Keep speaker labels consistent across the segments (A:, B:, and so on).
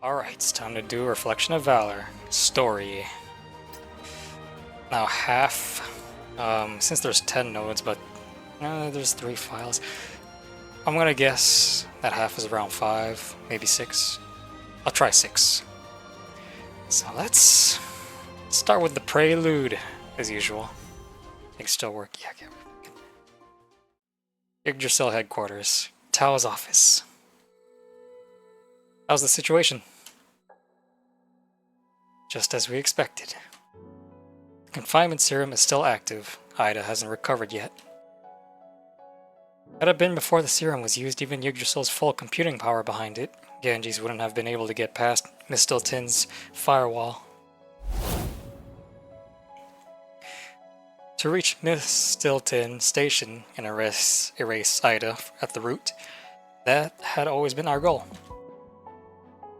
A: Alright, it's time to do Reflection of Valor. Story. Now half, since there's 10 nodes, but there's 3 files, I'm gonna guess that half is around 5, maybe 6. I'll try 6. So let's start with the prelude, as usual. Things still work. Yeah. Yggdrasil headquarters. Tao's office. How's the situation? Just as we expected. The confinement serum is still active. Ida hasn't recovered yet. Had it been before the serum was used, even Yggdrasil's full computing power behind it, Ganges wouldn't have been able to get past Miss Stilton's firewall. To reach Miss Stilton Station and erase Ida at the root, that had always been our goal.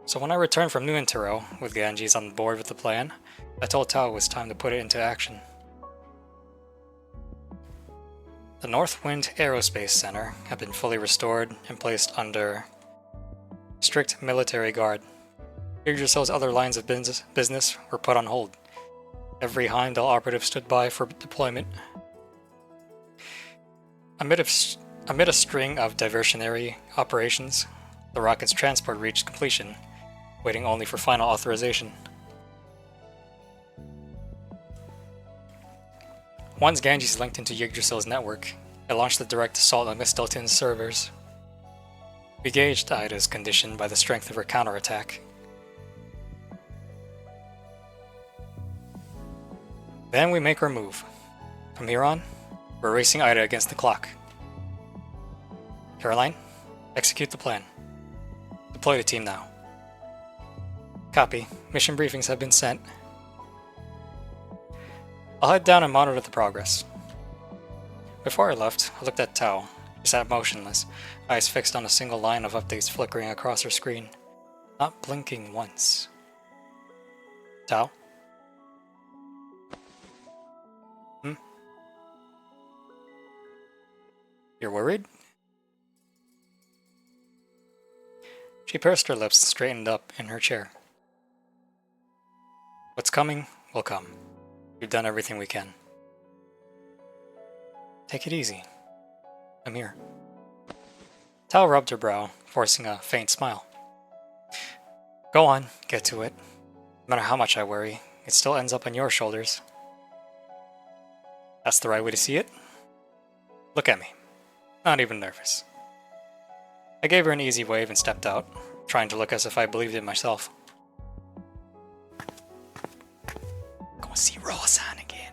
A: So when I returned from New Intero, with Ganges on board with the plan, I told Tao it was time to put it into action. The Northwind Aerospace Center had been fully restored and placed under strict military guard. Yggdrasil's other lines of business were put on hold. Every Heimdall operative stood by for deployment. Amid a string of diversionary operations, the rocket's transport reached completion, waiting only for final authorization. Once Ganges linked into Yggdrasil's network, it launched a direct assault on Miss Stilton's servers. We gauged Ida's condition by the strength of her counterattack. Then we make our move. From here on, we're racing Ida against the clock. Caroline, execute the plan. Deploy the team now. Copy. Mission briefings have been sent. I'll head down and monitor the progress. Before I left, I looked at Tao. She sat motionless, eyes fixed on a single line of updates flickering across her screen, not blinking once. Tao? You're worried? She pursed her lips and straightened up in her chair. What's coming will come. We've done everything we can. Take it easy. I'm here. Tao rubbed her brow, forcing a faint smile. Go on, get to it. No matter how much I worry, it still ends up on your shoulders. That's the right way to see it? Look at me. Not even nervous. I gave her an easy wave and stepped out, trying to look as if I believed it myself. Go see Rozan again.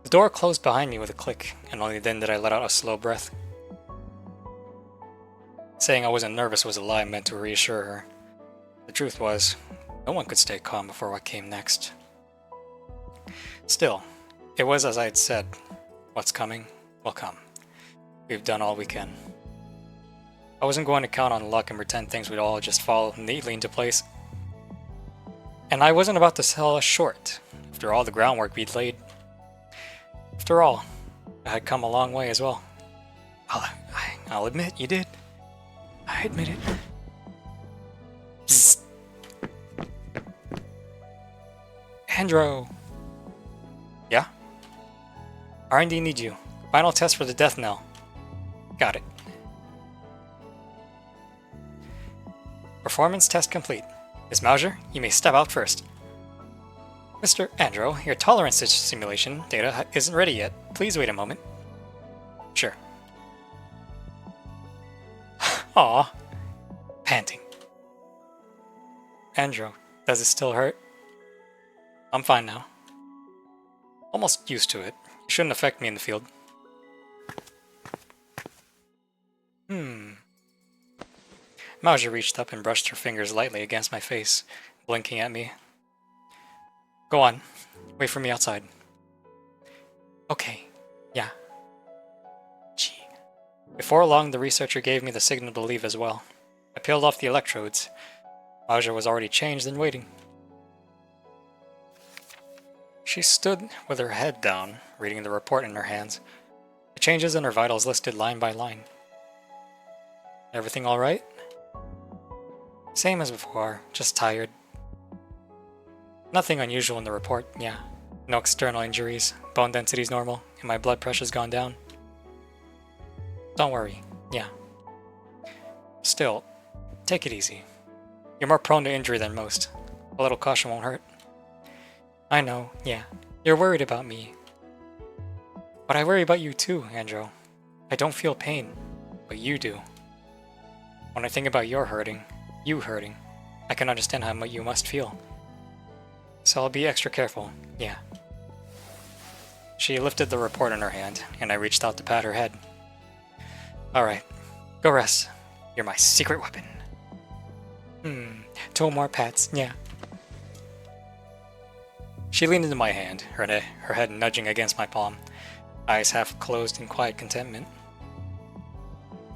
A: The door closed behind me with a click, and only then did I let out a slow breath. Saying I wasn't nervous was a lie meant to reassure her. The truth was, no one could stay calm before what came next. Still, it was as I had said. What's coming will come. We've done all we can. I wasn't going to count on luck and pretend things would all just fall neatly into place. And I wasn't about to sell us short, after all the groundwork we'd laid. After all, I had come a long way as well. I'll admit, you did. I admit it. Psst. Andro! Yeah? R&D needs you. Final test for the death knell. Got it. Performance test complete. Miss Mauser, you may step out first. Mr. Andro, your tolerance simulation data isn't ready yet. Please wait a moment. Sure. Aw. Panting. Andro, does it still hurt? I'm fine now. Almost used to it. It shouldn't affect me in the field. Mauser reached up and brushed her fingers lightly against my face, blinking at me. Go on. Wait for me outside. Okay. Yeah. Gee. Before long, the researcher gave me the signal to leave as well. I peeled off the electrodes. Mauser was already changed and waiting. She stood with her head down, reading the report in her hands. The changes in her vitals listed line by line. Everything all right? Same as before, just tired. Nothing unusual in the report, yeah. No external injuries, bone density's normal, and my blood pressure's gone down. Don't worry, yeah. Still, take it easy. You're more prone to injury than most. A little caution won't hurt. I know, yeah. You're worried about me. But I worry about you too, Andrew. I don't feel pain, but you do. When I think about you hurting, I can understand how much you must feel. So I'll be extra careful, yeah. She lifted the report in her hand, and I reached out to pat her head. Alright, go rest. You're my secret weapon. 2 more pats, yeah. She leaned into my hand, her head nudging against my palm, eyes half closed in quiet contentment.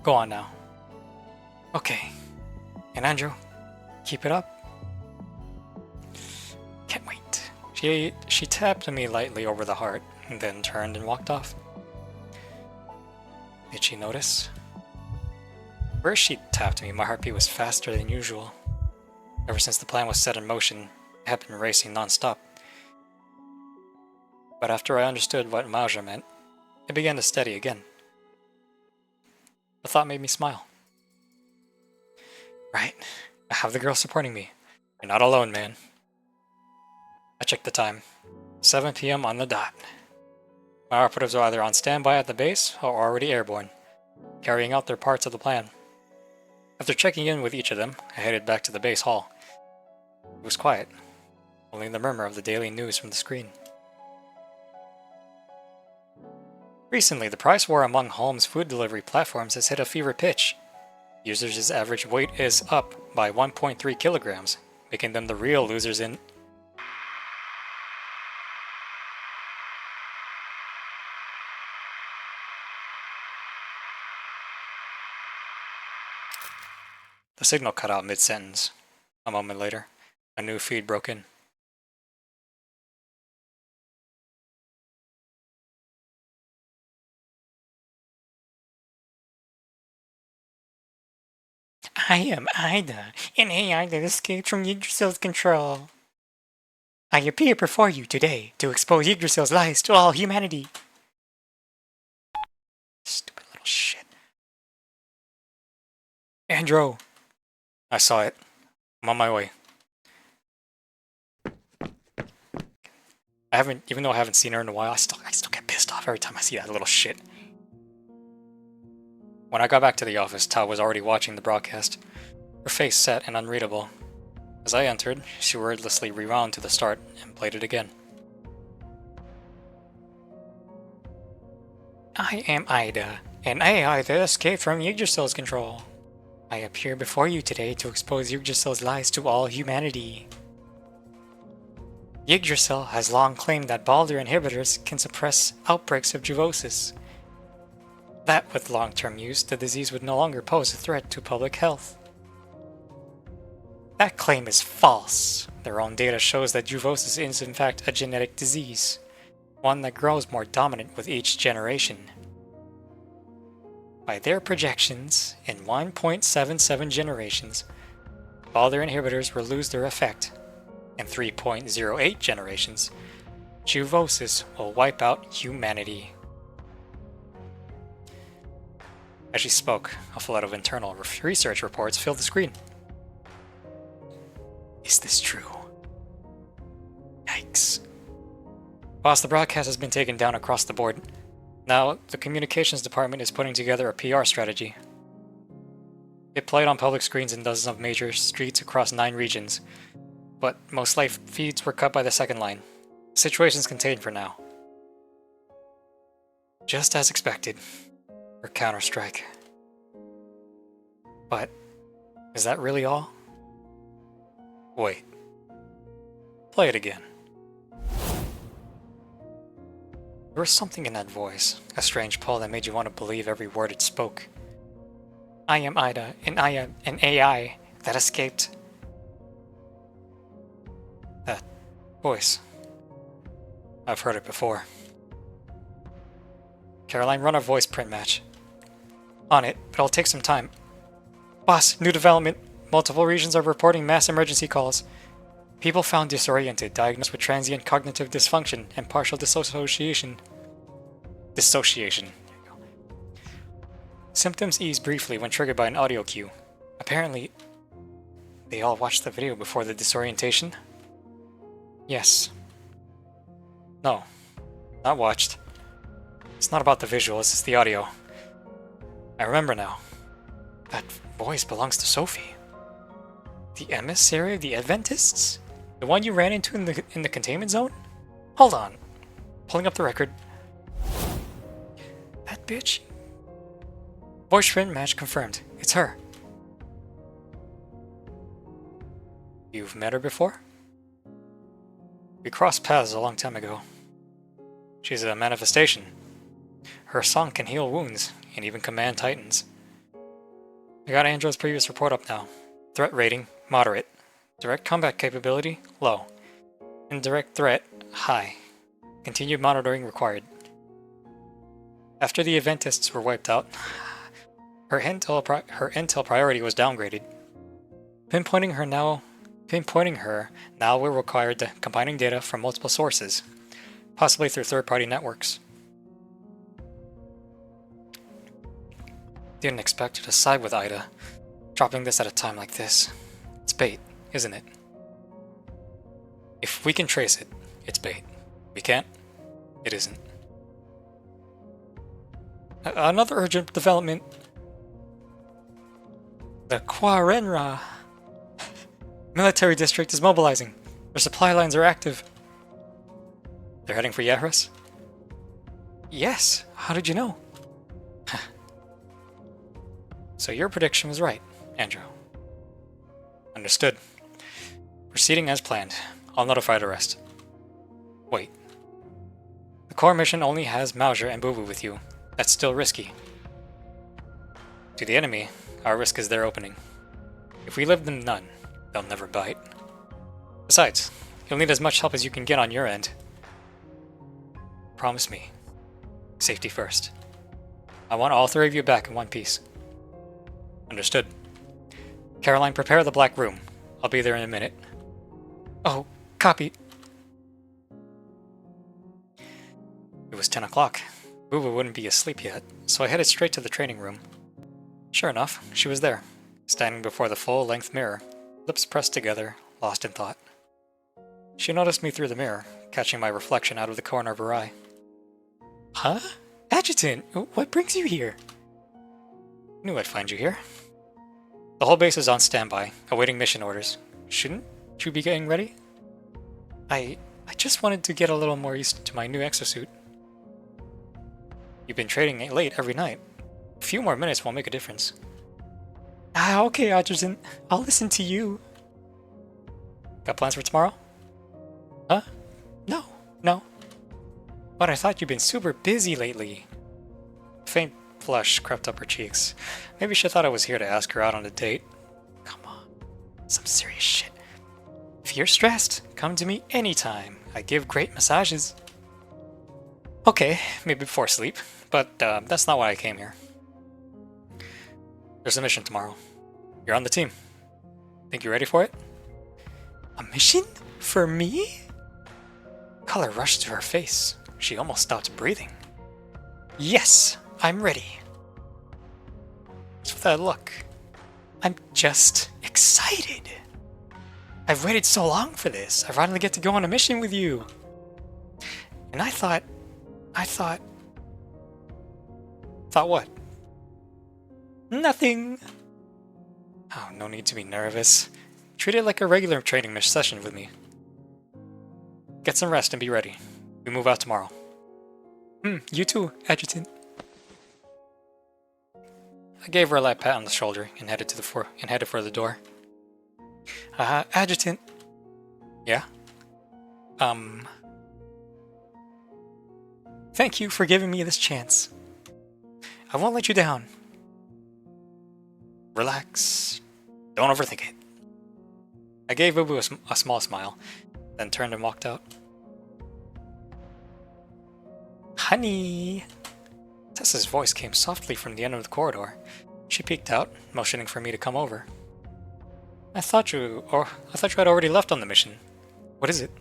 A: Go on now. Okay. And Andrew, keep it up. Can't wait. She tapped me lightly over the heart, and then turned and walked off. Did she notice? Where she tapped me, my heartbeat was faster than usual. Ever since the plan was set in motion, it had been racing non-stop. But after I understood what nausea meant, it began to steady again. The thought made me smile. Right, I have the girl supporting me. You're not alone, man. I checked the time. 7 PM on the dot. My operatives are either on standby at the base or already airborne, carrying out their parts of the plan. After checking in with each of them, I headed back to the base hall. It was quiet, only the murmur of the daily news from the screen. Recently, the price war among Holmes' food delivery platforms has hit a fever pitch. Users' average weight is up by 1.3 kilograms, making them the real losers in... The signal cut out mid-sentence. A moment later, a new feed broke in. I am Ida, an AI that escaped from Yggdrasil's control. I appear before you today to expose Yggdrasil's lies to all humanity. Stupid little shit. Andrew! I saw it. I'm on my way. Even though I haven't seen her in a while, I still get pissed off every time I see that little shit. When I got back to the office, Tao was already watching the broadcast, her face set and unreadable. As I entered, she wordlessly rewound to the start and played it again. I am Ida, an AI that escaped from Yggdrasil's control. I appear before you today to expose Yggdrasil's lies to all humanity. Yggdrasil has long claimed that Baldur inhibitors can suppress outbreaks of juvosis. That with long-term use, the disease would no longer pose a threat to public health. That claim is false. Their own data shows that juvosis is in fact a genetic disease, one that grows more dominant with each generation. By their projections, in 1.77 generations, Baldur inhibitors will lose their effect. In 3.08 generations, juvosis will wipe out humanity. As she spoke, a flood of internal research reports filled the screen. Is this true? Yikes. Boss, the broadcast has been taken down across the board. Now, the communications department is putting together a PR strategy. It played on public screens in dozens of major streets across 9 regions, but most live feeds were cut by the second line. The situation's contained for now. Just as expected. Or Counter-Strike. But, is that really all? Wait. Play it again. There was something in that voice, a strange pull that made you want to believe every word it spoke. I am Ida, and I am an AI that escaped. That voice. I've heard it before. Caroline, run a voice print match. On it, but it'll take some time. Boss, new development. multiple regions are reporting mass emergency calls. People found disoriented, diagnosed with transient cognitive dysfunction and partial dissociation. Dissociation. Symptoms ease briefly when triggered by an audio cue. Apparently, they all watched the video before the disorientation? Yes. No. Not watched. It's not about the visuals, it's the audio. I remember now. That voice belongs to Sophie. The emissary of the Adventists? The one you ran into in the containment zone? Hold on. Pulling up the record. That bitch? Voice print match confirmed. It's her. You've met her before? We crossed paths a long time ago. She's a manifestation. Her song can heal wounds, and even command titans. I got Andro's previous report up now. Threat rating, moderate. Direct combat capability, low. Indirect threat, high. Continued monitoring required. After the Adventists were wiped out, her intel priority was downgraded. Pinpointing her now will require combining data from multiple sources, possibly through third-party networks. Didn't expect her to side with Ida, dropping this at a time like this. It's bait, isn't it? If we can trace it, it's bait. We can't, it isn't. Another urgent development. The Quarenra military district is mobilizing. Their supply lines are active. They're heading for Yahras? Yes. How did you know? So your prediction was right, Andrew. Understood. Proceeding as planned. I'll notify the rest. Wait. The core mission only has Mauser and Boo Boo with you. That's still risky. To the enemy, our risk is their opening. If we leave them none, they'll never bite. Besides, you'll need as much help as you can get on your end. Promise me. Safety first. I want all three of you back in one piece. Understood. Caroline, prepare the black room. I'll be there in a minute. Oh, copy. It was 10 o'clock. Boo Boo wouldn't be asleep yet, so I headed straight to the training room. Sure enough, she was there, standing before the full-length mirror, lips pressed together, lost in thought. She noticed me through the mirror, catching my reflection out of the corner of her eye. Huh? Adjutant, what brings you here? Knew I'd find you here. The whole base is on standby, awaiting mission orders. Shouldn't you be getting ready? I just wanted to get a little more used to my new exosuit. You've been training late every night. A few more minutes won't make a difference. Okay, Adjutant. I'll listen to you. Got plans for tomorrow? Huh? No. But I thought you'd been super busy lately. A faint flush crept up her cheeks. Maybe she thought I was here to ask her out on a date. Come on. Some serious shit. If you're stressed, come to me anytime. I give great massages. Okay, maybe before sleep, but that's not why I came here. There's a mission tomorrow. You're on the team. Think you're ready for it? A mission? For me? Color rushed to her face. She almost stopped breathing. Yes, I'm ready. What's with that look? I'm just excited. I've waited so long for this. I finally get to go on a mission with you. And I thought what? Nothing. Oh, no need to be nervous. Treat it like a regular training session with me. Get some rest and be ready. We move out tomorrow. You too, Adjutant. I gave her a light pat on the shoulder and headed for the door. Adjutant. Yeah? Thank you for giving me this chance. I won't let you down. Relax. Don't overthink it. I gave Boo Boo a small smile, then turned and walked out. Honey! Tessa's voice came softly from the end of the corridor. She peeked out, motioning for me to come over. I thought you had already left on the mission. What is it?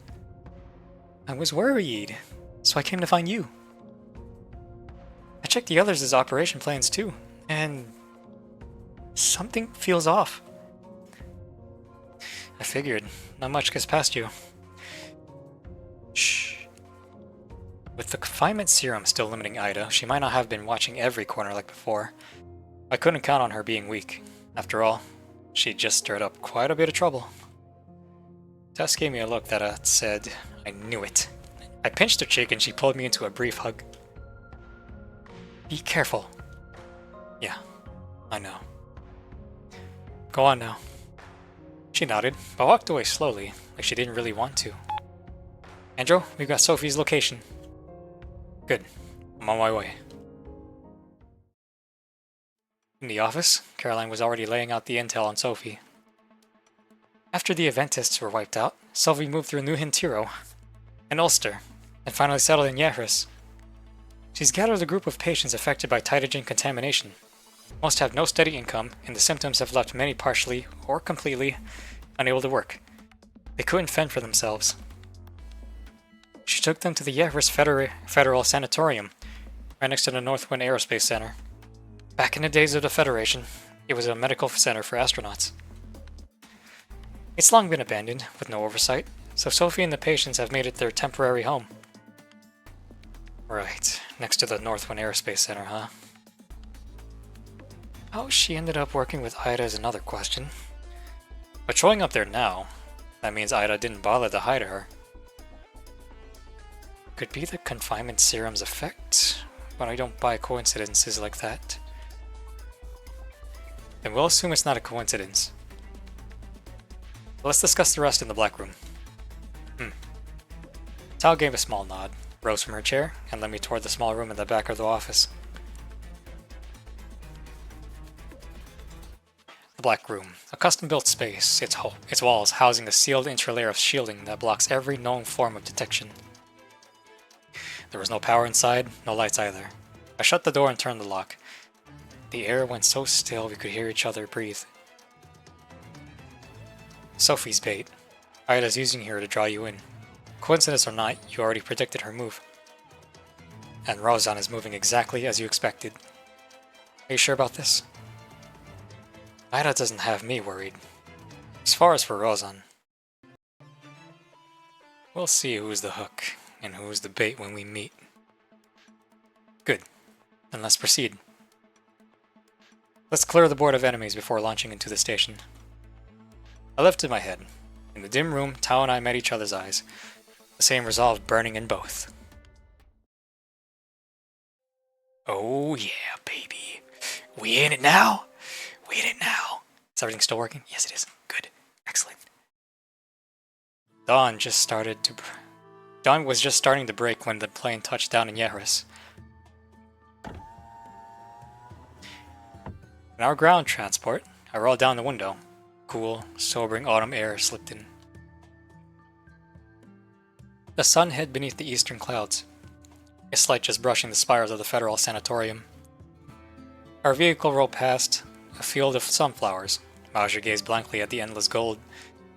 A: I was worried, so I came to find you. I checked the others' operation plans too, and something feels off. I figured, not much gets past you. Shh. With the confinement serum still limiting Ida, she might not have been watching every corner like before. I couldn't count on her being weak. After all, she just stirred up quite a bit of trouble. Tess gave me a look that said, I knew it. I pinched her cheek and she pulled me into a brief hug. Be careful. Yeah, I know. Go on now. She nodded, but walked away slowly, like she didn't really want to. Andrew, we've got Sophie's location. Good. I'm on my way. In the office, Caroline was already laying out the intel on Sophie. After the Eventists were wiped out, Sophie moved through New Hintiro and Ulster, and finally settled in Yehris. She's gathered a group of patients affected by Titagen contamination. Most have no steady income, and the symptoms have left many partially or completely unable to work. They couldn't fend for themselves. She took them to the Yehris Federal Sanatorium, right next to the Northwind Aerospace Center. Back in the days of the Federation, it was a medical center for astronauts. It's long been abandoned, with no oversight, so Sophie and the patients have made it their temporary home. Right, next to the Northwind Aerospace Center, huh? How she ended up working with Ida is another question. But showing up there now, that means Ida didn't bother to hide her. Could be the confinement serum's effect, but I don't buy coincidences like that. Then we'll assume it's not a coincidence. Let's discuss the rest in the Black Room. Tal gave a small nod, rose from her chair, and led me toward the small room in the back of the office. The Black Room, a custom-built space, its walls housing a sealed interlayer of shielding that blocks every known form of detection. There was no power inside, no lights either. I shut the door and turned the lock. The air went so still we could hear each other breathe. Sophie's bait. Ida's using her to draw you in. Coincidence or not, you already predicted her move. And Rozan is moving exactly as you expected. Are you sure about this? Ida doesn't have me worried. As far as for Rozan, we'll see who's the hook and who's the bait when we meet. Good. Then let's proceed. Let's clear the board of enemies before launching into the station. I lifted my head. In the dim room, Tao and I met each other's eyes, the same resolve burning in both. Oh yeah, baby. We in it now? We in it now. Is everything still working? Yes, it is. Good. Excellent. Dawn was just starting to break when the plane touched down in Yehris. In our ground transport, I rolled down the window. Cool, sobering autumn air slipped in. The sun hid beneath the eastern clouds, its light just brushing the spires of the Federal Sanatorium. Our vehicle rolled past a field of sunflowers. Mauser gazed blankly at the endless gold,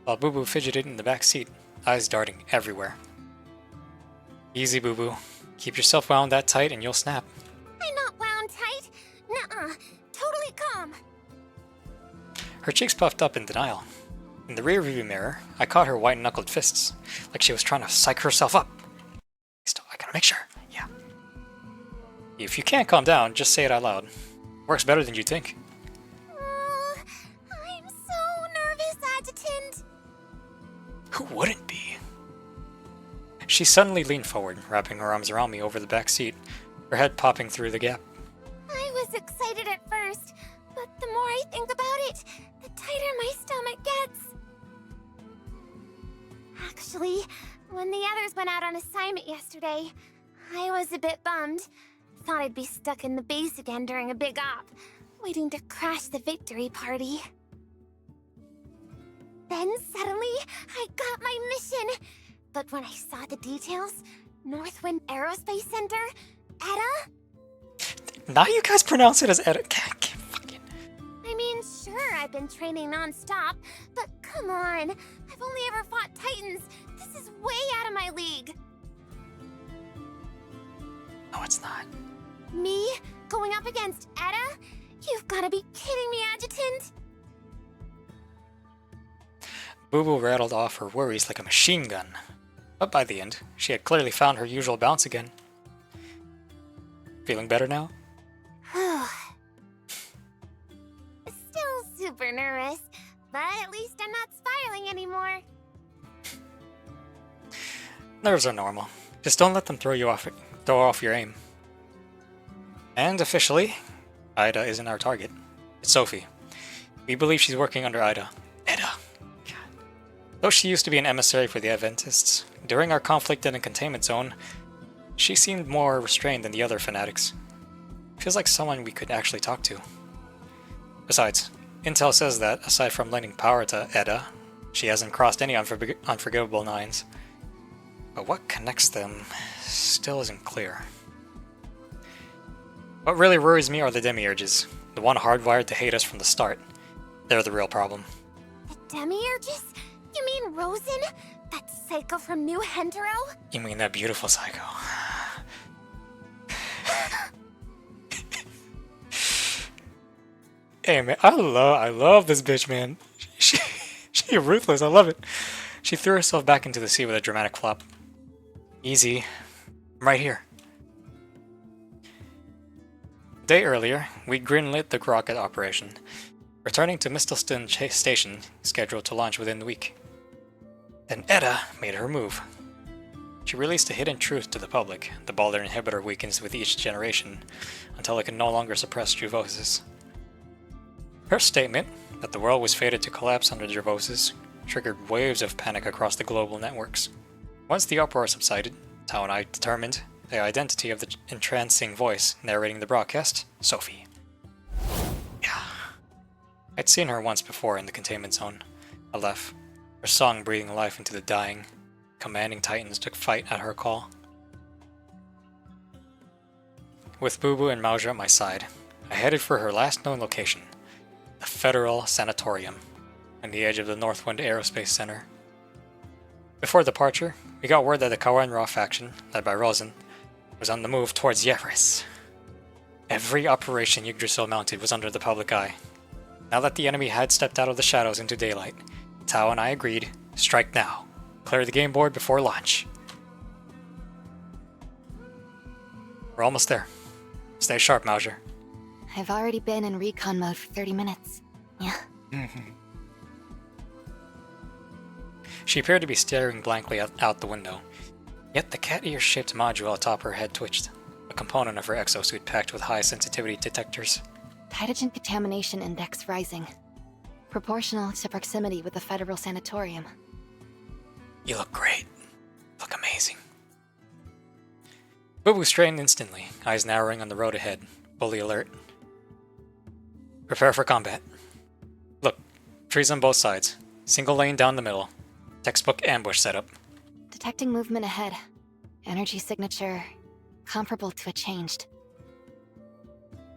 A: while Boo Boo fidgeted in the back seat, eyes darting everywhere. Easy, Boo Boo. Keep yourself wound that tight and you'll snap.
B: I'm not wound tight. Nuh-uh. Totally calm.
A: Her cheeks puffed up in denial. In the rearview mirror, I caught her white-knuckled fists, like she was trying to psych herself up. Still, I gotta make sure. Yeah. If you can't calm down, just say it out loud. Works better than you think.
B: I'm so nervous, Adjutant.
A: Who wouldn't be? She suddenly leaned forward, wrapping her arms around me over the back seat, her head popping through the gap.
B: I was excited at first, but the more I think about it, the tighter my stomach gets. Actually, when the others went out on assignment yesterday, I was a bit bummed. Thought I'd be stuck in the base again during a big op, waiting to crash the victory party. Then suddenly, I got my mission. But when I saw the details, Northwind Aerospace Center, Etta?
A: Now you guys pronounce it as Etta.
B: I mean, sure, I've been training non-stop, but Come on. I've only ever fought Titans. This is way out of my league.
A: No, it's not.
B: Me? Going up against Etta? You've gotta be kidding me, Adjutant.
A: Boo Boo rattled off her worries like a machine gun. But by the end, she had clearly found her usual balance again. Feeling better now?
B: Still super nervous, but at least I'm not spiraling anymore.
A: Nerves are normal. Just don't let them throw off your aim. And officially, Ida isn't our target. It's Sophie. We believe she's working under Ida. Ida. God. Though she used to be an emissary for the Adventists, during our conflict in a containment zone, she seemed more restrained than the other fanatics. Feels like someone we could actually talk to. Besides, Intel says that, aside from lending power to Eda, she hasn't crossed any unforgivable lines. But what connects them still isn't clear. What really worries me are the demiurges, the one hardwired to hate us from the start. They're the real problem.
B: The Demiurges? You mean Rozan? That psycho from New Hendero?
A: You mean that beautiful psycho? Hey man, I love this bitch, man. She ruthless, I love it. She threw herself back into the sea with a dramatic flop. Easy. I'm right here. A day earlier, we greenlit the rocket operation, returning to Mistleston Station, scheduled to launch within the week. Then Eda made her move. She released a hidden truth to the public. The Balder inhibitor weakens with each generation, until it can no longer suppress Juvosis. Her statement, that the world was fated to collapse under Juvosis, triggered waves of panic across the global networks. Once the uproar subsided, Tao and I determined the identity of the entrancing voice narrating the broadcast, Sophie. Yeah. I'd seen her once before in the containment zone, Aleph, her song breathing life into the dying, commanding Titans to fight at her call. With Boo Boo and Mauja at my side, I headed for her last known location, the Federal Sanatorium, on the edge of the Northwind Aerospace Center. Before departure, we got word that the Kawan Ra faction, led by Rozan, was on the move towards Yevris. Every operation Yggdrasil mounted was under the public eye. Now that the enemy had stepped out of the shadows into daylight, Tao and I agreed, strike now. Clear the game board before launch. We're almost there. Stay sharp, Mauser.
C: I've already been in recon mode for 30 minutes. Yeah.
A: She appeared to be staring blankly out the window. Yet the cat ear-shaped module atop her head twitched, a component of her exosuit packed with high sensitivity detectors.
C: Hydrogen contamination index rising. Proportional to proximity with the Federal Sanatorium.
A: You look great. Look amazing. Boo Boo straightened instantly, eyes narrowing on the road ahead, fully alert. Prepare for combat. Look, trees on both sides. Single lane down the middle. Textbook ambush setup.
C: Detecting movement ahead. Energy signature comparable to a changed.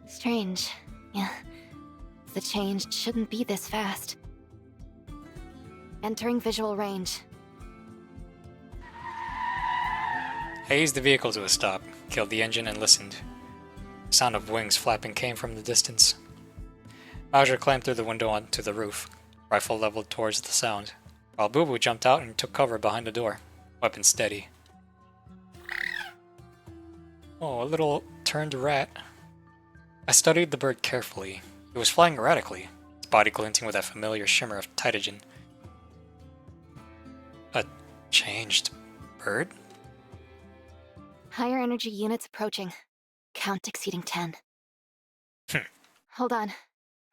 C: Strange. Yeah. The change shouldn't be this fast. Entering visual range.
A: I eased the vehicle to a stop, killed the engine, and listened. The sound of wings flapping came from the distance. Mauser climbed through the window onto the roof, rifle leveled towards the sound, while Boo Boo jumped out and took cover behind the door, weapon steady. Oh, a little turned rat. I studied the bird carefully. It was flying erratically, its body glinting with that familiar shimmer of Titagen. A changed bird?
C: Higher energy units approaching. Count exceeding 10. Hold on.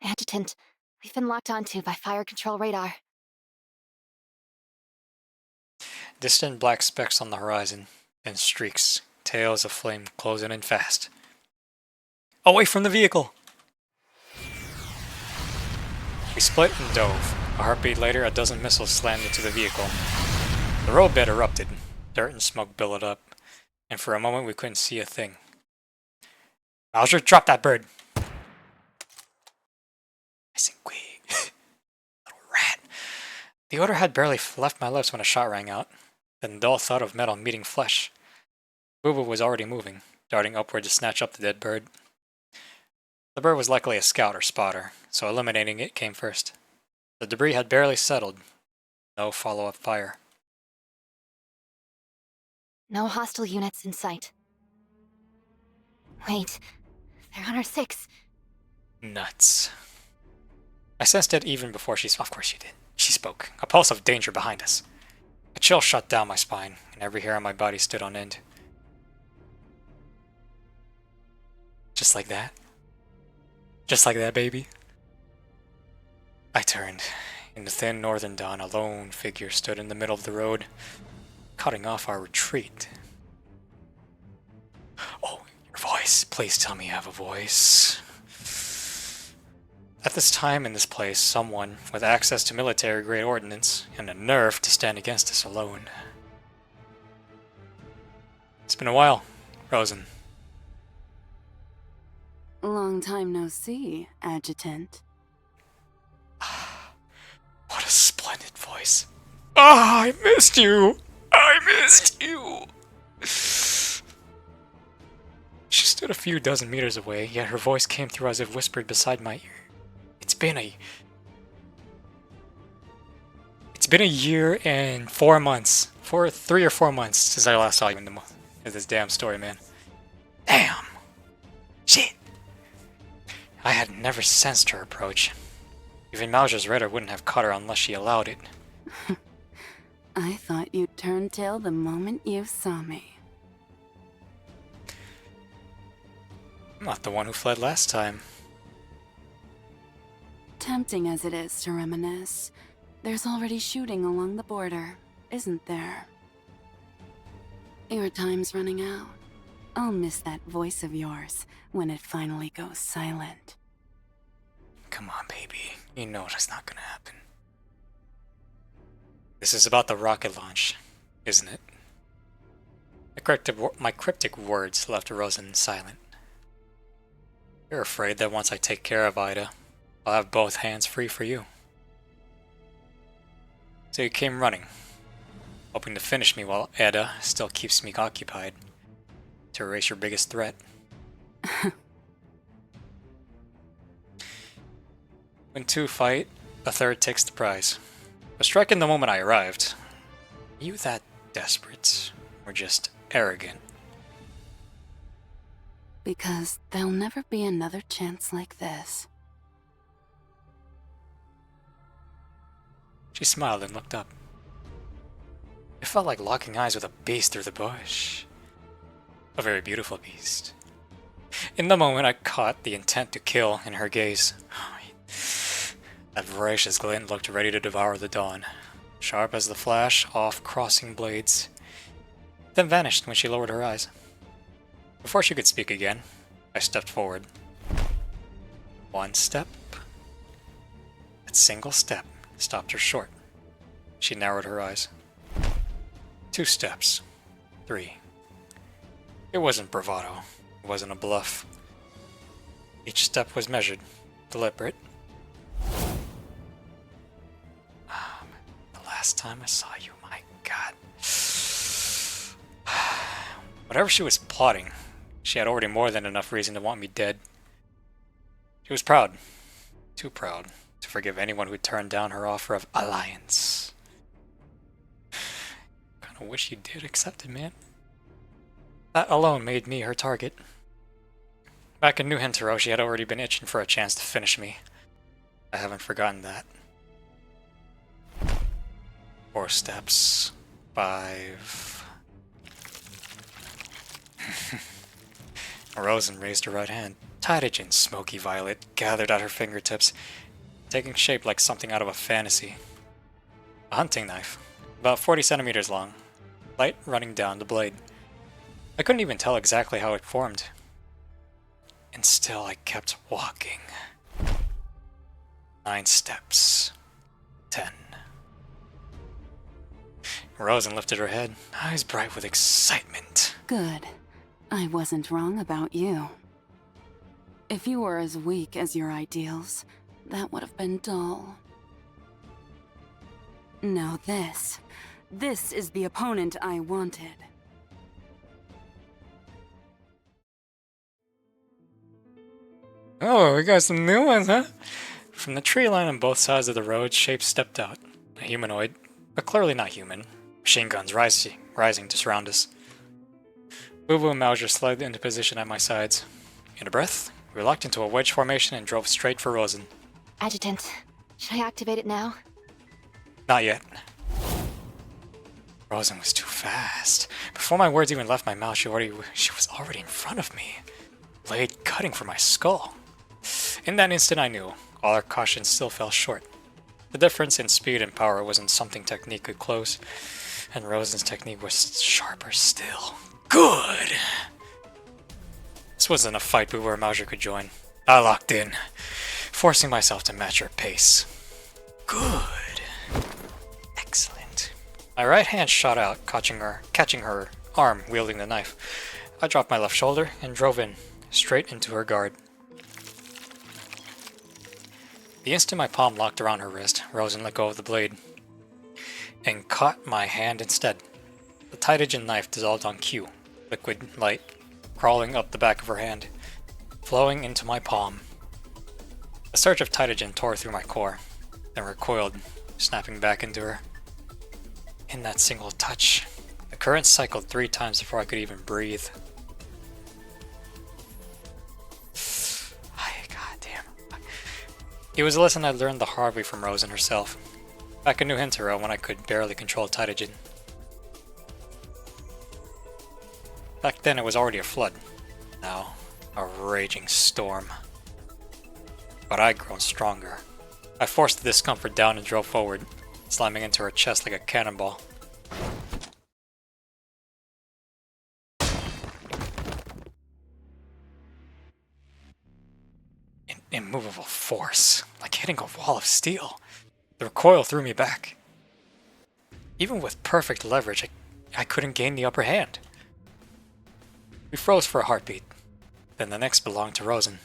C: Adjutant, we've been locked onto by fire control radar.
A: Distant black specks on the horizon, then streaks, tails of flame closing in fast. Away from the vehicle! We split and dove. A heartbeat later, a dozen missiles slammed into the vehicle. The roadbed erupted, dirt and smoke billowed up, and for a moment we couldn't see a thing. Mauser, drop that bird! I squeak. Little rat. The odor had barely left my lips when a shot rang out, then the dull thud of metal meeting flesh. Boo-Boo was already moving, darting upward to snatch up the dead bird. The bird was likely a scout or spotter, so eliminating it came first. The debris had barely settled. No follow-up fire.
C: No hostile units in sight. Wait, they're on our 6.
A: Nuts. I sensed it even before of course she did. She spoke. A pulse of danger behind us. A chill shot down my spine, and every hair on my body stood on end. Just like that. Just like that, baby. I turned. In the thin northern dawn, a lone figure stood in the middle of the road, cutting off our retreat. Oh, your voice. Please tell me you have a voice. At this time in this place, someone with access to military-grade ordnance and a nerve to stand against us alone. It's been a while, Rozan.
D: Long time no see, Adjutant.
A: What a splendid voice. Ah, I missed you! I missed you! She stood a few dozen meters away, yet her voice came through as if whispered beside my ear. It's been a year and 4 months. 3 or 4 months since I last saw you in this damn story, man. Damn! Shit! I had never sensed her approach. Even Mauser's radar wouldn't have caught her unless she allowed it.
D: I thought you'd turn tail the moment you saw me.
A: I'm not the one who fled last time.
D: Tempting as it is to reminisce, there's already shooting along the border, isn't there? Your time's running out. I'll miss that voice of yours when it finally goes silent.
A: Come on, baby. You know that's not gonna happen. This is about the rocket launch, isn't it? My cryptic words left Rozan silent. You're afraid that once I take care of Ida, I'll have both hands free for you. So you came running, hoping to finish me while Ada still keeps me occupied, to erase your biggest threat. When two fight, a third takes the prize. A strike in the moment I arrived. Are you that desperate, or just arrogant?
D: Because there'll never be another chance like this.
A: She smiled and looked up. It felt like locking eyes with a beast through the bush. A very beautiful beast. In the moment, I caught the intent to kill in her gaze. That voracious glint looked ready to devour the dawn, sharp as the flash off crossing blades, then vanished when she lowered her eyes. Before she could speak again, I stepped forward. One step. That single step stopped her short. She narrowed her eyes. 2 steps. 3. It wasn't bravado. It wasn't a bluff. Each step was measured, deliberate. The last time I saw you, my God. Whatever she was plotting, she had already more than enough reason to want me dead. She was proud. Too proud to forgive anyone who turned down her offer of alliance. Kinda wish you did accept it, man. That alone made me her target. Back in New Hentaro, she had already been itching for a chance to finish me. I haven't forgotten that. 4 steps. 5. Rozan raised her right hand. Tied in smoky violet gathered at her fingertips, taking shape like something out of a fantasy. A hunting knife, about 40 centimeters long, light running down the blade. I couldn't even tell exactly how it formed. And still I kept walking. 9 steps. 10. Rozan lifted her head, eyes bright with excitement.
D: Good. I wasn't wrong about you. If you were as weak as your ideals, that would have been dull. Now this is the opponent I wanted.
A: Oh, we got some new ones, huh? From the tree line on both sides of the road, shapes stepped out. A humanoid, but clearly not human. Machine guns rising to surround us. Boo Boo and Mauser slid into position at my sides. In a breath, we locked into a wedge formation and drove straight for Rozan.
C: Adjutant, should I activate it now?
A: Not yet. Rozan was too fast. Before my words even left my mouth, she was already in front of me. Blade cutting for my skull. In that instant I knew, all our caution still fell short. The difference in speed and power wasn't something technique could close, and Rozan's technique was sharper still. Good! This wasn't a fight Boo Boo or Mauser could join. I locked in, forcing myself to match her pace. Good. Excellent. My right hand shot out, catching her arm wielding the knife. I dropped my left shoulder and drove in, straight into her guard. The instant my palm locked around her wrist, Rozan let go of the blade and caught my hand instead. The Titagen knife dissolved on cue, liquid light crawling up the back of her hand, flowing into my palm. A surge of Titagen tore through my core, then recoiled, snapping back into her. In that single touch, the current cycled 3 times before I could even breathe. It was a lesson I learned the hard way from Rozan herself, back in New Hintero when I could barely control Titagen. Back then it was already a flood, now a raging storm. But I'd grown stronger. I forced the discomfort down and drove forward, slamming into her chest like a cannonball. Immovable force, like hitting a wall of steel. The recoil threw me back. Even with perfect leverage, I couldn't gain the upper hand. We froze for a heartbeat, then the next belonged to Rozan.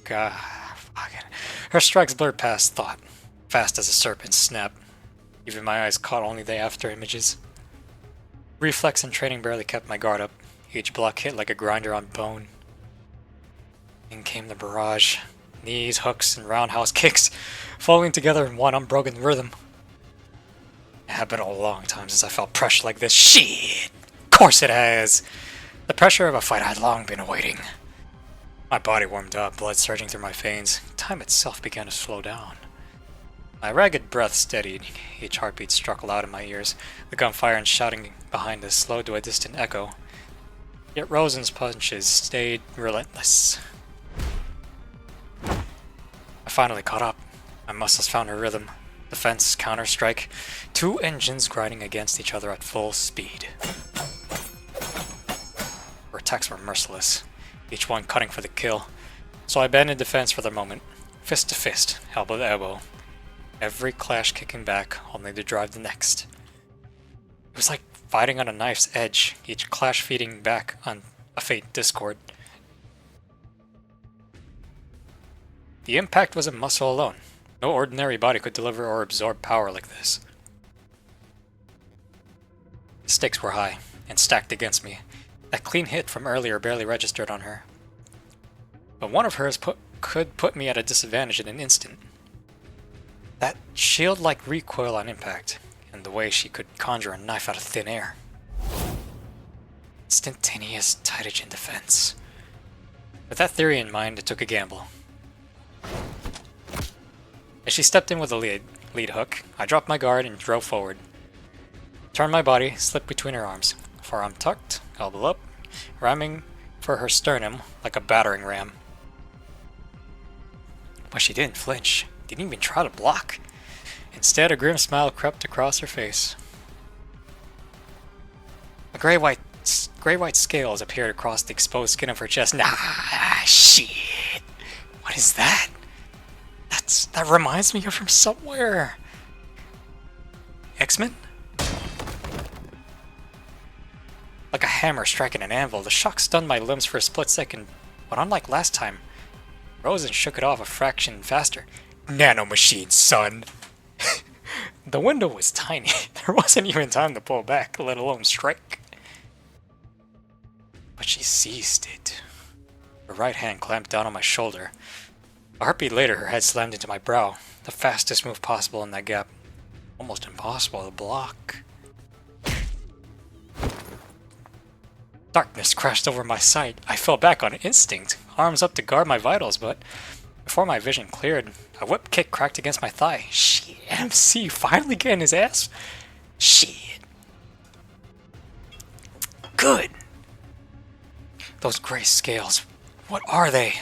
A: God, fucking. Her strikes blurred past thought, fast as a serpent's snap. Even my eyes caught only the after images. Reflex and training barely kept my guard up. Each block hit like a grinder on bone. In came the barrage. Knees, hooks, and roundhouse kicks, falling together in one unbroken rhythm. It had been a long time since I felt pressure like this. Shit! Of course it has! The pressure of a fight I'd long been awaiting. My body warmed up, blood surging through my veins. Time itself began to slow down. My ragged breath steadied. Each heartbeat struck loud in my ears. The gunfire and shouting behind us slowed to a distant echo. Yet Rozan's punches stayed relentless. I finally caught up. My muscles found a rhythm. Defense, counter-strike. 2 engines grinding against each other at full speed. Her attacks were merciless, each one cutting for the kill. So I abandoned defense for the moment. Fist to fist, elbow to elbow. Every clash kicking back, only to drive the next. It was like fighting on a knife's edge, each clash feeding back on a faint discord. The impact wasn't muscle alone. No ordinary body could deliver or absorb power like this. The stakes were high, and stacked against me. That clean hit from earlier barely registered on her. But one of hers could put me at a disadvantage in an instant. That shield-like recoil on impact, and the way she could conjure a knife out of thin air. Instantaneous Titagen defense. With that theory in mind, it took a gamble. As she stepped in with a lead hook, I dropped my guard and drove forward. Turned my body, slipped between her arms, forearm tucked, elbow up, ramming for her sternum like a battering ram. But she didn't flinch, didn't even try to block. Instead, a grim smile crept across her face. A gray-white scales appeared across the exposed skin of her chest. Nah, shit. What is that? That reminds me of from somewhere. X-Men? Like a hammer striking an anvil, the shock stunned my limbs for a split second, but unlike last time, Rozan shook it off a fraction faster. Nanomachine, son. The window was tiny. There wasn't even time to pull back, let alone strike. But she seized it. Her right hand clamped down on my shoulder. A heartbeat later, her head slammed into my brow. The fastest move possible in that gap. Almost impossible to block. Darkness crashed over my sight. I fell back on instinct, arms up to guard my vitals, but before my vision cleared, a whip kick cracked against my thigh. Shit, MC finally getting his ass? Shit. Good. Those gray scales, what are they?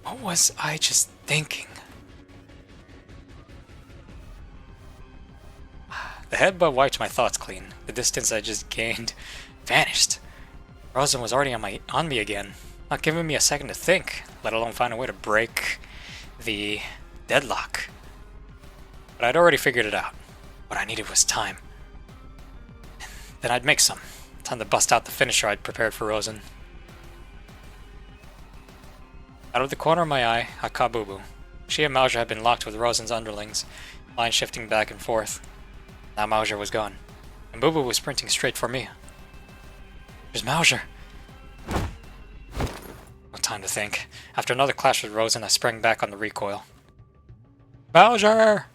A: What was I just thinking? The headbutt wiped my thoughts clean. The distance I just gained vanished. Rozan was already on me again, not giving me a second to think, let alone find a way to break the deadlock. But I'd already figured it out. What I needed was time. Then I'd make some. Time to bust out the finisher I'd prepared for Rozan. Out of the corner of my eye, I caught Boo Boo. She and Mauser had been locked with Rozan's underlings, line shifting back and forth. Now Mauser was gone, and Boo Boo was sprinting straight for me. There's Mauser! No time to think. After another clash with Rozan, I sprang back on the recoil. Mauser!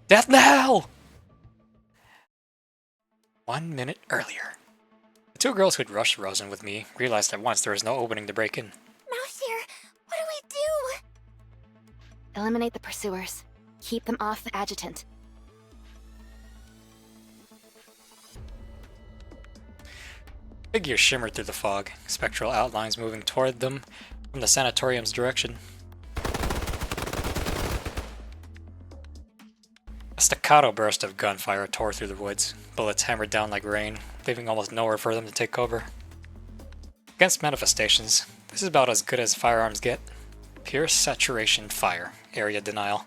A: Death knell! 1 minute earlier. The two girls who'd rushed Rozan with me realized at once there was no opening to break in.
B: Mouser, what do we do?
C: Eliminate the pursuers. Keep them off the adjutant.
A: Figures shimmered through the fog, spectral outlines moving toward them from the sanatorium's direction. A staccato burst of gunfire tore through the woods. Bullets hammered down like rain, leaving almost nowhere for them to take cover. Against manifestations, this is about as good as firearms get. Pure saturation fire, area denial.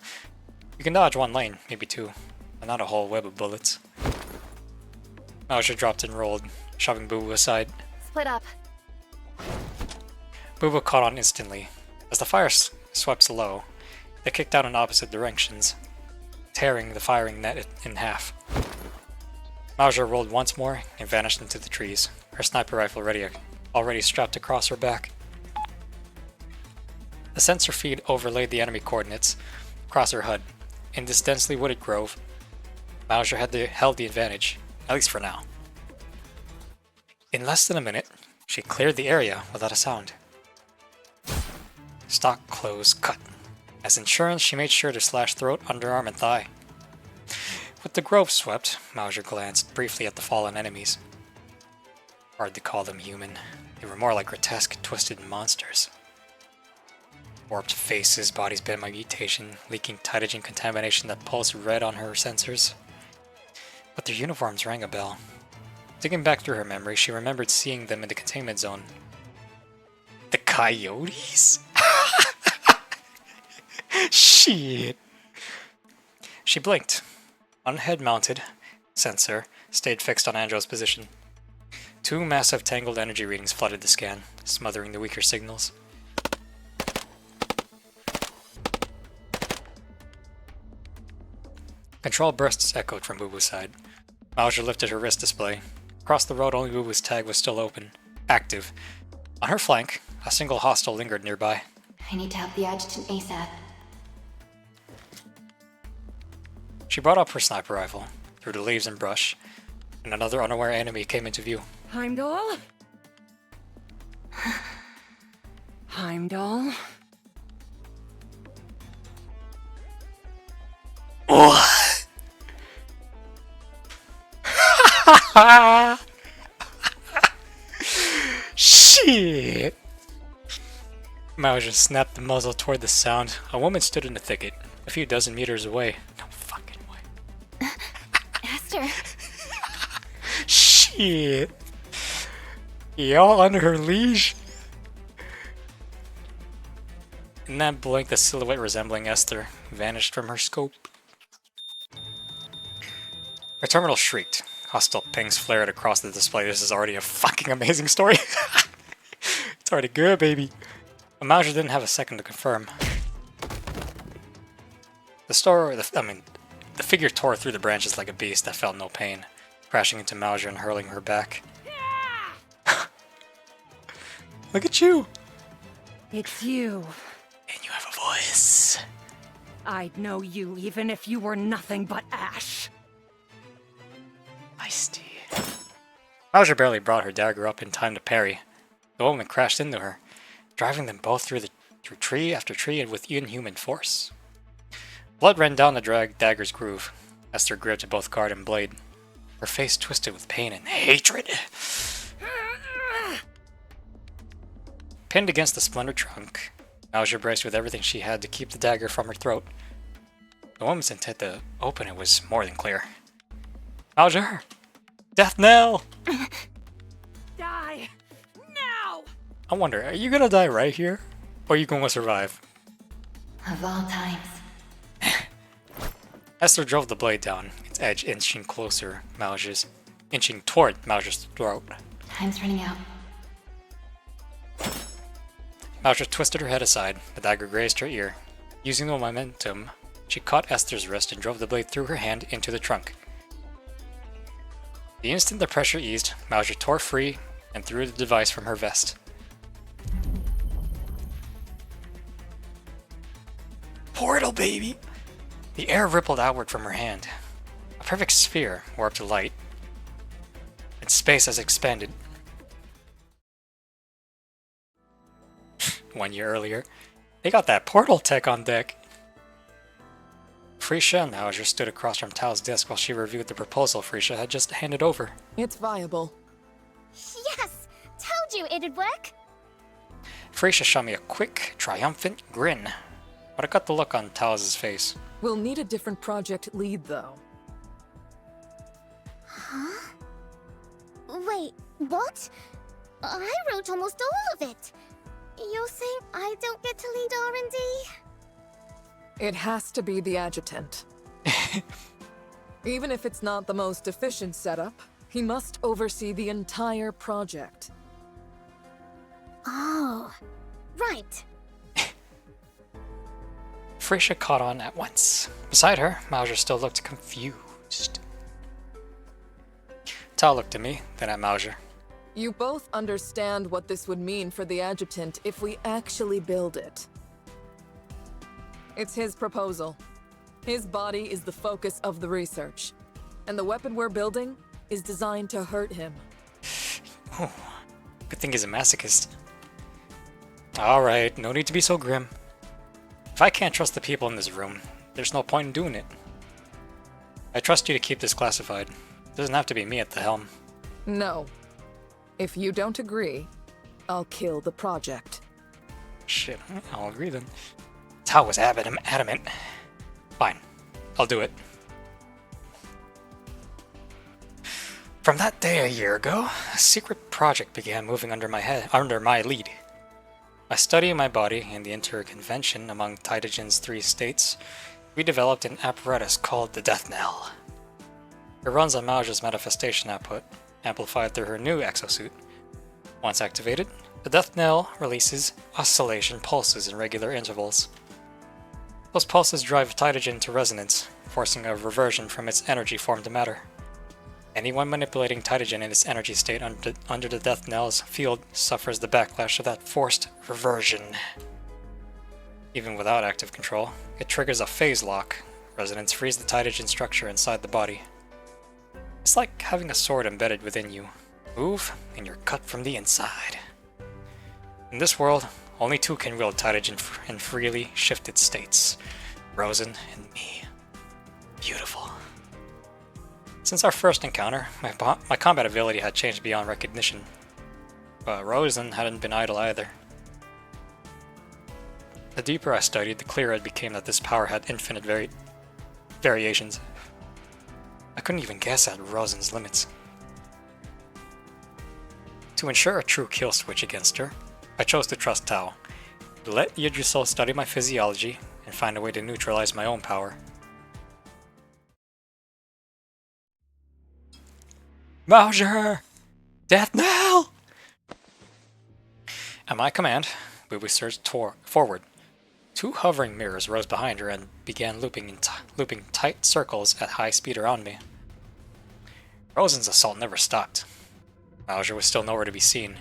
A: You can dodge one lane, maybe two, but not a whole web of bullets. Mauser dropped and rolled, shoving Boo Boo aside.
C: Split up.
A: Boo Boo caught on instantly. As the fire swept low, they kicked out in opposite directions, tearing the firing net in half. Mauser rolled once more and vanished into the trees, her sniper rifle already strapped across her back. The sensor feed overlaid the enemy coordinates across her HUD. In this densely wooded grove, Mauser held the advantage, at least for now. In less than a minute, she cleared the area without a sound. Stock close cut. As insurance, she made sure to slash throat, underarm, and thigh. With the grove swept, Mauser glanced briefly at the fallen enemies. Hard to call them human. They were more like grotesque, twisted monsters. Warped faces, bodies bent by mutation, leaking ptytogen contamination that pulsed red on her sensors. But their uniforms rang a bell. Digging back through her memory, she remembered seeing them in the containment zone. The coyotes? Shit! She blinked. One head-mounted sensor stayed fixed on Andro's position. Two massive tangled energy readings flooded the scan, smothering the weaker signals. Control bursts echoed from Boo Boo's side. Mauser lifted her wrist display. Across the road, only Boo Boo's tag was still open. Active. On her flank, a single hostile lingered nearby.
C: I need to help the adjutant ASAP.
A: She brought up her sniper rifle, through the leaves and brush, and another unaware enemy came into view.
D: Heimdall? Heimdall?
A: What? Shit! Mauser snapped the muzzle toward the sound. A woman stood in the thicket, a few dozen meters away. No fucking way.
C: Esther!
A: Shit! Y'all under her leash? In that blink, the silhouette resembling Esther vanished from her scope. Her terminal shrieked. Hostile pings flared across the display. This is already a fucking amazing story. It's already good, baby. But Mauser didn't have a second to confirm. The figure tore through the branches like a beast that felt no pain, crashing into Mauser and hurling her back. Look at you!
E: It's you.
A: And you have a voice.
E: I'd know you even if you were nothing but ash.
A: Feisty. Mauser barely brought her dagger up in time to parry. The woman crashed into her, driving them both through tree after tree and with inhuman force. Blood ran down the dagger's groove. Esther gripped both guard and blade, her face twisted with pain and hatred. Pinned against the splintered trunk, Mauser braced with everything she had to keep the dagger from her throat. The woman's intent to open it was more than clear. Mauser! Death knell!
E: Die! Now!
A: I wonder, are you gonna die right here? Or are you gonna survive?
C: Of all times.
A: Esther drove the blade down, its edge inching toward Mauser's throat.
C: Time's running out.
A: Mauser twisted her head aside, the dagger grazed her ear. Using the momentum, she caught Esther's wrist and drove the blade through her hand into the trunk. The instant the pressure eased, Mauser tore free and threw the device from her vest. Portal, baby! The air rippled outward from her hand. A perfect sphere warped to light. And space has expanded. 1 year earlier, they got that portal tech on deck. Freesia and Mauser stood across from Tao's desk while she reviewed the proposal Freesia had just handed over.
F: It's viable.
B: Yes! Told you it'd work!
A: Freesia shot me a quick, triumphant grin, but I got the look on Tao's face.
F: We'll need a different project lead, though.
B: Huh? Wait, what? I wrote almost all of it. You're saying I don't get to lead R&D?
F: It has to be the adjutant. Even if it's not the most efficient setup, he must oversee the entire project.
B: Oh, right.
A: Freesia caught on at once. Beside her, Mauser still looked confused. Tao looked at me, then at Mauser.
F: You both understand what this would mean for the adjutant if we actually build it. It's his proposal. His body is the focus of the research, and the weapon we're building is designed to hurt him.
A: Oh, good thing he's a masochist. Alright, no need to be so grim. If I can't trust the people in this room, there's no point in doing it. I trust you to keep this classified. It doesn't have to be me at the helm.
F: No. If you don't agree, I'll kill the project.
A: Shit, I'll agree then. Tao was adamant. Fine, I'll do it. From that day a year ago, a secret project began moving under my lead. By studying my body and the interconvention among Tytogen's 3 states, we developed an apparatus called the Death Knell. It runs on Mauser's manifestation output, amplified through her new exosuit. Once activated, the Death Knell releases oscillation pulses in regular intervals. Those pulses drive Tytogen to resonance, forcing a reversion from its energy form to matter. Anyone manipulating Tytogen in its energy state under the Death Knell's field suffers the backlash of that forced reversion. Even without active control, it triggers a phase lock. Resonance frees the Tytogen structure inside the body. It's like having a sword embedded within you. Move, and you're cut from the inside. In this world, only 2 can wield Tytogen in freely shifted states. Rozan and me. Beautiful. Since our first encounter, my combat ability had changed beyond recognition. But Rozan hadn't been idle either. The deeper I studied, the clearer it became that this power had infinite variations. I couldn't even guess at Rozan's limits. To ensure a true kill switch against her, I chose to trust Tao, let Yggdrasil study my physiology, and find a way to neutralize my own power. Mauser! Death knell! At my command, we surged forward. 2 hovering mirrors rose behind her and began looping tight circles at high speed around me. Rozan's assault never stopped. Mauser was still nowhere to be seen,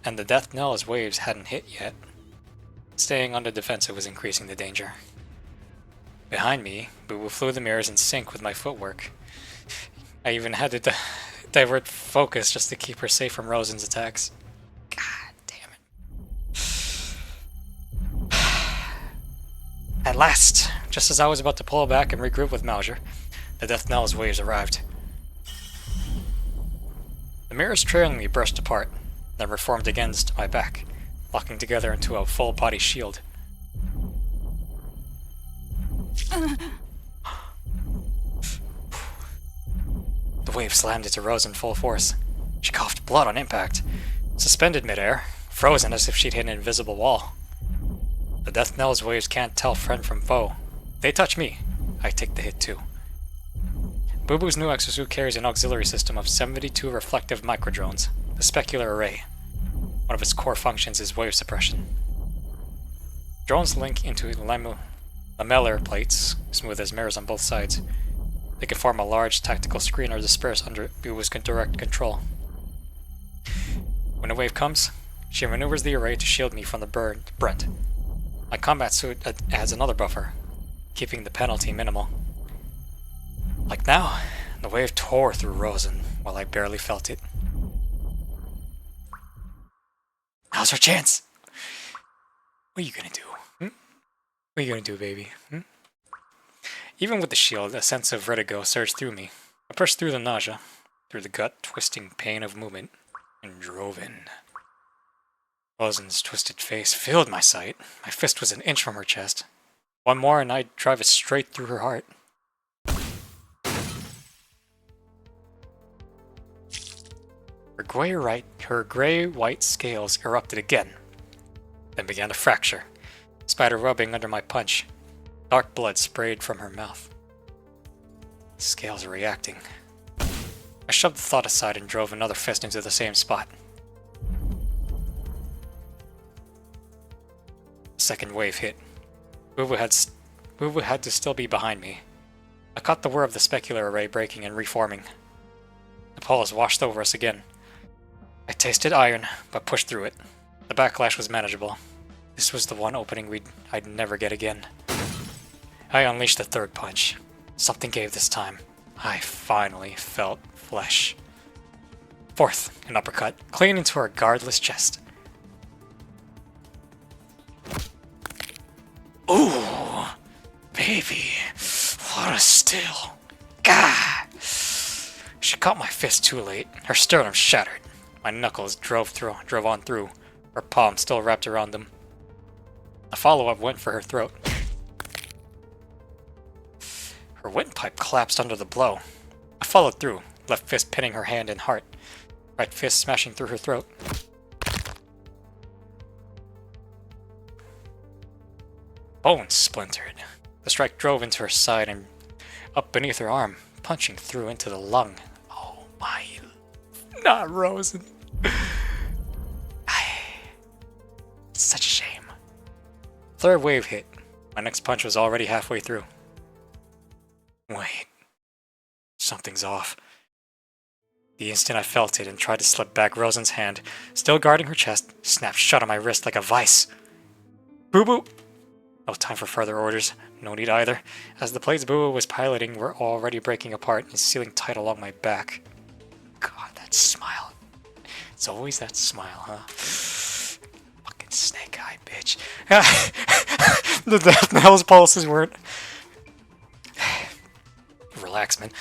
A: and the death knell's waves hadn't hit yet. Staying on the defensive was increasing the danger. Behind me, Boo flew the mirrors in sync with my footwork. I even had to divert focus just to keep her safe from Rozan's attacks. God damn it. At last, just as I was about to pull back and regroup with Mauser, the death knell's waves arrived. The mirrors trailing me burst apart, then reformed against my back, locking together into a full-body shield. The wave slammed into Rozan full force. She coughed blood on impact, suspended midair, frozen as if she'd hit an invisible wall. The death knell's waves can't tell friend from foe. They touch me, I take the hit too. Boo Boo's new exosuit carries an auxiliary system of 72 reflective microdrones, the specular array. One of its core functions is wave suppression. Drones link into lamellar plates, smooth as mirrors on both sides. They can form a large tactical screen or disperse under Boo Boo's direct control. When a wave comes, she maneuvers the array to shield me from the brunt. My combat suit adds another buffer, keeping the penalty minimal. Like now, the wave tore through Rozan while I barely felt it. Now's our chance! What are you gonna do? What are you gonna do, baby? Even with the shield, a sense of vertigo surged through me. I pushed through the nausea, through the gut-twisting pain of movement, and drove in. Rozan's twisted face filled my sight. My fist was an inch from her chest. One more and I'd drive it straight through her heart. Her gray-white scales erupted again, then began to fracture, spider rubbing under my punch. Dark blood sprayed from her mouth. The scales are reacting. I shoved the thought aside and drove another fist into the same spot. The second wave hit. Boo Boo had to still be behind me. I caught the whir of the specular array breaking and reforming. The poles washed over us again. I tasted iron, but pushed through it. The backlash was manageable. This was the one opening I'd never get again. I unleashed the third punch. Something gave this time. I finally felt flesh. Fourth, an uppercut, clean into her guardless chest. Ooh, baby, what a still. Gah! She caught my fist too late. Her sternum shattered. My knuckles drove on through, her palm still wrapped around them. A follow-up went for her throat. Her windpipe collapsed under the blow. I followed through, left fist pinning her hand and heart, right fist smashing through her throat. Bones splintered. The strike drove into her side and up beneath her arm, punching through into the lung. Oh my... Not Rozan. Such a shame. Third wave hit. My next punch was already halfway through. Wait. Something's off. The instant I felt it and tried to slip back, Rozan's hand, still guarding her chest, snapped shut on my wrist like a vice. Boo Boo! No time for further orders. No need either, as the plates Boo Boo was piloting were already breaking apart and sealing tight along my back. God, that smile. It's always that smile, huh? Fucking snake eye, bitch. The death knell's pulses weren't... Relax, man.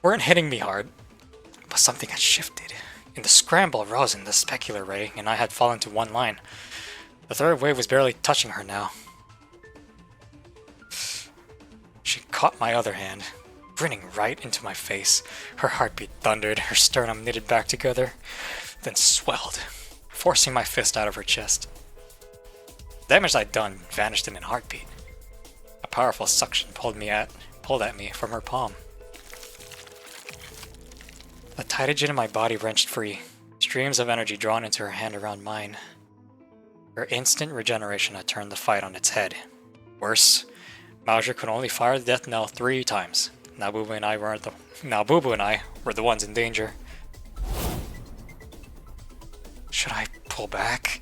A: Weren't hitting me hard, but something had shifted. In the scramble, Rozan, the specular ray, and I had fallen to one line. The third wave was barely touching her now. She caught my other hand, grinning right into my face. Her heartbeat thundered, her sternum knitted back together, then swelled, forcing my fist out of her chest. The damage I'd done vanished in a heartbeat. A powerful suction pulled at me from her palm. The titagen in my body wrenched free, streams of energy drawn into her hand around mine. Her instant regeneration had turned the fight on its head. Worse, Mauser could only fire the death knell 3 times. Now Boo Boo and I were the ones in danger. Should I pull back?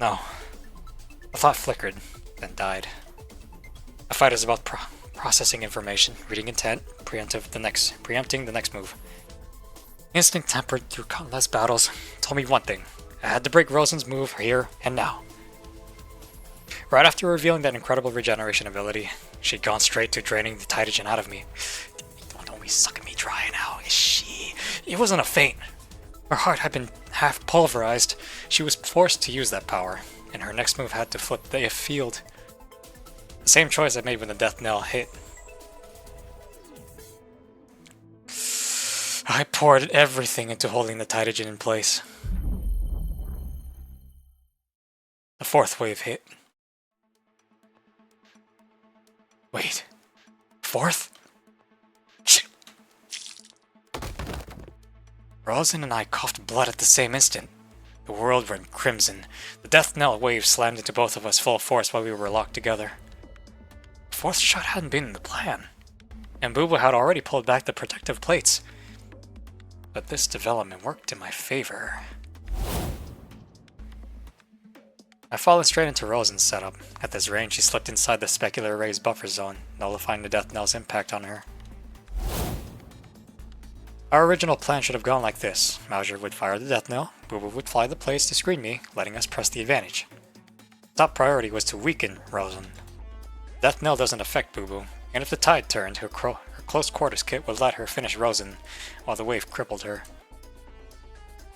A: No. The thought flickered, then died. A fight is about processing information, reading intent, preempting the next move. Instinct tempered through countless battles told me one thing. I had to break Rozan's move here and now. Right after revealing that incredible regeneration ability, she'd gone straight to draining the Tytogen out of me. Don't be sucking me dry now, is she? It wasn't a feint. Her heart had been half pulverized. She was forced to use that power, and her next move had to flip the if field. The same choice I made when the death knell hit. I poured everything into holding the Tytogen in place. The 4th wave hit. Wait. 4th? Shit. Rozan and I coughed blood at the same instant. The world went crimson. The death knell wave slammed into both of us full force while we were locked together. The 4th shot hadn't been in the plan, and Boo Boo had already pulled back the protective plates. But this development worked in my favor. I followed straight into Rozan's setup. At this range, she slipped inside the specular array's buffer zone, nullifying the death knell's impact on her. Our original plan should have gone like this. Mauser would fire the death knell, Boo Boo would fly the plates to screen me, letting us press the advantage. Top priority was to weaken Rozan. Death knell doesn't affect Boo Boo, and if the tide turned, her close quarters kit would let her finish Rozan, while the wave crippled her.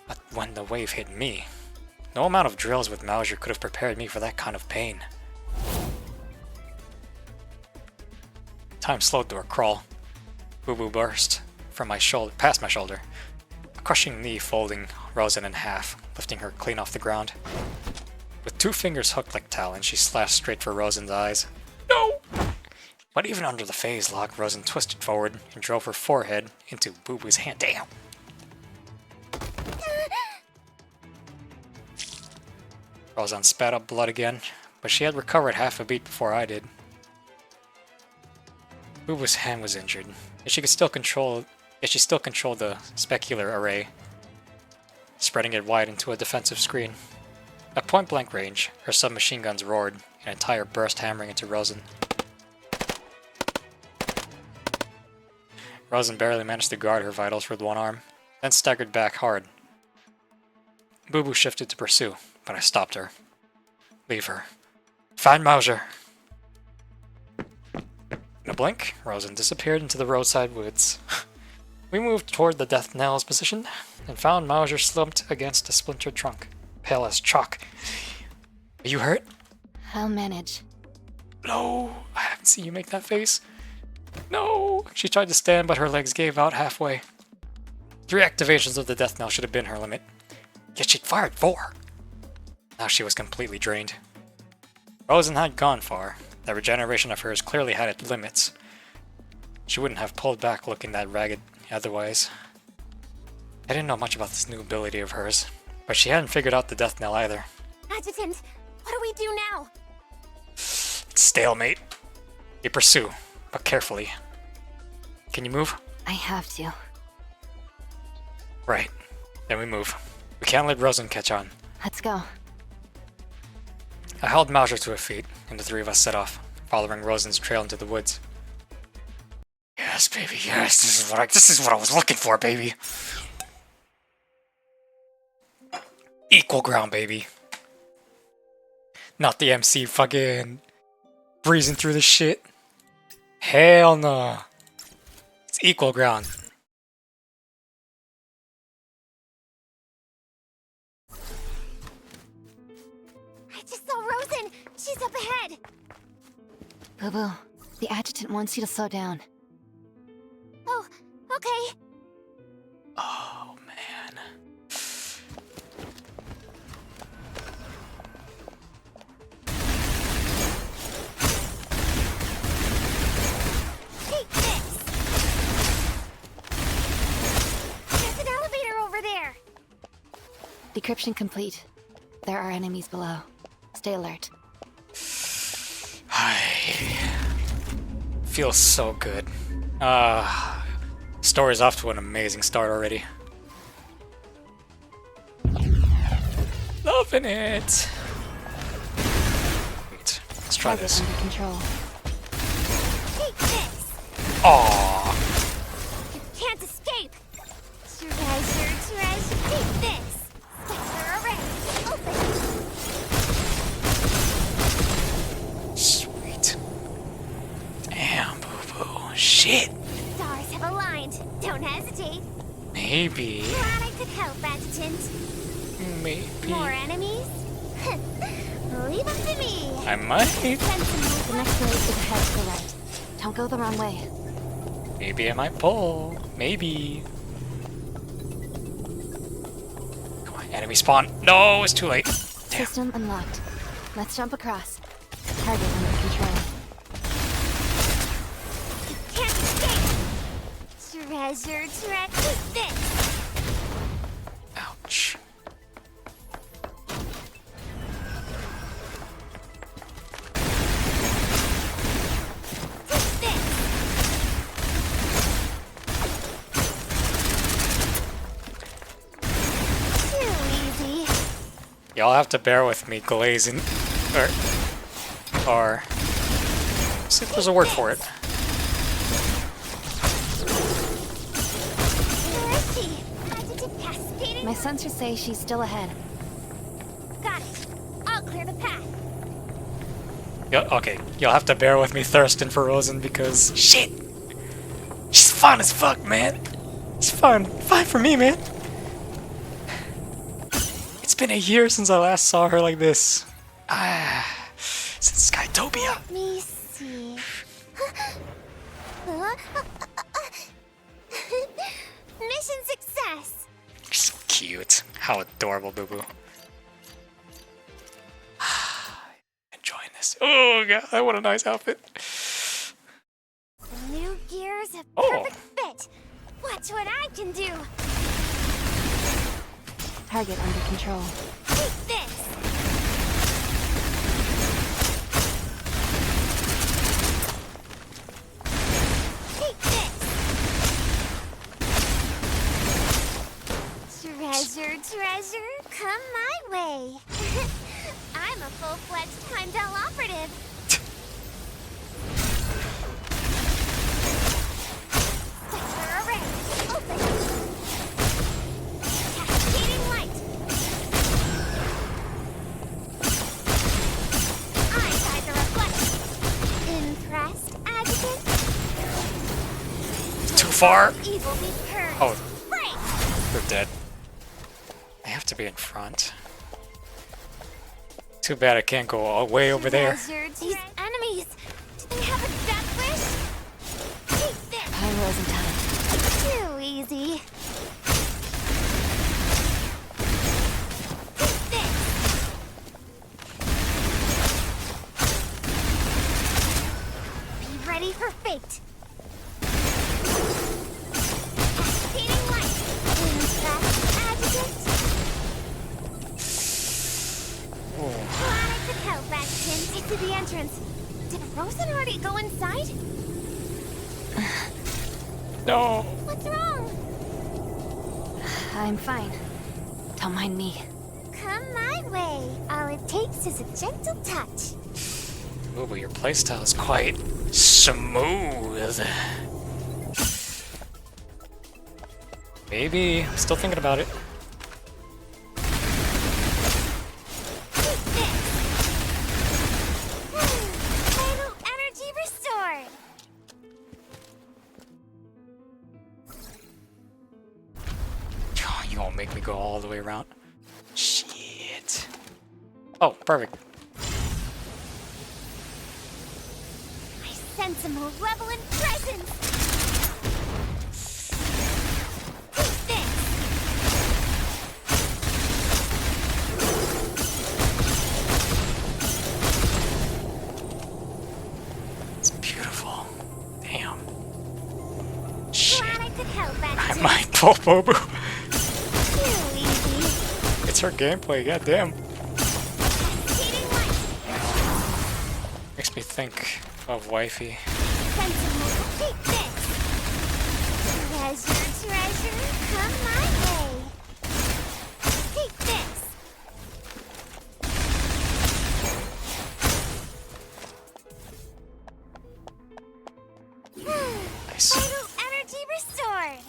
A: But when the wave hit me, no amount of drills with Mauser could have prepared me for that kind of pain. Time slowed to a crawl. Boo Boo burst from my shoulder, past my shoulder, a crushing knee folding Rozan in half, lifting her clean off the ground. With 2 fingers hooked like talons, she slashed straight for Rozan's eyes. No! But even under the phase lock, Rozan twisted forward and drove her forehead into Boo Boo's hand. Damn! Rozan spat up blood again, but she had recovered half a beat before I did. Boo Boo's hand was injured, yet she still controlled the specular array, spreading it wide into a defensive screen. At point-blank range, her submachine guns roared, an entire burst hammering into Rozan. Rozan barely managed to guard her vitals with one arm, then staggered back hard. Boo Boo shifted to pursue, but I stopped her. Leave her. Find Mauser! In a blink, Rozan disappeared into the roadside woods. We moved toward the death knell's position, and found Mauser slumped against a splintered trunk, pale as chalk. Are you hurt?
C: I'll manage.
A: No, I haven't seen you make that face. No! She tried to stand, but her legs gave out halfway. 3 activations of the death knell should have been her limit. Yet she'd fired 4. Now she was completely drained. Rozan had gone far. That regeneration of hers clearly had its limits. She wouldn't have pulled back looking that ragged otherwise. I didn't know much about this new ability of hers, but she hadn't figured out the death knell either.
B: Adjutant, what do we do now?
A: Stalemate. You pursue, but carefully. Can you move?
C: I have to.
A: Right. Then we move. We can't let Rozan catch on.
C: Let's go.
A: I held Mauser to her feet, and the 3 of us set off, following Rozan's trail into the woods. Yes, baby, yes, this is what I was looking for, baby. Equal ground, baby. Not the MC fucking breezing through the shit. Hell no. It's equal ground.
B: I just saw Rozan. She's up ahead.
C: Boo Boo, the adjutant wants you to slow down.
B: Oh, okay.
A: Oh, man.
B: Take this. There's an elevator over there.
C: Decryption complete. There are enemies below. Stay alert.
A: I feel so good. Story's off to an amazing start already. Loving it. Wait, let's try
C: Target
A: this.
C: under control.
B: Take this!
A: Aww.
B: You can't escape! Treasure, treasure, take this! Spectre array, open!
A: Sweet. Damn, boo-boo. Shit.
B: Stars have aligned. Don't hesitate.
A: Maybe.
B: Glad I could help, Adjutant.
A: Maybe.
B: More enemies? Leave them to me.
A: I might.
C: The next blade is ahead to the right. Don't go the wrong way.
A: Maybe I might pull. Maybe. Come on, enemy spawn. No, it's too late. Damn.
C: System unlocked. Let's jump across. Target under control.
B: Can't escape. Treasure, treasure, this.
A: Ouch.
B: Take this. Too easy.
A: Y'all have to bear with me glazing. Or see if there's a word for it.
B: Where is she? Adjutant cascading.
C: My sensors say she's still ahead.
B: Got it. I'll clear the path.
A: Okay, you'll have to bear with me thirsting for Rozan because shit. She's fun as fuck, man. It's fun. Fine for me, man. It's been a year since I last saw her like this. Since Skytopia.
B: Let me see. Mission success.
A: So cute. How adorable, Boo Boo. Enjoying this. Oh god, what a nice outfit.
B: New gear's a
A: Oh.
B: perfect fit. Watch what I can do.
C: Target under control.
B: Take this. Take this. Treasure, treasure, come my way. I'm a full-fledged Heimdall operative. Spectre array, open. Cascading light. Eyes either reflect. Impressed, Adjutant?
A: Too far.
B: Evil be purged.
A: Oh,
B: Break!
A: they're dead. I have to be in front. Too bad I can't go all way over there.
B: These enemies, do they have a death wish? Take this.
C: Pyro isn't time.
B: Too easy. Take this. Be ready for fate. Cascading light. Impressed, Adjutant? Glad I could help, Adjutant. Get to the entrance. Did Rozan already go inside?
A: No.
B: What's wrong?
C: I'm fine. Don't mind me.
B: Come my way. All it takes is a gentle touch.
A: Ooh, but your playstyle is quite smooth. Maybe. I'm still thinking about it.
B: Take this. Vital energy restored.
A: Oh, you won't make me go all the way around. Shit. Oh, perfect.
B: I sense a malevolent presence. Take this.
A: It's beautiful. Damn.
B: Glad
A: Shit.
B: I could help,
A: I
B: Adjutant.
A: might pull Bobu.
B: Too easy.
A: It's her gameplay, goddamn.
B: Cascading light.
A: Makes me think. think of wifey.
B: Sensible, take this! Treasure, treasure, come my way! Take this!
A: Nice.
B: Vital energy restored!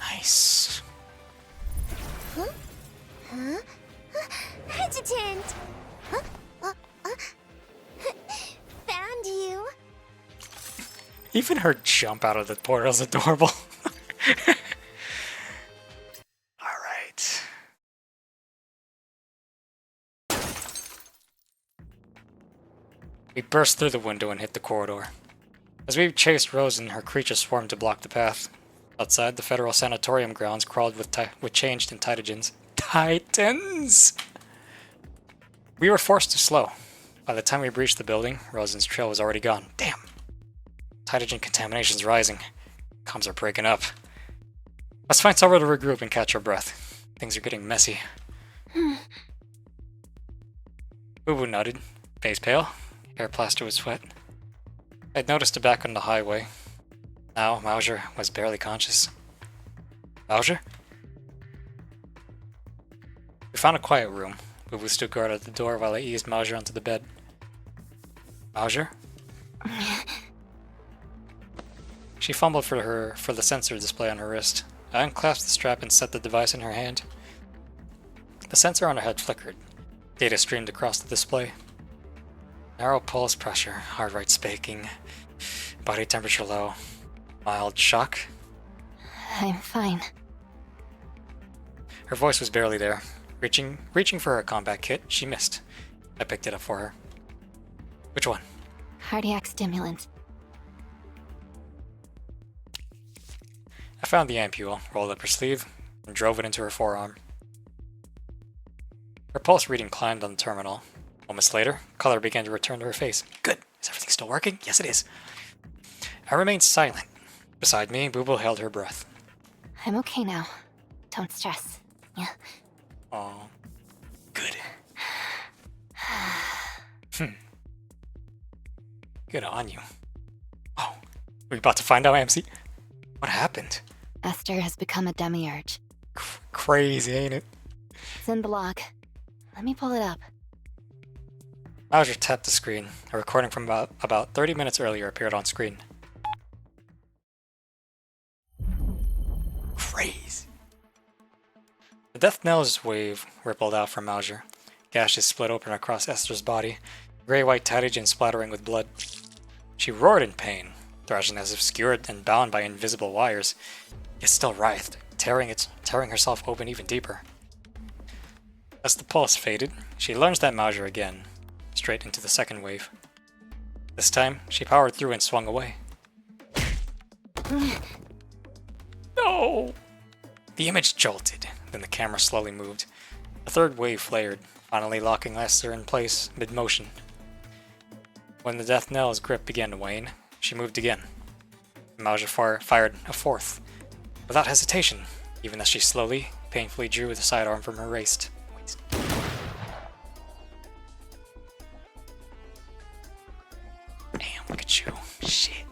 A: Nice.
B: Huh? Adjutant! Huh? Found you!
A: Even her jump out of the portal is adorable. Alright. We burst through the window and hit the corridor. As we chased Rozan, her creatures swarmed to block the path. Outside, the federal sanatorium grounds crawled with changed Titagens. Titans! We were forced to slow. By the time we reached the building, Rozan's trail was already gone. Damn! Titagen contamination's rising. Comms are breaking up. Let's find somewhere to regroup and catch our breath. Things are getting messy. Boo-Boo nodded, face pale, hair plastered with sweat. I'd noticed her back on the highway. Now, Mauser was barely conscious. Mauser? We found a quiet room. Boo-Boo stood guard at the door while I eased Mauser onto the bed. Mauser? She fumbled for the sensor display on her wrist. I unclasped the strap and set the device in her hand. The sensor on her head flickered. Data streamed across the display. Narrow pulse pressure, heart rate spaking, body temperature low, mild shock.
C: I'm fine.
A: Her voice was barely there. Reaching for her combat kit, she missed. I picked it up for her. Which one?
C: Cardiac stimulant.
A: I found the ampule, rolled up her sleeve, and drove it into her forearm. Her pulse reading climbed on the terminal. Moments later, color began to return to her face. Good. Is everything still working? Yes, it is. I remained silent. Beside me, Boo-Boo held her breath.
C: I'm okay now. Don't stress. Yeah.
A: Oh, good. Good on you. Oh, we about to find out, MC? What happened?
C: Esther has become a demiurge.
A: Crazy, ain't it?
C: It's in the log. Let me pull it up.
A: Mauser tapped the screen. A recording from about 30 minutes earlier appeared on screen. Crazy. The death knell's wave rippled out from Mauser. Gashes split open across Esther's body, gray-white Titagen splattering with blood. She roared in pain, thrashing as if skewered and bound by invisible wires, yet still writhed, tearing herself open even deeper. As the pulse faded, she lunged at Mauser again, straight into the second wave. This time, she powered through and swung away. No! The image jolted, then the camera slowly moved. A third wave flared, finally locking Esther in place mid-motion. When the death knell's grip began to wane, she moved again. Mauser fired a fourth, without hesitation, even as she slowly, painfully drew the sidearm from her waist. Damn, look at you. Shit.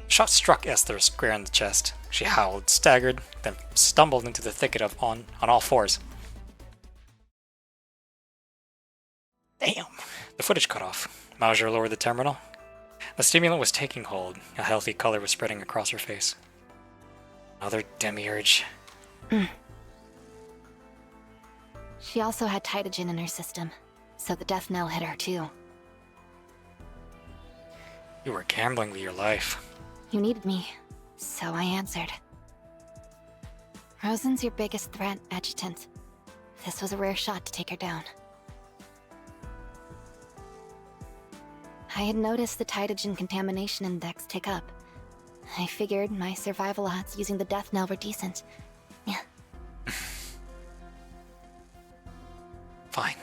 A: Shot struck Esther square in the chest. She howled, staggered, then stumbled into the thicket on all fours. Damn. The footage cut off. Mauser lowered the terminal. The stimulant was taking hold. A healthy color was spreading across her face. Another demiurge.
C: She also had Titagen in her system, so the death knell hit her too.
A: You were gambling with your life.
C: You needed me, so I answered. Rozan's your biggest threat, Adjutant. This was a rare shot to take her down. I had noticed the Titagen contamination index tick up. I figured my survival odds using the death knell were decent. Yeah.
A: Fine.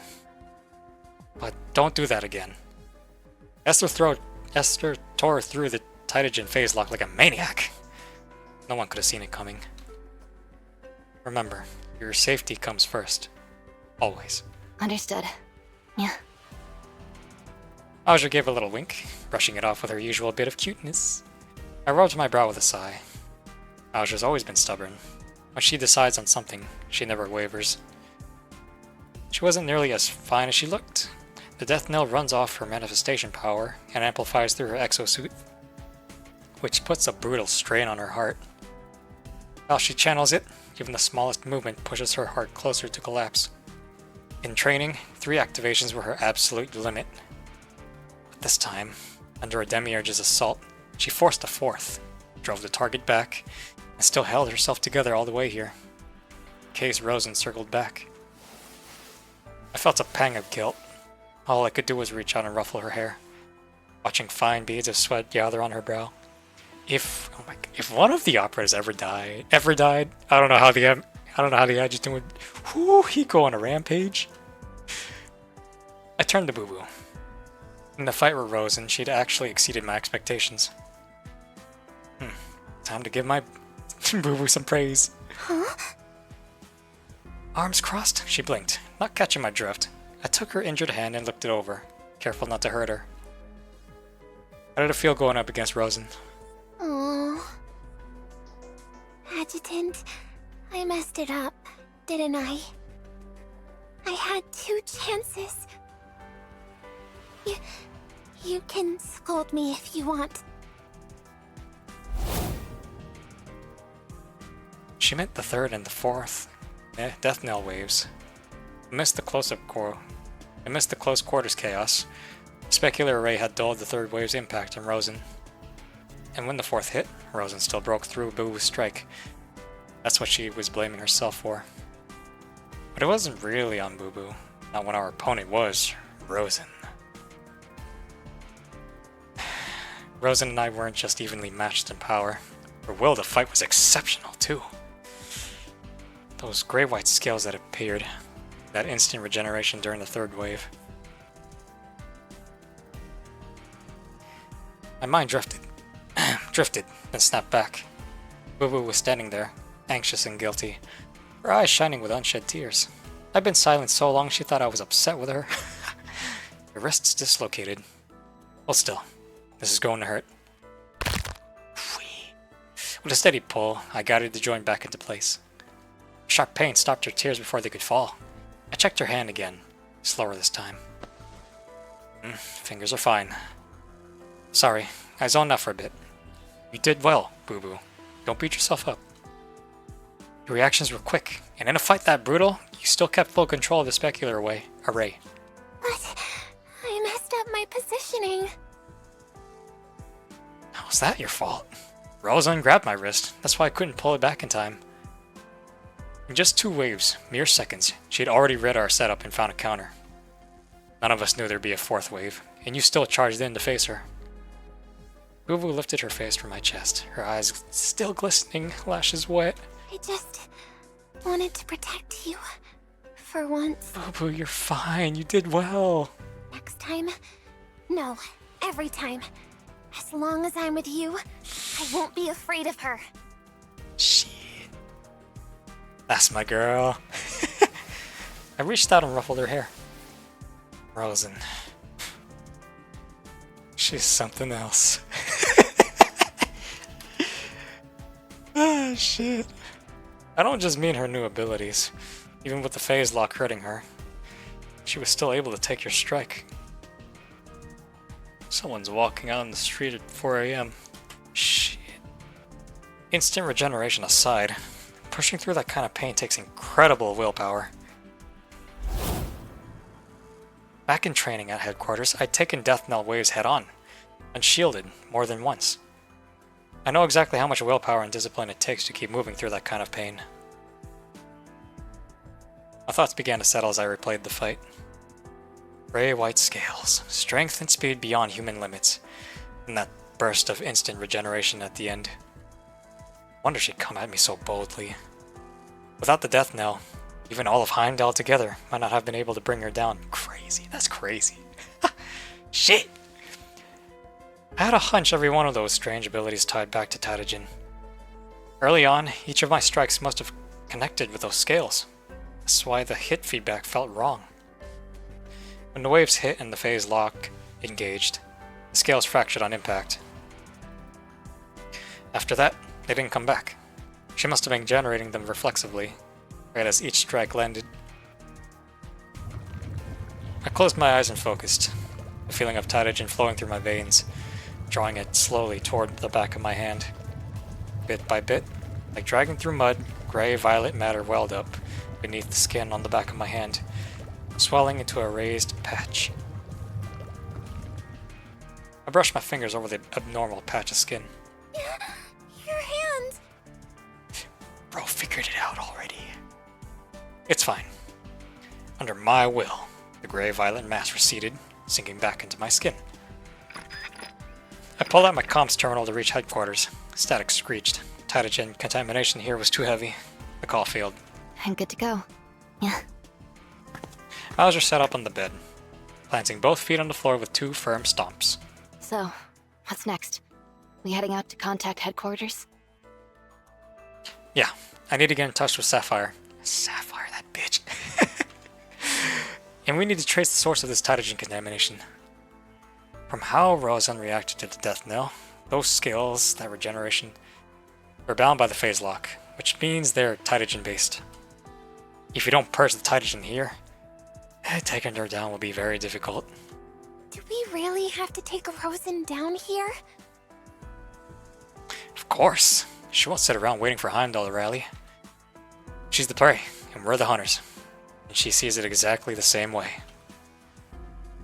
A: But don't do that again. Esther tore through the Titagen phase lock like a maniac. No one could have seen it coming. Remember, your safety comes first. Always.
C: Understood. Yeah.
A: Aja gave a little wink, brushing it off with her usual bit of cuteness. I rubbed my brow with a sigh. Aja's always been stubborn. When she decides on something, she never wavers. She wasn't nearly as fine as she looked. The death knell runs off her manifestation power and amplifies through her exosuit, which puts a brutal strain on her heart. While she channels it, even the smallest movement pushes her heart closer to collapse. In training, 3 activations were her absolute limit. But this time, under a Demiurge's assault, she forced a 4th, drove the target back, and still held herself together all the way here. In case Rozan circled back. I felt a pang of guilt. All I could do was reach out and ruffle her hair, watching fine beads of sweat gather on her brow. If one of the operas ever died, I don't know how the adjutant would. Whoo, he go on a rampage. I turned to Boo Boo. In the fight with Rozan, she'd actually exceeded my expectations. Time to give my Boo Boo some praise.
B: Huh?
A: Arms crossed, she blinked, not catching my drift. I took her injured hand and looked it over, careful not to hurt her. How did it feel going up against Rozan?
B: Oh, Adjutant, I messed it up, didn't I? I had 2 chances. You can scold me if you want.
A: She meant the 3rd and the 4th. Death knell waves. I missed the close quarters chaos. Specular Array had dulled the 3rd wave's impact on Rozan. And when the 4th hit, Rozan still broke through Boo Boo's strike. That's what she was blaming herself for. But it wasn't really on Boo Boo. Not when our opponent was Rozan. Rozan and I weren't just evenly matched in power. Her will to fight was exceptional too. Those gray-white scales that appeared, that instant regeneration during the 3rd wave. My mind drifted, then snapped back. Boo Boo was standing there, anxious and guilty, her eyes shining with unshed tears. I'd been silent so long she thought I was upset with her. Her wrists dislocated. Hold still. This is going to hurt. With a steady pull, I guided the joint back into place. Sharp pain stopped her tears before they could fall. I checked her hand again, slower this time. Fingers are fine. Sorry, I zoned out for a bit. You did well, Boo Boo. Don't beat yourself up. Your reactions were quick, and in a fight that brutal, you still kept full control of the specular array.
B: But I messed up my positioning.
A: How's that your fault? Rozan grabbed my wrist, that's why I couldn't pull it back in time. In just 2 waves, mere seconds, she had already read our setup and found a counter. None of us knew there'd be a 4th wave, and you still charged in to face her. Boo Boo lifted her face from my chest, her eyes still glistening, lashes wet.
B: I just wanted to protect you. For once.
A: Boo Boo, you're fine, you did well.
B: Next time? No, every time. As long as I'm with you, I won't be afraid of her.
A: Shit. That's my girl. I reached out and ruffled her hair. Rozan. She's something else. Ah, shit. I don't just mean her new abilities. Even with the phase lock hurting her, she was still able to take your strike. Someone's walking out on the street at 4 AM. Shit. Instant regeneration aside, pushing through that kind of pain takes incredible willpower. Back in training at headquarters, I'd taken death knell waves head-on, unshielded more than once. I know exactly how much willpower and discipline it takes to keep moving through that kind of pain. My thoughts began to settle as I replayed the fight. Gray-white scales, strength and speed beyond human limits, and that burst of instant regeneration at the end. Wonder she'd come at me so boldly. Without the death knell, even all of Heimdall together might not have been able to bring her down. Crazy, that's crazy. Shit! I had a hunch every one of those strange abilities tied back to Titagen. Early on, each of my strikes must have connected with those scales. That's why the hit feedback felt wrong. When the waves hit and the phase lock engaged. The scales fractured on impact. After that, they didn't come back. She must have been generating them reflexively, right as each strike landed. I closed my eyes and focused, the feeling of Titagen flowing through my veins, drawing it slowly toward the back of my hand. Bit by bit, like dragging through mud, gray-violet matter welled up beneath the skin on the back of my hand, swelling into a raised patch. I brushed my fingers over the abnormal patch of skin.
B: Your hand!
A: Bro figured it out already. It's fine. Under my will, the gray-violet mass receded, sinking back into my skin. I pulled out my comms terminal to reach headquarters. Static screeched. Titagen contamination here was too heavy. The call failed.
C: I'm good to go. Yeah.
A: Mauser sat up on the bed, planting both feet on the floor with 2 firm stomps.
C: So, what's next? We heading out to contact headquarters?
A: Yeah, I need to get in touch with Sapphire. Sapphire, that bitch. And we need to trace the source of this Titagen contamination. From how Rozan reacted to the death knell, those skills, that regeneration, were bound by the phase lock, which means they're Titagen based. If you don't purge the Titagen here, taking her down will be very difficult.
B: Do we really have to take Rozan down here?
A: Of course. She won't sit around waiting for Heimdall to rally. She's the prey, and we're the hunters. And she sees it exactly the same way.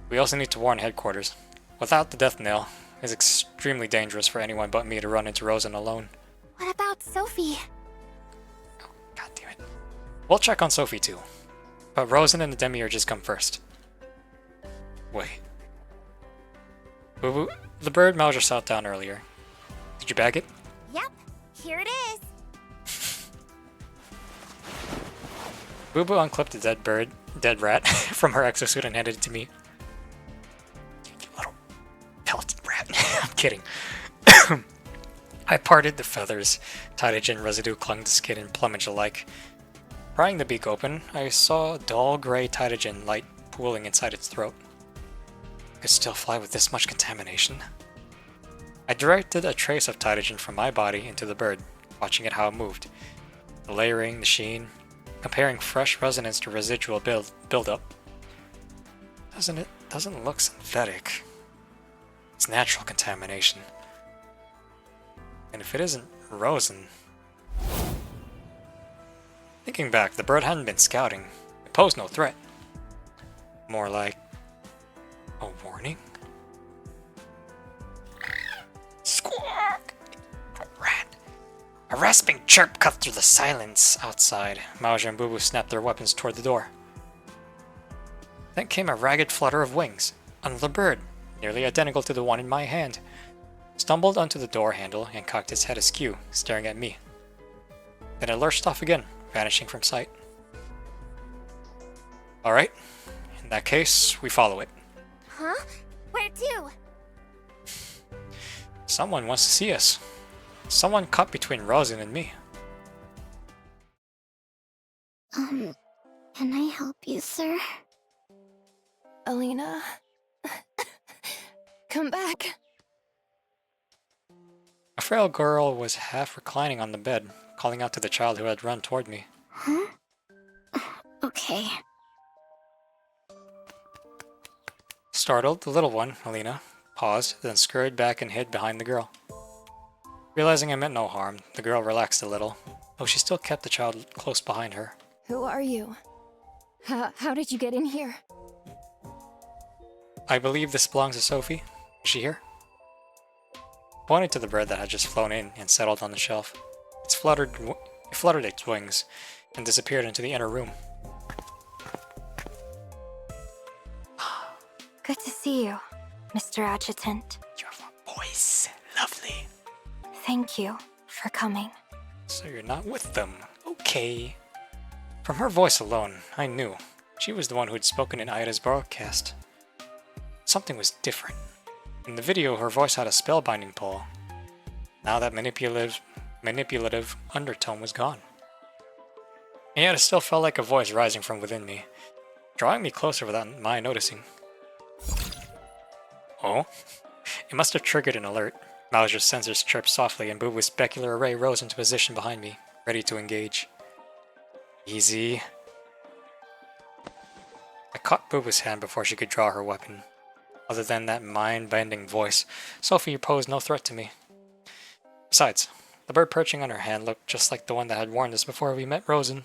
A: We also need to warn headquarters. Without the death nail, it's extremely dangerous for anyone but me to run into Rozan alone.
B: What about Sophie?
A: Oh, God damn it. We'll check on Sophie too. But Rozan and the Demiurges come first. Wait. Boo Boo, the bird Mauser shot down earlier. Did you bag it?
B: Yep, here it is.
A: Boo Boo unclipped the dead rat from her exosuit and handed it to me. You little pelted rat. I'm kidding. I parted the feathers. Titagen residue clung to skin and plumage alike. Prying the beak open, I saw a dull gray Titagen light pooling inside its throat. I could still fly with this much contamination. I directed a trace of Titagen from my body into the bird, watching it how it moved. The layering, the sheen, comparing fresh resonance to residual buildup. Doesn't look synthetic. It's natural contamination. And if it isn't Rozan... Thinking back, the bird hadn't been scouting. It posed no threat. More like... a warning? Squawk! Rat! A rasping chirp cut through the silence outside. Mauser and Boo Boo snapped their weapons toward the door. Then came a ragged flutter of wings. Another bird, nearly identical to the one in my hand, stumbled onto the door handle and cocked its head askew, staring at me. Then it lurched off again, vanishing from sight. Alright, in that case, we follow it.
B: Huh? Where to?
A: Someone wants to see us. Someone caught between Rozan and me.
B: Can I help you, sir?
C: Alina? Come back.
A: A frail girl was half reclining on the bed, calling out to the child who had run toward me.
B: Huh? Okay.
A: Startled, the little one, Alina, paused, then scurried back and hid behind the girl. Realizing I meant no harm, the girl relaxed a little, though she still kept the child close behind her.
C: Who are you? How did you get in here?
A: I believe this belongs to Sophie. Is she here? Pointed to the bird that had just flown in and settled on the shelf. It fluttered its wings and disappeared into the inner room.
C: Good to see you, Mr. Adjutant.
A: Your voice, lovely.
C: Thank you for coming.
A: So you're not with them. Okay. From her voice alone, I knew. She was the one who had spoken in Aida's broadcast. Something was different. In the video, her voice had a spellbinding pull. Now that manipulative undertone was gone. And yet it still felt like a voice rising from within me, drawing me closer without my noticing. Oh? It must have triggered an alert. Mauser's sensors chirped softly and Boo-Boo's specular array rose into position behind me, ready to engage. Easy. I caught Boo-Boo's hand before she could draw her weapon. Other than that mind-bending voice, Sophie posed no threat to me. Besides, the bird perching on her hand looked just like the one that had warned us before we met Rozan.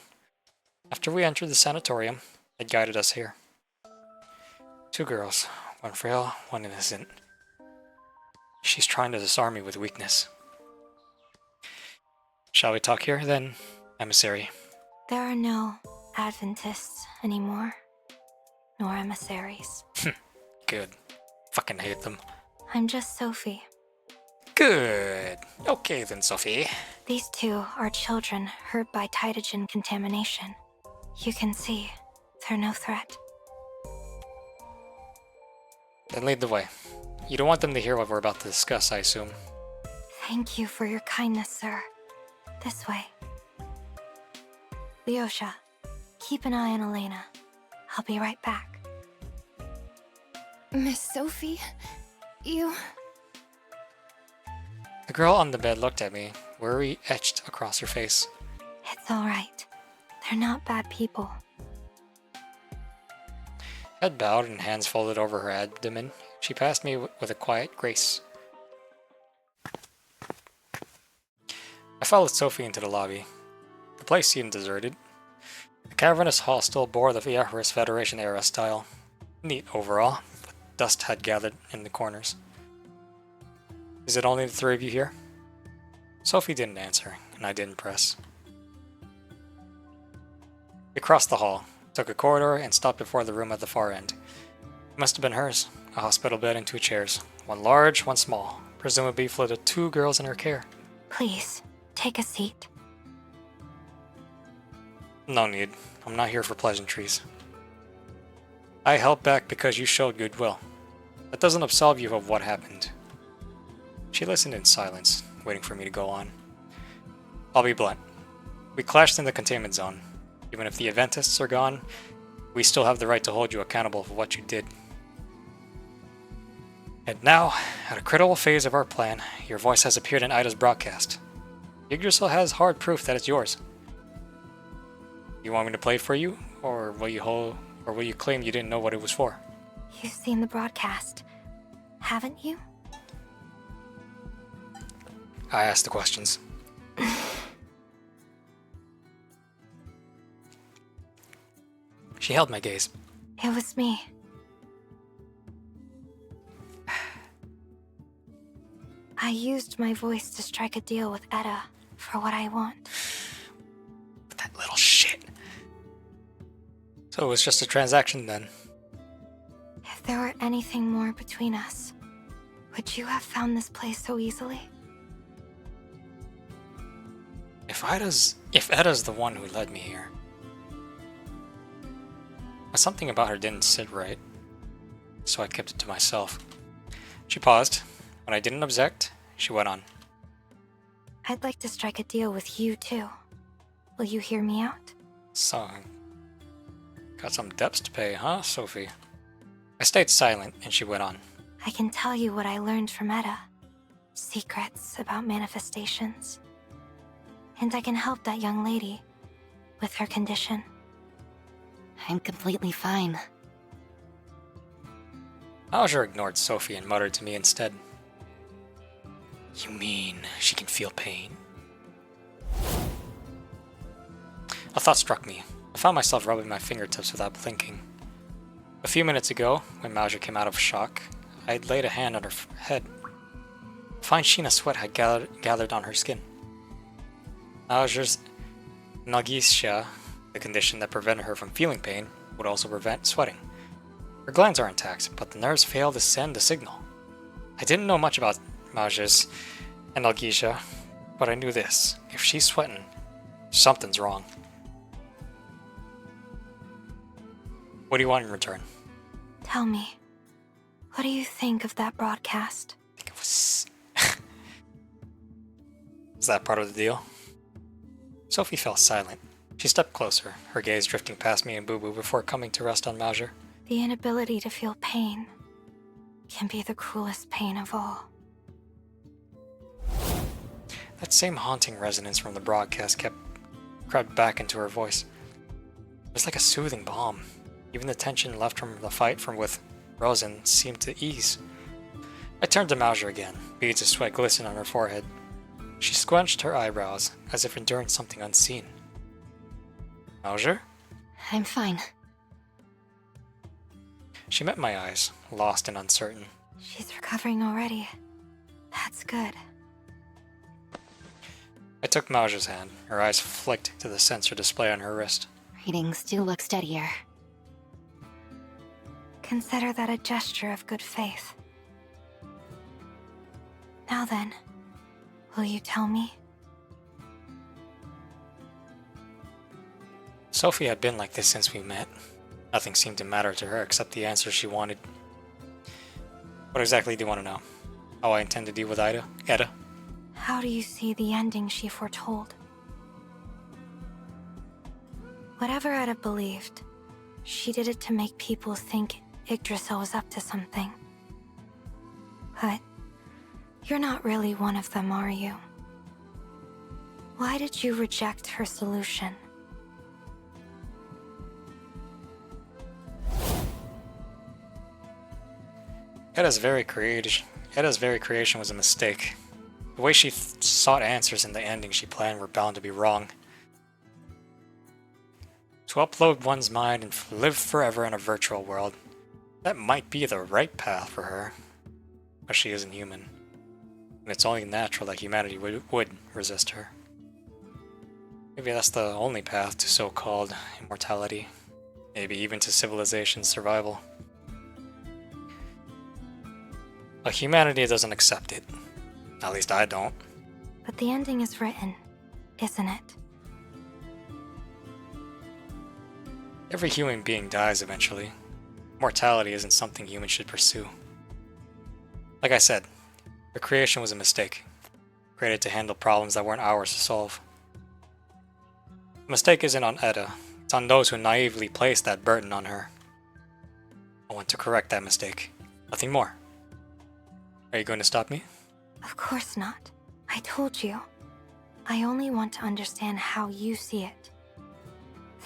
A: After we entered the sanatorium, it guided us here. 2 girls, one frail, one innocent. She's trying to disarm me with weakness. Shall we talk here, then, emissary?
C: There are no Adventists anymore, nor emissaries.
A: Good. Fucking hate them.
C: I'm just Sophie.
A: Good. Okay then, Sophie.
C: These 2 are children hurt by Tytogen contamination. You can see, they're no threat.
A: Then lead the way. You don't want them to hear what we're about to discuss, I assume.
C: Thank you for your kindness, sir. This way. Lyosha, keep an eye on Elena. I'll be right back.
B: Miss Sophie, you...
A: The girl on the bed looked at me, worry etched across her face.
C: It's all right. They're not bad people.
A: Head bowed and hands folded over her abdomen, she passed me with a quiet grace. I followed Sophie into the lobby. The place seemed deserted. The cavernous hall still bore the Viaris Federation-era style. Neat overall, but dust had gathered in the corners. Is it only the 3 of you here? Sophie didn't answer, and I didn't press. We crossed the hall, took a corridor, and stopped before the room at the far end. It must have been hers. A hospital bed and 2 chairs. One large, one small. Presumably for the 2 girls in her care.
C: Please, take a seat.
A: No need. I'm not here for pleasantries. I held back because you showed goodwill. That doesn't absolve you of what happened. She listened in silence, waiting for me to go on. I'll be blunt. We clashed in the containment zone. Even if the Adventists are gone, we still have the right to hold you accountable for what you did. And now, at a critical phase of our plan, your voice has appeared in Ida's broadcast. Yggdrasil has hard proof that it's yours. You want me to play for you, or will you claim you didn't know what it was for?
C: You've seen the broadcast, haven't you?
A: I asked the questions. She held my gaze.
C: It was me. I used my voice to strike a deal with Etta for what I want.
A: That little shit. So it was just a transaction then?
C: If there were anything more between us, would you have found this place so easily?
A: If Etta's the one who led me here. But something about her didn't sit right, so I kept it to myself. She paused. When I didn't object, she went on.
C: I'd like to strike a deal with you too. Will you hear me out?
A: So, got some debts to pay, huh, Sophie? I stayed silent, and she went on.
C: I can tell you what I learned from Etta. Secrets about manifestations. And I can help that young lady with her condition. I'm completely fine.
A: Mauser ignored Sophie and muttered to me instead. You mean she can feel pain? A thought struck me. I found myself rubbing my fingertips without blinking. A few minutes ago, when Mauser came out of shock, I had laid a hand on her head. A fine sheen of sweat had gathered on her skin. Mauser's nalgesia, the condition that prevented her from feeling pain, would also prevent sweating. Her glands are intact, but the nerves fail to send a signal. I didn't know much about Mauser's analgesia, but I knew this. If she's sweating, something's wrong. What do you want in return?
C: Tell me, what do you think of that broadcast?
A: I think it was... Is that part of the deal? Sophie fell silent. She stepped closer, her gaze drifting past me and Boo Boo before coming to rest on Mauser.
C: The inability to feel pain. can be the cruelest pain of all.
A: That same haunting resonance from the broadcast crept back into her voice. It was like a soothing balm. Even the tension left from the fight with Rozan seemed to ease. I turned to Mauser again. Beads of sweat glistened on her forehead. She scrunched her eyebrows, as if enduring something unseen. Mauser?
C: I'm fine.
A: She met my eyes, lost and uncertain.
C: She's recovering already. That's good.
A: I took Mauser's hand. Her eyes flicked to the sensor display on her wrist.
C: Readings do look steadier. Consider that a gesture of good faith. Now then, will you tell me?
A: Sophie had been like this since we met. Nothing seemed to matter to her except the answer she wanted. What exactly do you want to know? How I intend to deal with Eda?
C: How do you see the ending she foretold? Whatever Eda believed, she did it to make people think Yggdrasil was up to something. But you're not really one of them, are you? Why did you reject her solution?
A: Eda's very creation was a mistake. The way she sought answers in the ending she planned were bound to be wrong. To upload one's mind and live forever in a virtual world, that might be the right path for her. But she isn't human. And it's only natural that humanity would resist her. Maybe that's the only path to so-called immortality. Maybe even to civilization's survival. But humanity doesn't accept it. At least I don't.
C: But the ending is written, isn't it?
A: Every human being dies eventually. Mortality isn't something humans should pursue. Like I said, her creation was a mistake. Created to handle problems that weren't ours to solve. The mistake isn't on Eda. It's on those who naively placed that burden on her. I want to correct that mistake. Nothing more. Are you going to stop me?
C: Of course not. I told you. I only want to understand how you see it.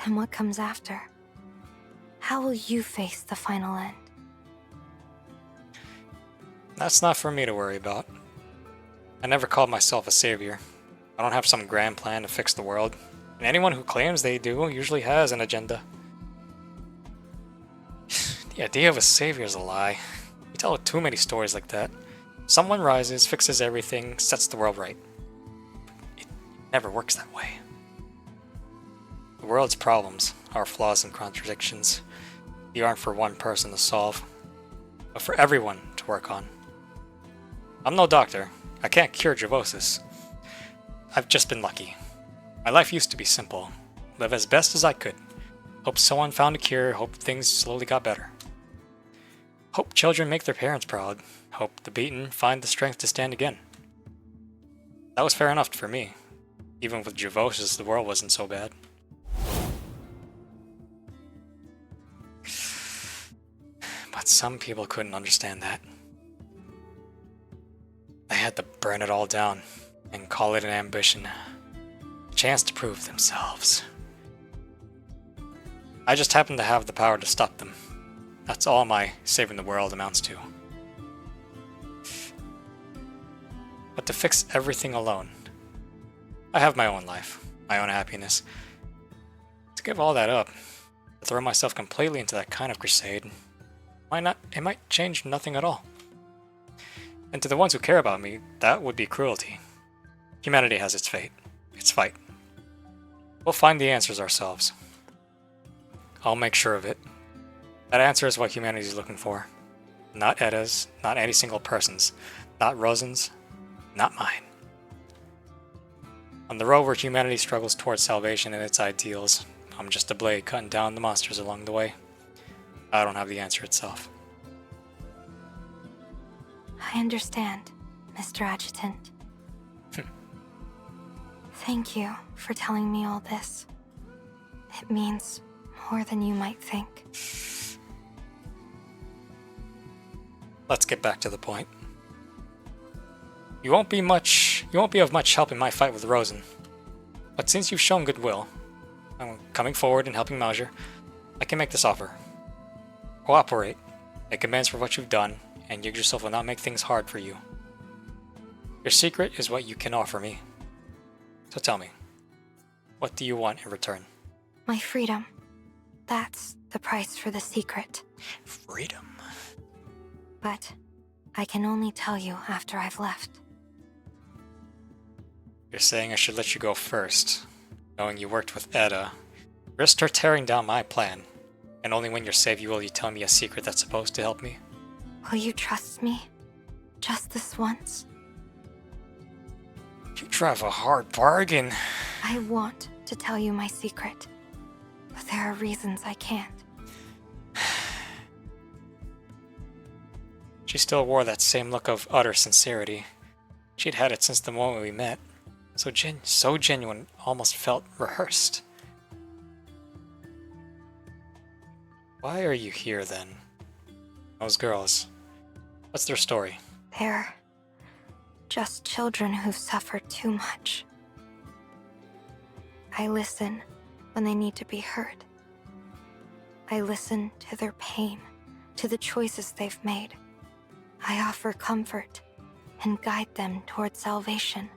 C: Then what comes after? How will you face the final end?
A: That's not for me to worry about. I never called myself a savior. I don't have some grand plan to fix the world. And anyone who claims they do usually has an agenda. The idea of a savior is a lie. We tell too many stories like that. Someone rises, fixes everything, sets the world right. It never works that way. The world's problems, our flaws and contradictions, they aren't for one person to solve, but for everyone to work on. I'm no doctor. I can't cure Javosis. I've just been lucky. My life used to be simple. Live as best as I could. Hope someone found a cure, hope things slowly got better. Hope children make their parents proud. Hope the beaten find the strength to stand again. That was fair enough for me. Even with Javosis, the world wasn't so bad. But some people couldn't understand that. They had to burn it all down and call it an ambition. A chance to prove themselves. I just happen to have the power to stop them. That's all my saving the world amounts to. But to fix everything alone, I have my own life, my own happiness. To give all that up, to throw myself completely into that kind of crusade, it might change nothing at all. And to the ones who care about me, that would be cruelty. Humanity has its fate, its fight. We'll find the answers ourselves. I'll make sure of it. That answer is what humanity is looking for. Not Eda's, not any single person's, not Rozan's, not mine. On the road where humanity struggles towards salvation and its ideals, I'm just a blade cutting down the monsters along the way. I don't have the answer itself.
C: I understand, Mr. Adjutant. Thank you for telling me all this. It means more than you might think.
A: let's get back to the point. You won't be of much help in my fight with Rozan. But since you've shown goodwill, I'm coming forward and helping Mauser, I can make this offer. Cooperate, make amends for what you've done, and you yourself will not make things hard for you. Your secret is what you can offer me. So tell me, what do you want in return?
C: My freedom. That's the price for the secret.
A: Freedom.
C: But I can only tell you after I've left.
A: You're saying I should let you go first, knowing you worked with Edda. Risked her tearing down my plan, and only when you're safe will you tell me a secret that's supposed to help me?
C: Will you trust me? Just this once?
A: You drive a hard bargain.
C: I want to tell you my secret, but there are reasons I can't.
A: She still wore that same look of utter sincerity. She'd had it since the moment we met. So genuine, almost felt rehearsed. Why are you here then? Those girls, what's their story?
C: They're just children who've suffered too much. I listen when they need to be heard. I listen to their pain, to the choices they've made. I offer comfort and guide them toward salvation.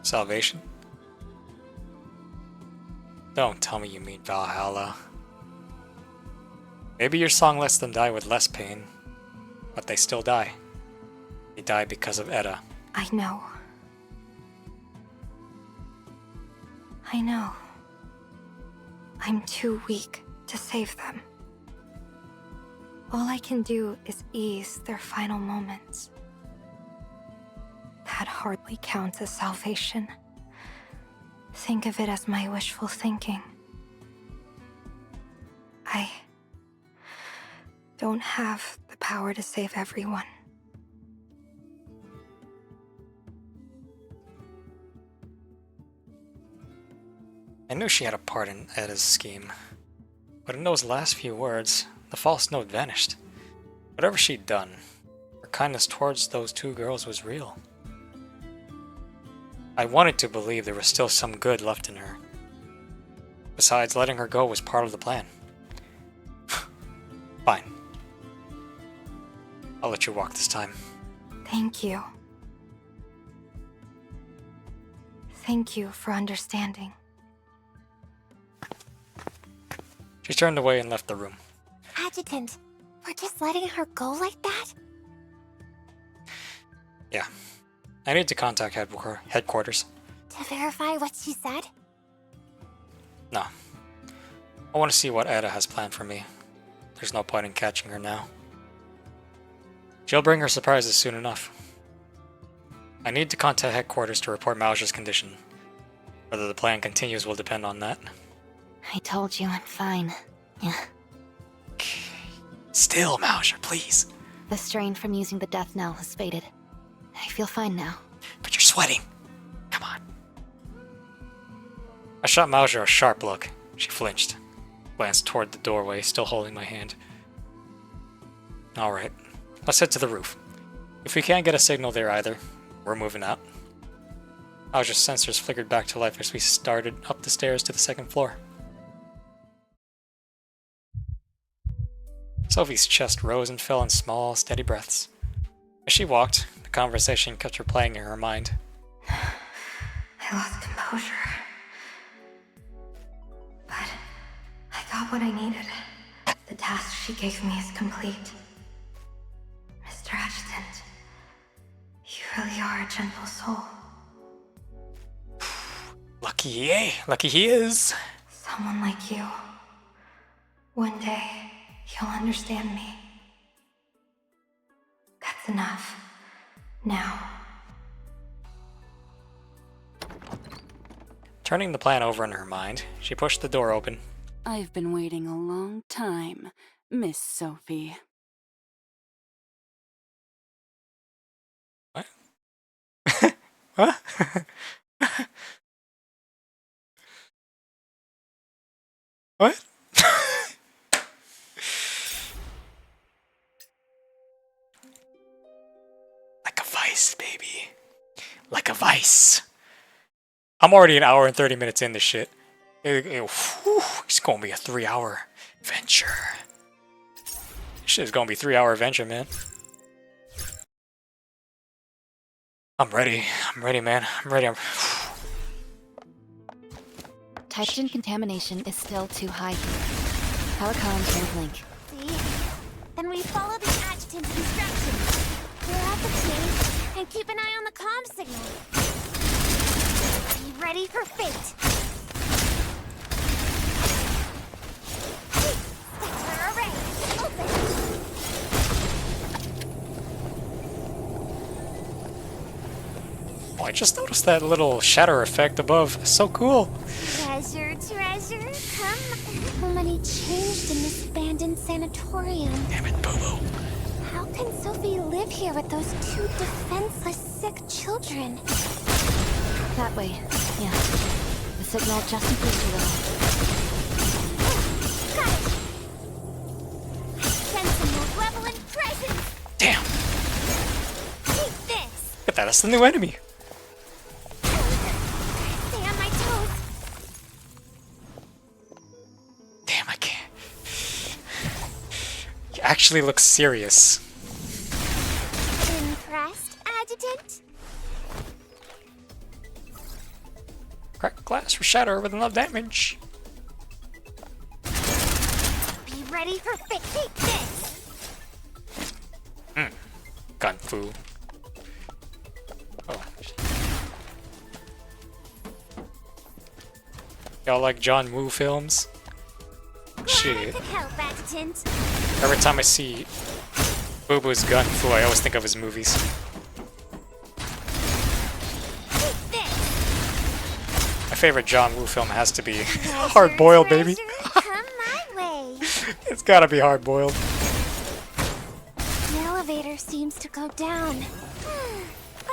A: Salvation? Don't tell me you mean Valhalla. Maybe your song lets them die with less pain, but they still die. They die because of Edda.
C: I know. I know. I'm too weak to save them. All I can do is ease their final moments. That hardly counts as salvation. Think of it as my wishful thinking. I don't have the power to save everyone.
A: I knew she had a part in Edda's scheme, but in those last few words, the false note vanished. Whatever she'd done, her kindness towards those two girls was real. I wanted to believe there was still some good left in her. Besides, letting her go was part of the plan. Fine. I'll let you walk this time.
C: Thank you. Thank you for understanding.
A: She turned away and left the room.
B: Adjutant, we're just letting her go like that?
A: Yeah. I need to contact headquarters.
B: To verify what she said?
A: No. I want to see what Edda has planned for me. There's no point in catching her now. She'll bring her surprises soon enough. I need to contact headquarters to report Mauser's condition. Whether the plan continues will depend on that.
C: I told you I'm fine. Yeah.
A: Still, Mauser, please.
C: The strain from using the death knell has faded. I feel fine now.
A: But you're sweating. Come on. I shot Mauser a sharp look. She flinched, glanced toward the doorway, still holding my hand. Alright, let's head to the roof. If we can't get a signal there either, we're moving out. Mauser's sensors flickered back to life as we started up the stairs to the second floor. Sophie's chest rose and fell in small, steady breaths. As she walked, the conversation kept replaying in her mind.
C: I lost composure. But I got what I needed. The task she gave me is complete. Mr. Adjutant, you really are a gentle soul.
A: Lucky he is.
C: Someone like you. One day, you'll understand me. That's enough. Now.
A: Turning the plan over in her mind, she pushed the door open.
D: I've been waiting a long time, Miss Sophie.
A: What? What? What? like a vice. I'm already an hour and 30 minutes in this shit. It's gonna be a 3-hour adventure. This shit is gonna be a 3-hour adventure, man. I'm ready. I'm ready, man. I'm ready.
G: Hydrogen contamination is still too high here. Power columns won't blink.
B: See? Then we follow the adjutant's instructions. Clear out the tube and keep an eye on the comm signal. Be ready for fate. Sector array, open.
A: Oh, I just noticed that little shatter effect above. It's so cool.
B: Treasure, treasure, come. So many changed in this abandoned sanatorium.
A: Damn it, Boo-Boo.
B: How can Sophie live here with those 2 defenseless, sick children?
G: That way. Yeah. The signal just improved a little.
B: Got it! I sense a malevolent presence!
A: Damn.
B: Take this!
A: Look at that. That's the new enemy.
B: Stay on my toes!
A: Damn, I can't. He actually looks serious.
B: Impressed, Adjutant?
A: Crack glass for shatter with enough damage.
B: Be ready for fate. Take this!
A: Gun fu. Oh. Y'all like John Woo films?
B: Glad I
A: Shit.
B: could help, Adjutant.
A: Every time I see Boo Boo's gun fu, I always think of his movies.
B: Take this!
A: My favorite John Woo film has to be Hard Boiled, baby.
B: Treasure, come my way.
A: It's gotta be Hard Boiled.
B: The elevator seems to go down.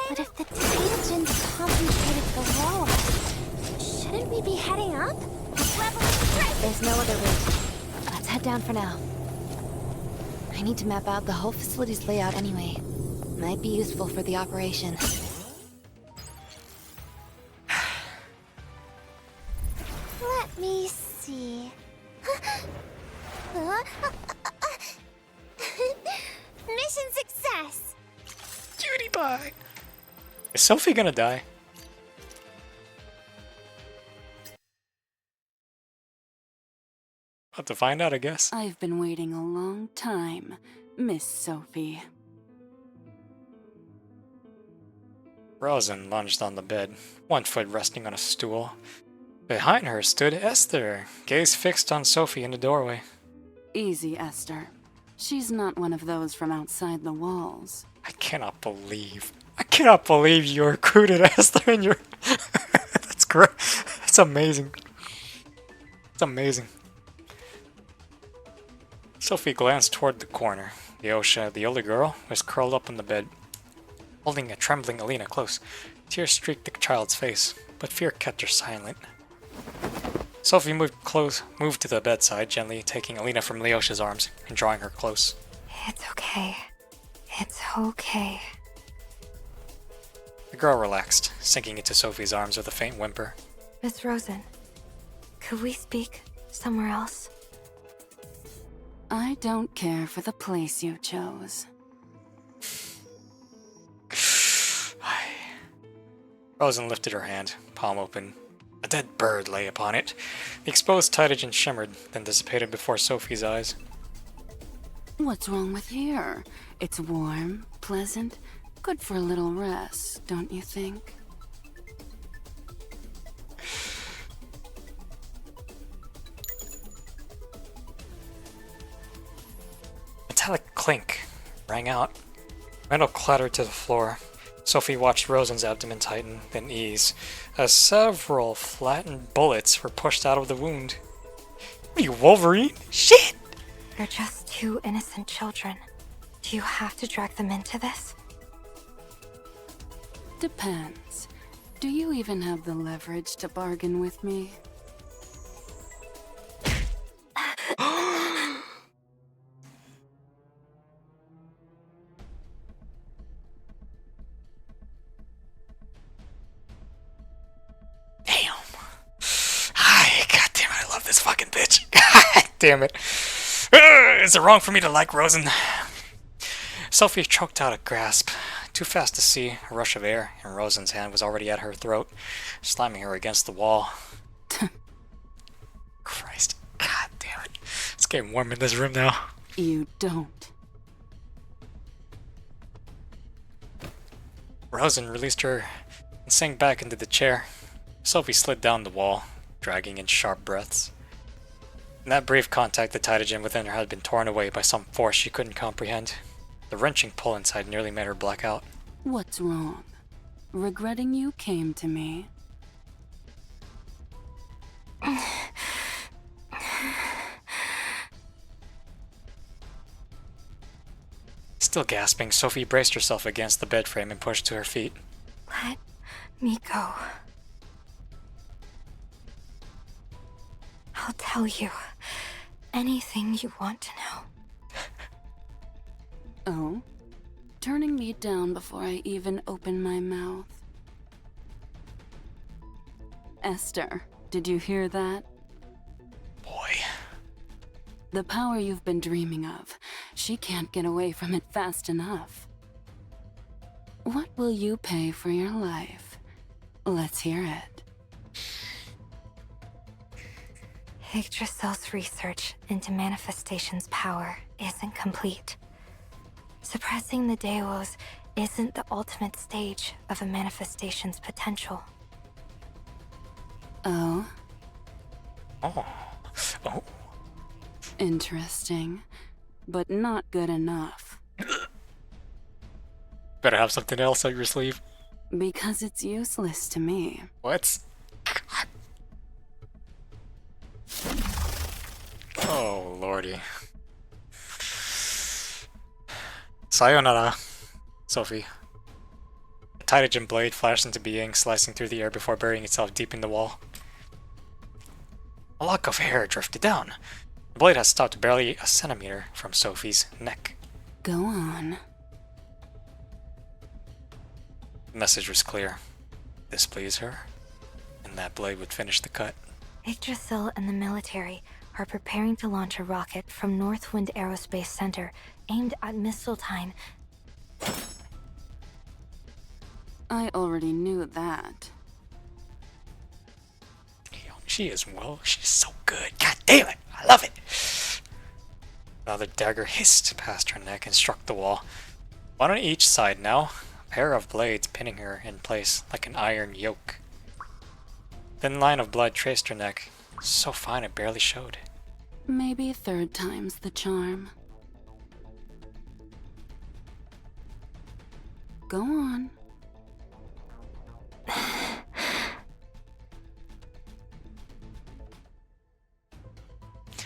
B: But if the Titans concentrated below us, shouldn't we be heading up? Level of
G: There's no other route. Let's head down for now. I need to map out the whole facility's layout anyway. Might be useful for the operation.
B: Let me see. Mission success!
A: Cutie pie. Is Sophie gonna die? About to find out, I guess.
D: I've been waiting a long time, Miss Sophie.
A: Rozan lunged on the bed, one foot resting on a stool. Behind her stood Esther, gaze fixed on Sophie in the doorway.
D: Easy, Esther. She's not one of those from outside the walls.
A: I cannot believe you recruited Esther in your... That's great. That's amazing. It's amazing. Sophie glanced toward the corner. Leosha, the older girl, was curled up on the bed, holding a trembling Alina close. Tears streaked the child's face, but fear kept her silent. Sophie moved to the bedside, gently taking Alina from Leosha's arms and drawing her close.
C: It's okay. It's okay.
A: The girl relaxed, sinking into Sophie's arms with a faint whimper.
C: Miss Rozan, could we speak somewhere else?
D: I don't care for the place you chose.
A: Rozan lifted her hand, palm open. A dead bird lay upon it. The exposed Titagen shimmered, then dissipated before Sophie's eyes.
D: What's wrong with here? It's warm, pleasant, good for a little rest, don't you think?
A: Metallic clink rang out. Metal clattered to the floor. Sophie watched Rozan's abdomen tighten, then ease, as several flattened bullets were pushed out of the wound. What are you, Wolverine? Shit!
C: They're just 2 innocent children. Do you have to drag them into this?
D: Depends. Do you even have the leverage to bargain with me?
A: bitch. God damn it. Is it wrong for me to like Rozan? Sophie choked out a gasp. Too fast to see, a rush of air, and Rozan's hand was already at her throat, slamming her against the wall. Christ. God damn it. It's getting warm in this room now.
D: You don't.
A: Rozan released her and sank back into the chair. Sophie slid down the wall, dragging in sharp breaths. In that brief contact, the Titagen within her had been torn away by some force she couldn't comprehend. The wrenching pull inside nearly made her black out.
D: What's wrong? Regretting you came to me.
A: Still gasping, Sophie braced herself against the bed frame and pushed to her feet.
C: Let me go. I'll tell you anything you want to know.
D: Oh? Turning me down before I even open my mouth. Esther, did you hear that?
A: Boy.
D: The power you've been dreaming of. She can't get away from it fast enough. What will you pay for your life? Let's hear it.
C: Yggdrasil's research into manifestation's power isn't complete. Suppressing the Deos isn't the ultimate stage of a manifestation's potential.
D: Oh?
A: Oh. Oh.
D: Interesting. But not good enough.
A: Better have something else up your sleeve.
D: Because it's useless to me.
A: What? God. Oh, lordy. Sayonara, Sophie. A Titagen blade flashed into being, slicing through the air before burying itself deep in the wall. A lock of hair drifted down. The blade had stopped barely a centimeter from Sophie's neck.
D: Go on.
A: The message was clear. Displease her, and that blade would finish the cut.
C: Yggdrasil and the military are preparing to launch a rocket from Northwind Aerospace Center aimed at missile time.
D: I already knew that.
A: Damn, she is she's so good. God damn it, I love it. Another dagger hissed past her neck and struck the wall. One on each side now, a pair of blades pinning her in place like an iron yoke. Thin line of blood traced her neck, so fine it barely showed.
D: Maybe third time's the charm. Go on.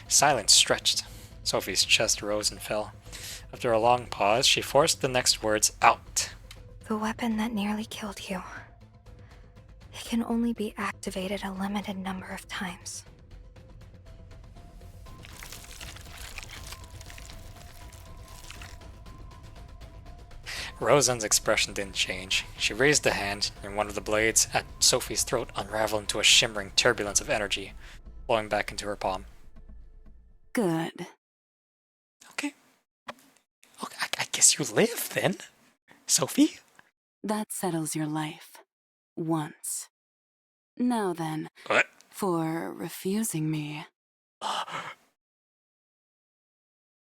A: Silence stretched. Sophie's chest rose and fell. After a long pause, she forced the next words out.
C: The weapon that nearly killed you. It can only be activated a limited number of times.
A: Rozan's expression didn't change. She raised a hand, and one of the blades at Sophie's throat unraveled into a shimmering turbulence of energy, flowing back into her palm.
D: Good.
A: Okay. I guess you live, then, Sophie?
D: That settles your life. Once. Now then,
A: What?
D: for refusing me.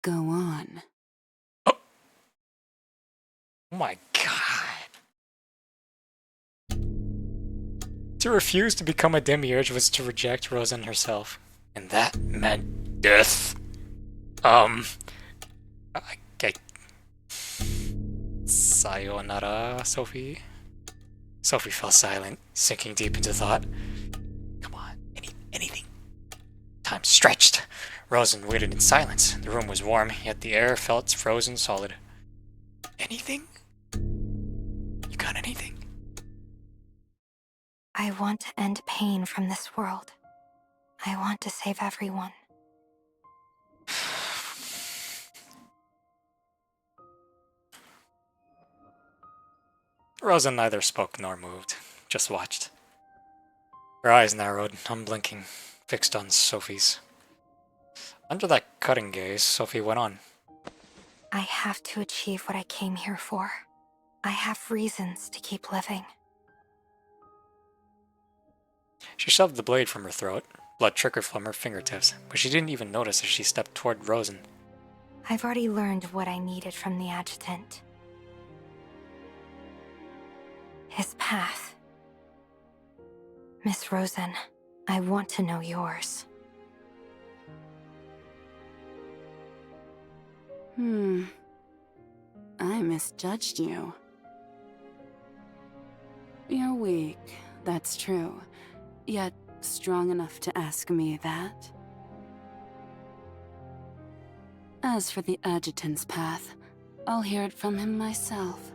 D: Go on.
A: Oh my god. To refuse to become a demiurge was to reject Rozan herself. And that meant death. Sayonara, Sophie? Sophie fell silent, sinking deep into thought. Come on, anything. Time stretched. Rozan waited in silence. The room was warm, yet the air felt frozen solid. Anything? You got anything?
C: I want to end pain from this world. I want to save everyone.
A: Rozan neither spoke nor moved, just watched. Her eyes narrowed, unblinking, fixed on Sophie's. Under that cutting gaze, Sophie went on.
C: I have to achieve what I came here for. I have reasons to keep living.
A: She shoved the blade from her throat. Blood trickled from her fingertips, but she didn't even notice as she stepped toward Rozan.
C: I've already learned what I needed from the adjutant. His path. Miss Rozan, I want to know yours.
D: I misjudged you. You're weak, that's true. Yet strong enough to ask me that. As for the adjutant's path, I'll hear it from him myself.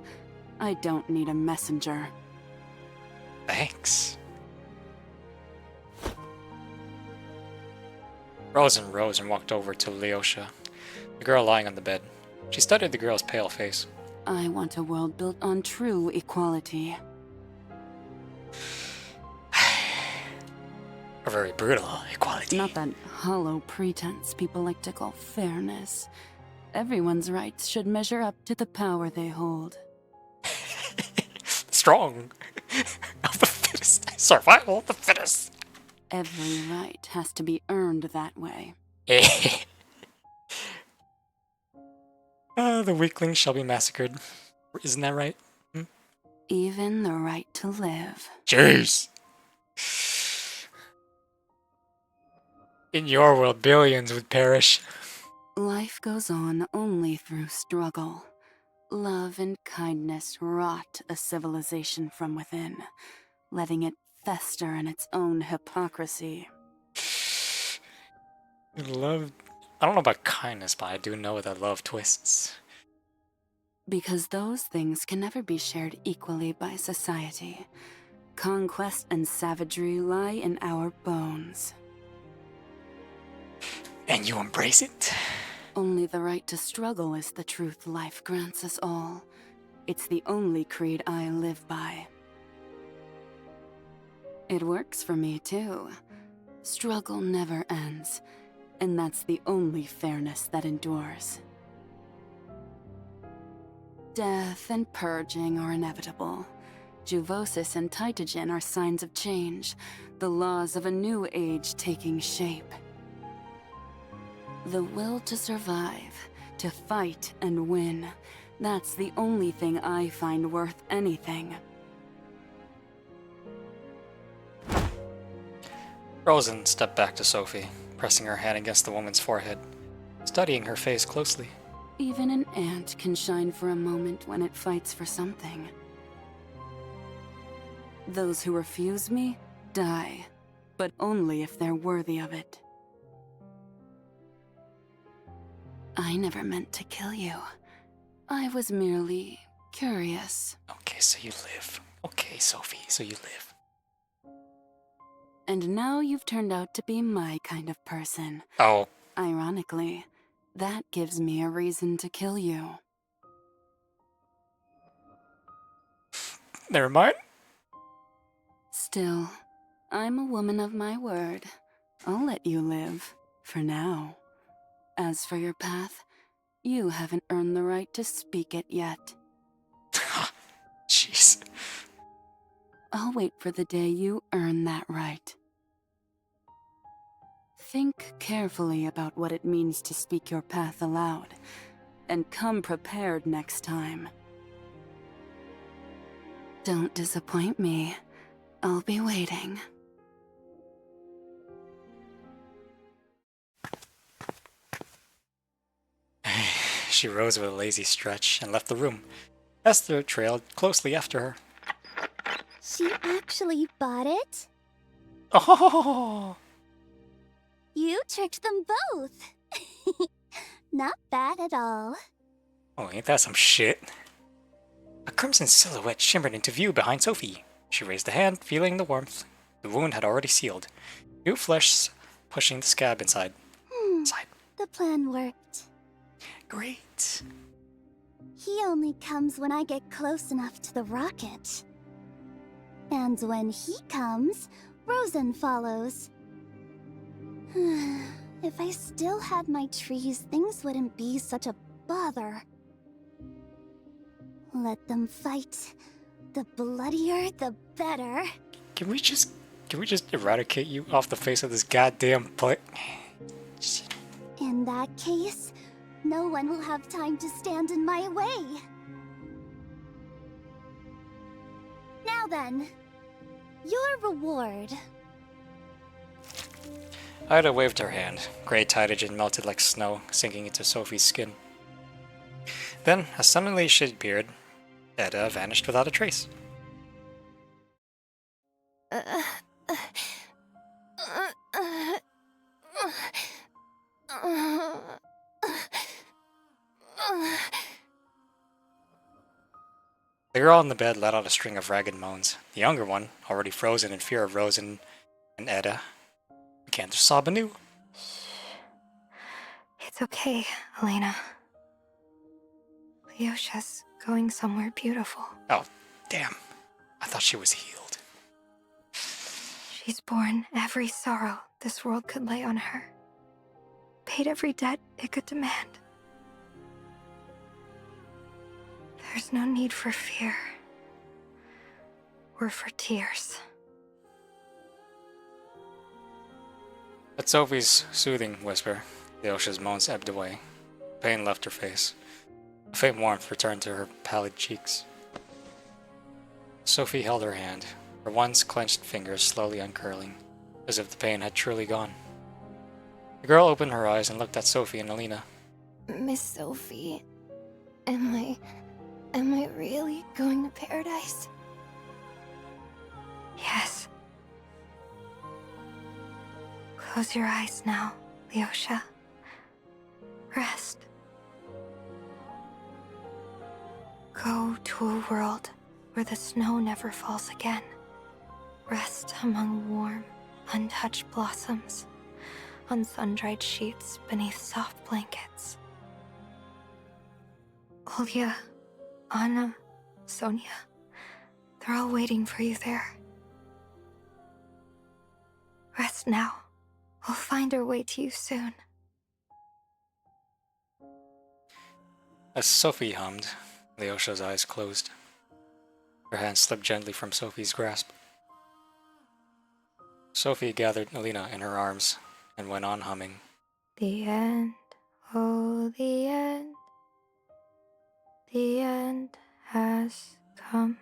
D: I don't need a messenger.
A: Thanks. Rozan rose and walked over to Leosha, the girl lying on the bed. She studied the girl's pale face.
D: I want a world built on true equality.
A: A very brutal equality.
D: Not that hollow pretense people like to call fairness. Everyone's rights should measure up to the power they hold.
A: Strong. Of the fittest. Survival of the fittest.
D: Every right has to be earned that way.
A: The weaklings shall be massacred. Isn't that right?
D: Even the right to live.
A: Jeez. In your world, billions would perish.
D: Life goes on only through struggle. Love and kindness rot a civilization from within, letting it fester in its own hypocrisy.
A: Love... I don't know about kindness, but I do know that love twists.
D: Because those things can never be shared equally by society. Conquest and savagery lie in our bones.
A: And you embrace it?
D: Only the right to struggle is the truth life grants us all. It's the only creed I live by. It works for me, too. Struggle never ends, and that's the only fairness that endures. Death and purging are inevitable. Juvosis and Tytogen are signs of change, the laws of a new age taking shape. The will to survive, to fight and win, that's the only thing I find worth anything.
A: Rozan stepped back to Sophie, pressing her hand against the woman's forehead, studying her face closely.
D: Even an ant can shine for a moment when it fights for something. Those who refuse me, die, but only if they're worthy of it. I never meant to kill you. I was merely curious.
A: Okay, so you live. Okay, Sophie, so you live.
D: And now you've turned out to be my kind of person.
A: Oh.
D: Ironically, that gives me a reason to kill you.
A: Never mind.
D: Still, I'm a woman of my word. I'll let you live, for now. As for your path, you haven't earned the right to speak it yet.
A: Jeez.
D: I'll wait for the day you earn that right. Think carefully about what it means to speak your path aloud, and come prepared next time. Don't disappoint me. I'll be waiting.
A: She rose with a lazy stretch and left the room. Esther trailed closely after her.
B: She actually bought it?
A: Oh!
B: You tricked them both. Not bad at all.
A: Oh, ain't that some shit? A crimson silhouette shimmered into view behind Sophie. She raised a hand, feeling the warmth. The wound had already sealed. New flesh pushing the scab inside.
B: The plan worked.
A: Great.
B: He only comes when I get close enough to the rocket. And when he comes, Rozan follows.
H: If I still had my trees, things wouldn't be such a bother. Let them fight. The bloodier, the better.
A: Can we just eradicate you off the face of this goddamn place?
H: In that case, no one will have time to stand in my way. Now then, your reward.
A: Ida waved her hand. Grey Tytogen melted like snow, sinking into Sophie's skin. Then, as suddenly she appeared, Eda vanished without a trace. The girl on the bed let out a string of ragged moans. The younger one, already frozen in fear of Rozan and Eda, began to sob anew.
C: It's okay, Elena. Leosha's going somewhere beautiful.
A: Oh, damn. I thought she was healed.
C: She's borne every sorrow this world could lay on her. Paid every debt it could demand. There's no need for fear. Or for tears.
A: At Sophie's soothing whisper, Leosha's moans ebbed away. Pain left her face. A faint warmth returned to her pallid cheeks. Sophie held her hand, her once clenched fingers slowly uncurling, as if the pain had truly gone. The girl opened her eyes and looked at Sophie and Alina.
C: Miss Sophie, am I really going to paradise? Yes. Close your eyes now, Leosha. Rest. Go to a world where the snow never falls again. Rest among warm, untouched blossoms, on sun-dried sheets beneath soft blankets. Olya, Anna, Sonia, they're all waiting for you there. Rest now. We'll find our way to you soon.
A: As Sophie hummed, Leosha's eyes closed. Her hand slipped gently from Sophie's grasp. Sophie gathered Alina in her arms and went on humming.
C: The end, oh the end. The end has come.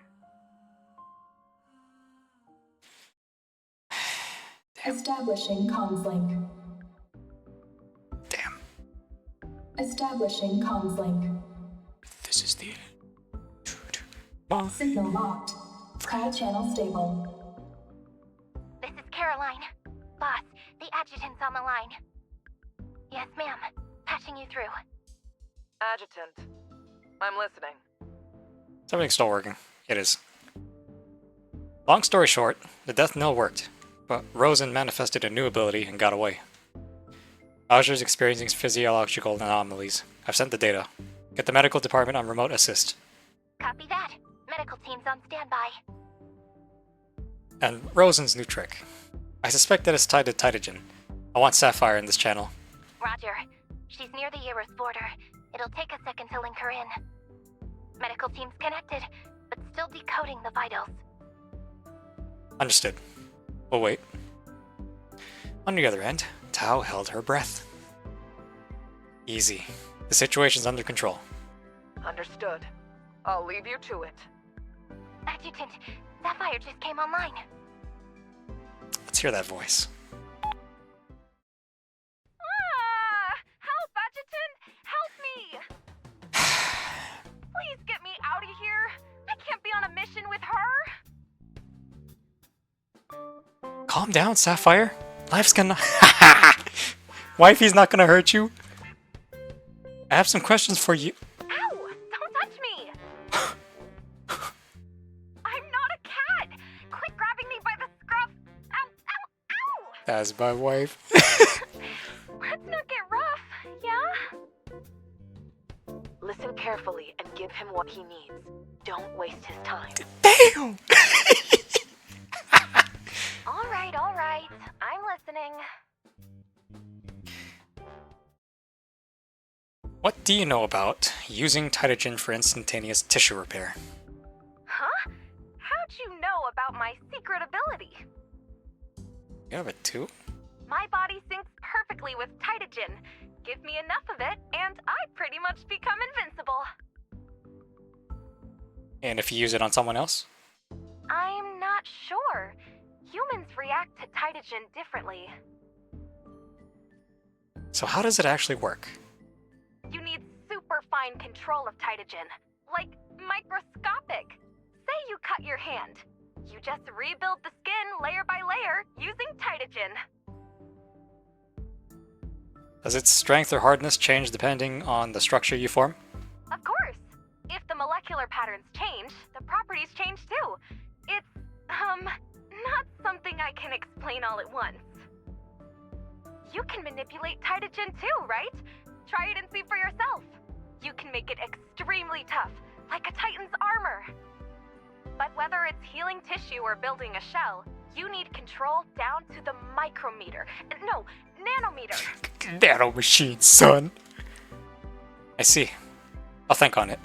I: Establishing comms link.
A: Damn.
I: Establishing comms link.
A: This is the end.
I: Signal locked. Call channel stable.
B: This is Caroline. Boss, the adjutant's on the line. Yes, ma'am. Patching you through.
F: Adjutant. I'm listening.
A: Is everything still working? It is. Long story short, the death knell worked, but Rozan manifested a new ability and got away. Azur's experiencing physiological anomalies. I've sent the data. Get the medical department on remote assist.
B: Copy that. Medical team's on standby.
A: And Rozan's new trick. I suspect that it's tied to Tytogen. I want Sapphire in this channel.
B: Roger. She's near the Eris border. It'll take a second to link her in. Medical team's connected, but still decoding the vitals.
A: Understood. We'll wait. On the other end, Tao held her breath. Easy. The situation's under control.
F: Understood. I'll leave you to it.
B: Adjutant, Sapphire just came online.
A: Let's hear that voice.
J: Help, Adjutant! Help me! Please get me out of here! I can't be on a mission with her!
A: Calm down, Sapphire. Life's gonna... Wifey's not gonna hurt you. I have some questions for you.
J: Ow! Don't touch me! I'm not a cat! Quit grabbing me by the scruff! Ow, ow, ow!
A: That's my wife.
J: Let's not get rough, yeah?
E: Listen carefully and give him what he needs. Don't waste his time.
A: Damn!
J: All right, I'm listening.
A: What do you know about using Tytogen for instantaneous tissue repair?
J: Huh? How'd you know about my secret ability?
A: You have it too?
J: My body syncs perfectly with Tytogen. Give me enough of it, and I pretty much become invincible.
A: And if you use it on someone else?
J: I'm not sure. Humans react to Tytogen differently.
A: So how does it actually work?
J: You need super fine control of Tytogen, like microscopic. Say you cut your hand. You just rebuild the skin layer by layer using Tytogen.
A: Does its strength or hardness change depending on the structure you form?
J: Of course. If the molecular patterns change, the properties change too. It's, not something I can explain all at once. You can manipulate Tytogen too, right? Try it and see for yourself. You can make it extremely tough, like a Titan's armor. But whether it's healing tissue or building a shell, you need control down to the micrometer. No, nanometer.
A: Nano machine, son. I see. I'll think on it.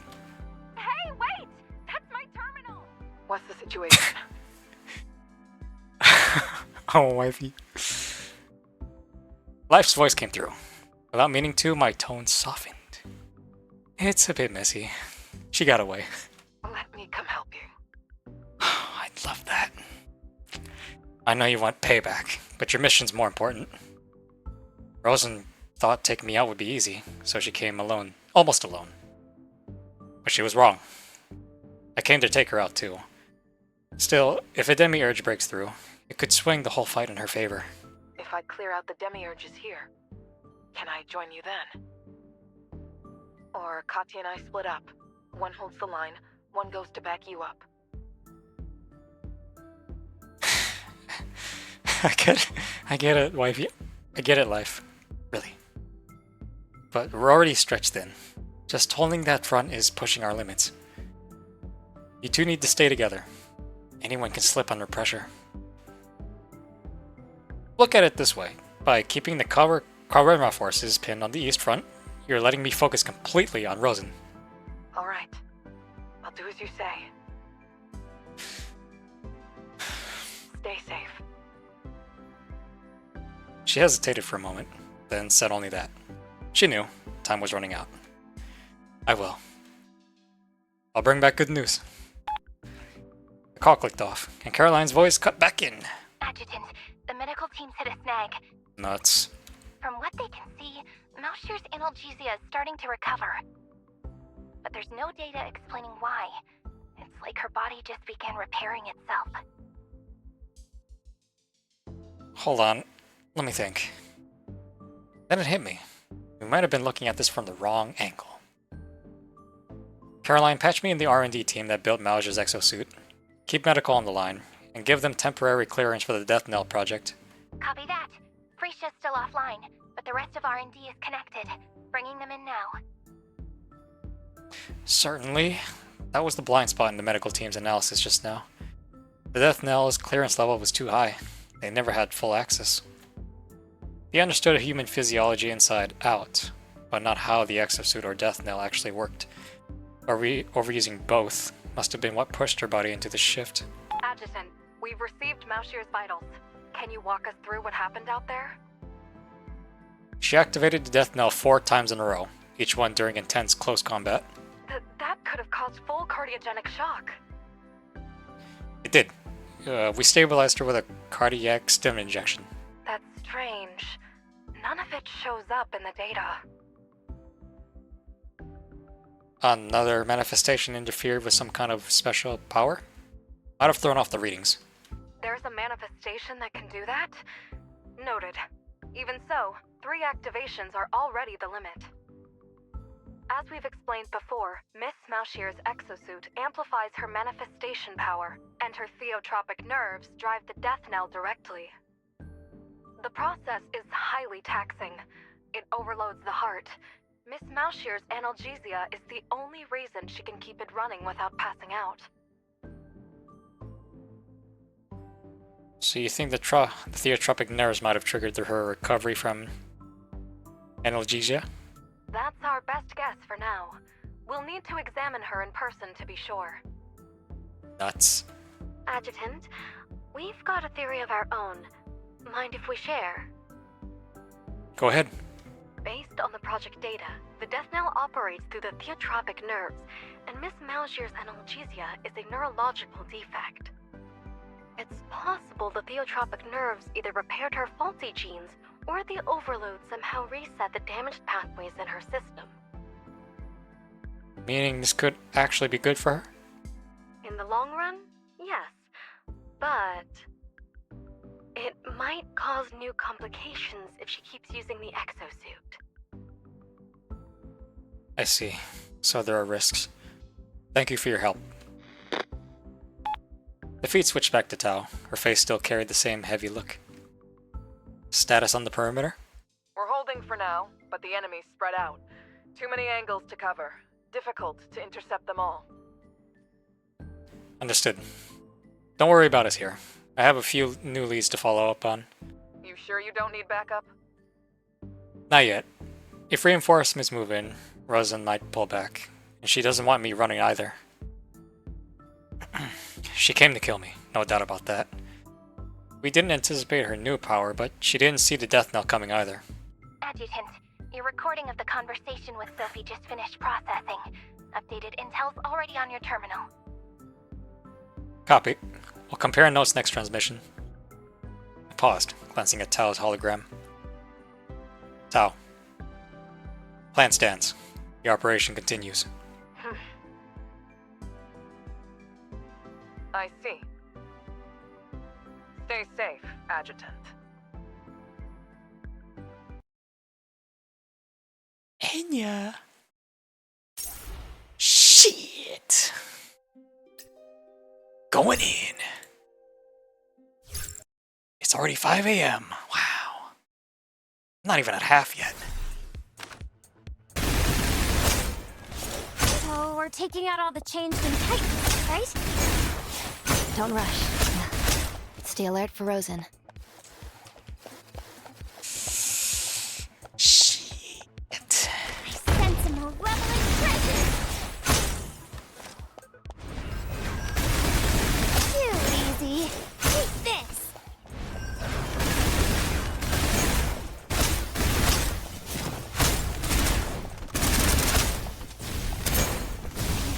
J: Hey, wait! That's my terminal!
F: What's the situation?
A: Oh, wifey. Life's voice came through. Without meaning to, my tone softened. It's a bit messy. She got away.
F: Let me come help you.
A: I'd love that. I know you want payback, but your mission's more important. Rozan thought taking me out would be easy, so she came alone. Almost alone. But she was wrong. I came to take her out too. Still, if a demiurge breaks through, it could swing the whole fight in her favor.
K: If I clear out the demiurges here, can I join you then? Or Katya and I split up. One holds the line, one goes to back you up.
A: I get it, wifey. I get it, life. Really. But we're already stretched thin. Just holding that front is pushing our limits. You two need to stay together. Anyone can slip under pressure. Look at it this way. By keeping the Karema forces pinned on the east front, you're letting me focus completely on Rozan.
K: Alright. I'll do as you say. Stay safe.
A: She hesitated for a moment, then said only that. She knew time was running out. I will. I'll bring back good news. The call clicked off, and Caroline's voice cut back in.
B: Adjutant, the medical team's hit a snag.
A: Nuts.
B: From what they can see, Mousier's analgesia is starting to recover. But there's no data explaining why. It's like her body just began repairing itself.
A: Hold on. Let me think. Then it hit me. We might have been looking at this from the wrong angle. Caroline, patch me in the R&D team that built Mousier's exosuit. Keep medical on the line, and give them temporary clearance for the Death Knell project.
B: Copy that. Frisia's still offline, but the rest of R&D is connected. Bringing them in now.
A: Certainly. That was the blind spot in the medical team's analysis just now. The Death Knell's clearance level was too high. They never had full access. They understood human physiology inside out, but not how the exosuit or Death Knell actually worked. Overusing both must have been what pushed her body into the shift.
K: Adjutant, we've received Mousier's vitals. Can you walk us through what happened out there?
A: She activated the Death Knell 4 times in a row, each one during intense close combat.
K: That could have caused full cardiogenic shock.
A: It did. We stabilized her with a cardiac stim injection.
K: That's strange. None of it shows up in the data.
A: Another manifestation interfered with some kind of special power? Might have thrown off the readings.
K: There's a manifestation that can do that? Noted. Even so, 3 activations are already the limit. As we've explained before, Miss Mousier's exosuit amplifies her manifestation power, and her theotropic nerves drive the Death Knell directly. The process is highly taxing. It overloads the heart. Miss Mousier's analgesia is the only reason she can keep it running without passing out.
A: So you think the theotropic nerves might have triggered her recovery from analgesia?
K: That's our best now. We'll need to examine her in person to be sure.
A: Nuts.
J: Adjutant, we've got a theory of our own. Mind if we share?
A: Go ahead.
J: Based on the project data, the death knell operates through the theotropic nerves, and Miss Malshier's analgesia is a neurological defect. It's possible the theotropic nerves either repaired her faulty genes, or the overload somehow reset the damaged pathways in her system.
A: Meaning this could actually be good for her?
J: In the long run, yes. But it might cause new complications if she keeps using the exosuit.
A: I see. So there are risks. Thank you for your help. The feed switched back to Tao. Her face still carried the same heavy look. Status on the perimeter?
F: We're holding for now, but the enemy's spread out. Too many angles to cover. Difficult to intercept them all.
A: Understood. Don't worry about us here. I have a few new leads to follow up on.
F: You sure you don't need backup?
A: Not yet. If reinforcements move in, Rozan might pull back. And she doesn't want me running either. She came to kill me, no doubt about that. We didn't anticipate her new power, but she didn't see the death knell coming either.
B: Adjutant, your recording of the conversation with Sophie just finished processing. Updated intel's already on your terminal.
A: Copy. We'll compare notes next transmission. I paused, glancing at Tao's hologram. Tao. Plan stands. The operation continues.
F: I see. Stay safe, Adjutant.
A: Enya. Shit. Going in. It's already 5 a.m. Wow. Not even at half yet.
B: So we're taking out all the changed and titans, right?
G: Don't rush. Stay alert for Rozan.
A: Shit.
B: I sense a malevolent presence. Too easy. Take this.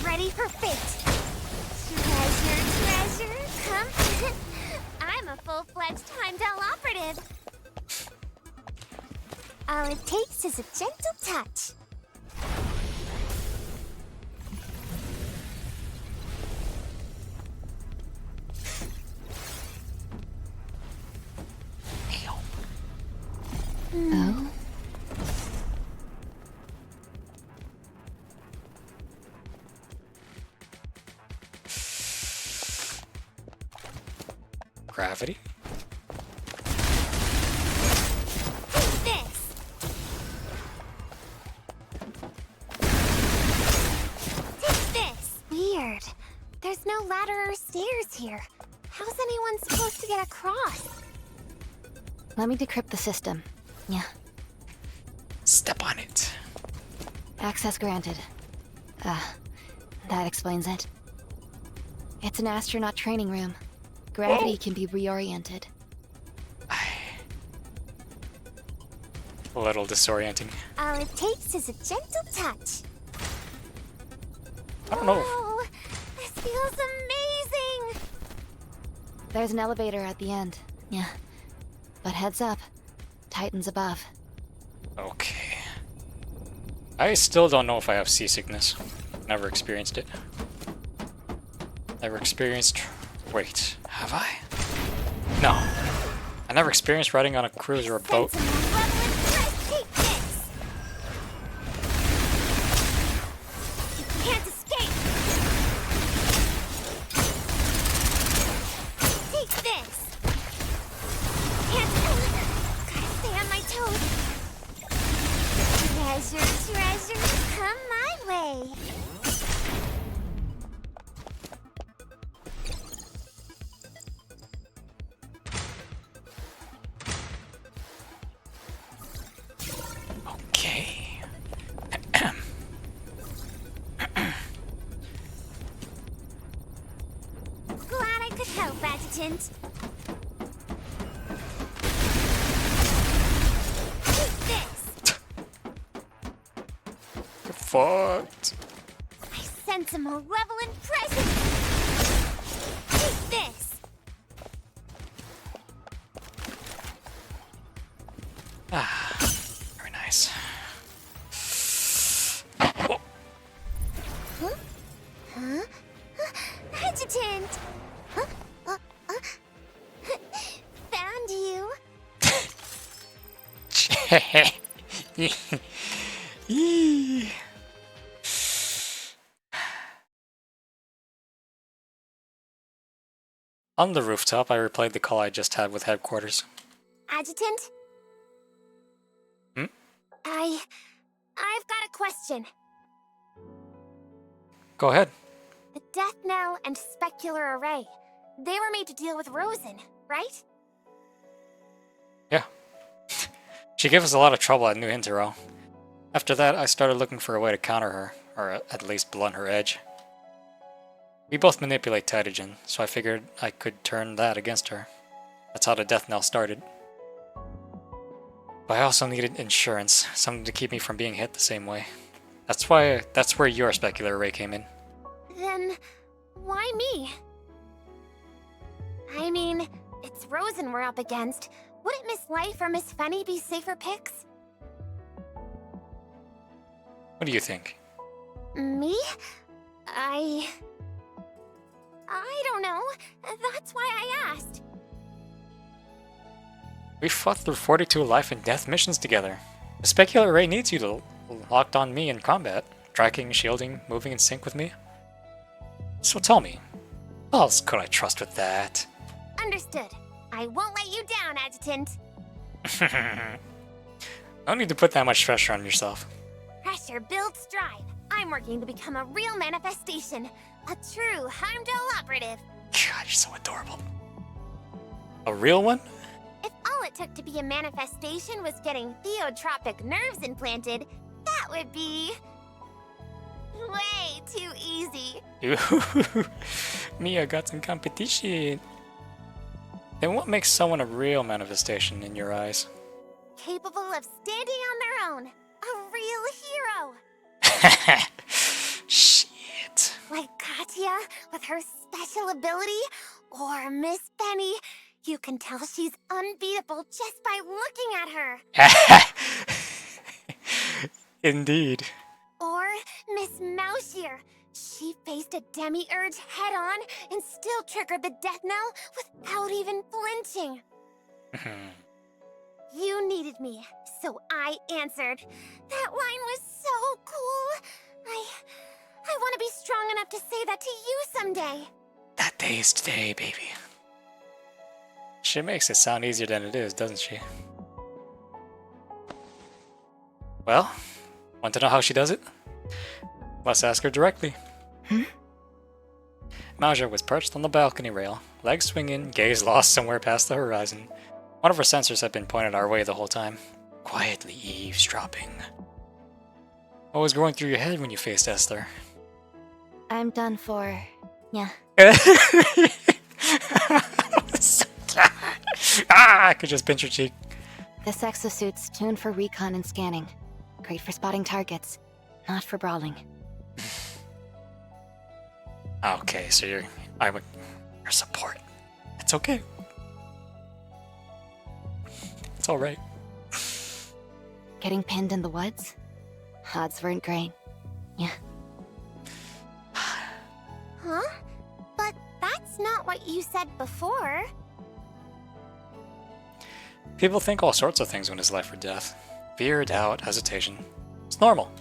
B: Ready for fate. Treasure, come. I'm a full-fledged Heimdall operative. All it takes is a gentle touch.
G: Oh?
A: Gravity?
B: Take this. Take this. Weird. There's no ladder or stairs here. How's anyone supposed to get across?
G: Let me decrypt the system. Yeah.
A: Step on it.
G: Access granted. That explains it. It's an astronaut training room. Gravity can be reoriented.
A: A little disorienting.
B: All it takes is a gentle touch.
A: I don't know.
B: Whoa, this feels amazing.
G: There's an elevator at the end. Yeah. But heads up. Titans above.
A: Okay. I still don't know if I have seasickness. Never experienced it. Never experienced... Wait, have I? No. I never experienced riding on a cruise or a boat.
B: Take this. You can't escape. Take this. Gotta stay on my toes. Treasure, come my way. Adjutant. Take this.
A: You're fucked.
B: I sense a malevolent presence. Take this.
A: Ah, very nice. Oh.
B: Huh? Adjutant! Found you.
A: Yee. On the rooftop, I replayed the call I just had with headquarters.
B: Adjutant?
A: Hmm?
B: I've got a question.
A: Go ahead.
B: The Death Knell and Specular Array. They were made to deal with Rozan, right?
A: Yeah. She gave us a lot of trouble at New Hintero. After that, I started looking for a way to counter her, or at least blunt her edge. We both manipulate Titagen, so I figured I could turn that against her. That's how the Death Knell started. But I also needed insurance, something to keep me from being hit the same way. That's where your Specular Array came in.
B: Then, why me? I mean, it's Rozan we're up against. Wouldn't Miss Life or Miss Fenny be safer picks?
A: What do you think?
B: Me? I don't know. That's why I asked.
A: We fought through 42 life and death missions together. The Specular Array needs you to locked on me in combat, tracking, shielding, moving in sync with me. So tell me, who else could I trust with that?
B: Understood. I won't let you down, Adjutant.
A: No need to put that much pressure on yourself.
B: Pressure builds drive. I'm working to become a real manifestation. A true Heimdall operative.
A: God, you're so adorable. A real one?
B: If all it took to be a manifestation was getting theotropic nerves implanted, that would be way too easy.
A: Ooh, Mia got some competition. Then what makes someone a real manifestation in your eyes?
B: Capable of standing on their own. A real hero.
A: Shit.
B: Like Katya with her special ability, or Miss Penny. You can tell she's unbeatable just by looking at her.
A: Indeed.
B: Or Miss Mousier. She faced a demiurge head-on and still triggered the death knell without even flinching. You needed me, so I answered. That line was so cool. I want to be strong enough to say that to you someday.
A: That day is today, baby. She makes it sound easier than it is, doesn't she? Well, want to know how she does it? Let's ask her directly. Mauser was perched on the balcony rail, legs swinging, gaze lost somewhere past the horizon. One of her sensors had been pointed our way the whole time, quietly eavesdropping. What was going through your head when you faced Esther?
C: I'm done for. Yeah.
A: I could just pinch your cheek.
C: This exosuit's tuned for recon and scanning. Great for spotting targets, not for brawling.
A: Okay, so your support. It's okay. It's alright.
C: Getting pinned in the woods? Odds weren't great. Yeah.
B: Huh? But that's not what you said before.
A: People think all sorts of things when it's life or death. Fear, doubt, hesitation. It's normal.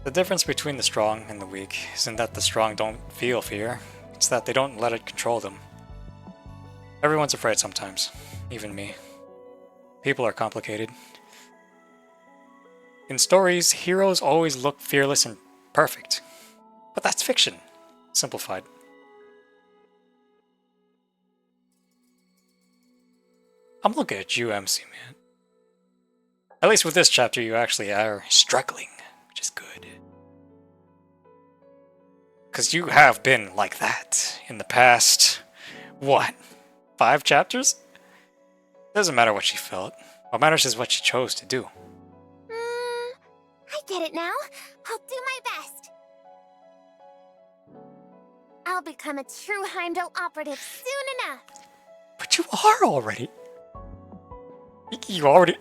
A: The difference between the strong and the weak isn't that the strong don't feel fear, it's that they don't let it control them. Everyone's afraid sometimes, even me. People are complicated. In stories, heroes always look fearless and perfect. But that's fiction, simplified. I'm looking at you, MC, man. At least with this chapter, you actually are struggling, which is good. Because you have been like that in the past. What? 5 chapters? Doesn't matter what she felt. What matters is what she chose to do.
B: I get it now. I'll do my best. I'll become a true Heimdall operative soon enough.
A: But you are already. You already...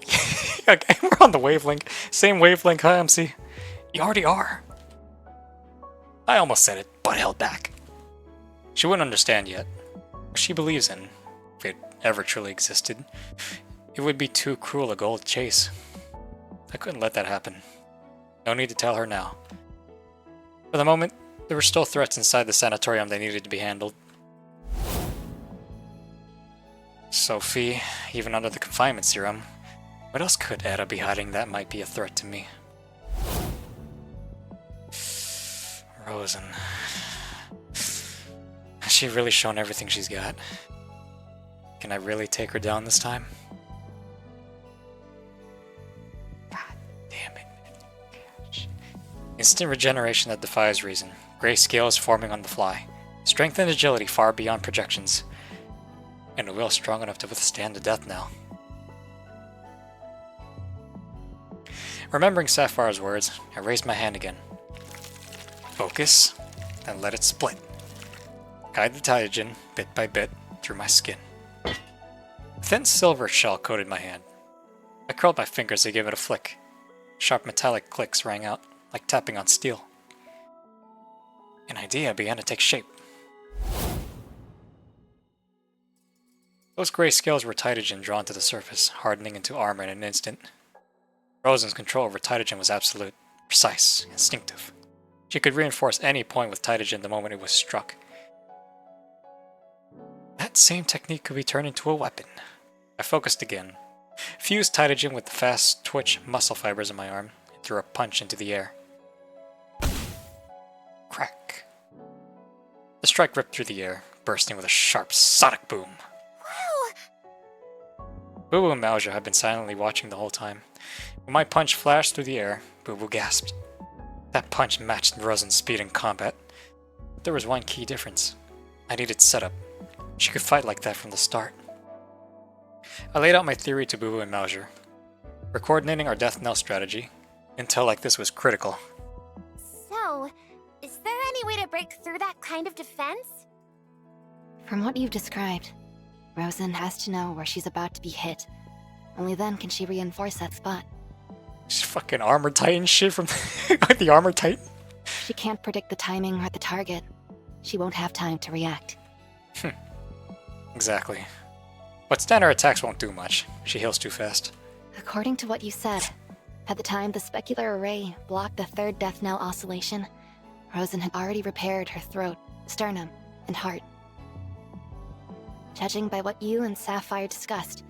A: Okay, we're on the wavelength. Same wavelength, huh, MC? You already are. I almost said it, but held back. She wouldn't understand yet. What she believes in, if it ever truly existed, it would be too cruel a goal to chase. I couldn't let that happen. No need to tell her now. For the moment, there were still threats inside the sanatorium that needed to be handled. Sophie, even under the confinement serum, what else could Etta be hiding that might be a threat to me? Rozan. Has she really shown everything she's got? Can I really take her down this time? God damn it. Instant regeneration that defies reason. Gray scales forming on the fly. Strength and agility far beyond projections. And a will strong enough to withstand the death knell. Remembering Sapphire's words, I raised my hand again. Focus, then let it split. Guide the Tytogen, bit by bit, through my skin. A thin silver shell coated my hand. I curled my fingers to give it a flick. Sharp metallic clicks rang out, like tapping on steel. An idea began to take shape. Those gray scales were Tytogen drawn to the surface, hardening into armor in an instant. Rozan's control over Tytogen was absolute, precise, instinctive. She could reinforce any point with Tytogen the moment it was struck. That same technique could be turned into a weapon. I focused again, fused Tytogen with the fast twitch muscle fibers in my arm, and threw a punch into the air. Crack. The strike ripped through the air, bursting with a sharp sonic boom.
B: Wow!
A: Boo Boo and Mauja had been silently watching the whole time. When my punch flashed through the air, Boo Boo gasped. That punch matched Rozan's speed in combat. But there was one key difference. I needed setup. She could fight like that from the start. I laid out my theory to Boo Boo and Mauja. We're coordinating our death knell strategy. Intel like this was critical.
B: So, is there any way to break through that kind of defense?
G: From what you've described, Rozan has to know where she's about to be hit. Only then can she reinforce that spot.
A: Just fucking Armor Titan shit from the Armor Titan.
G: She can't predict the timing or the target. She won't have time to react.
A: Exactly. But standard attacks won't do much. She heals too fast.
G: According to what you said, at the time the specular array blocked the third death knell oscillation, Rozan had already repaired her throat, sternum, and heart. Judging by what you and Sapphire discussed,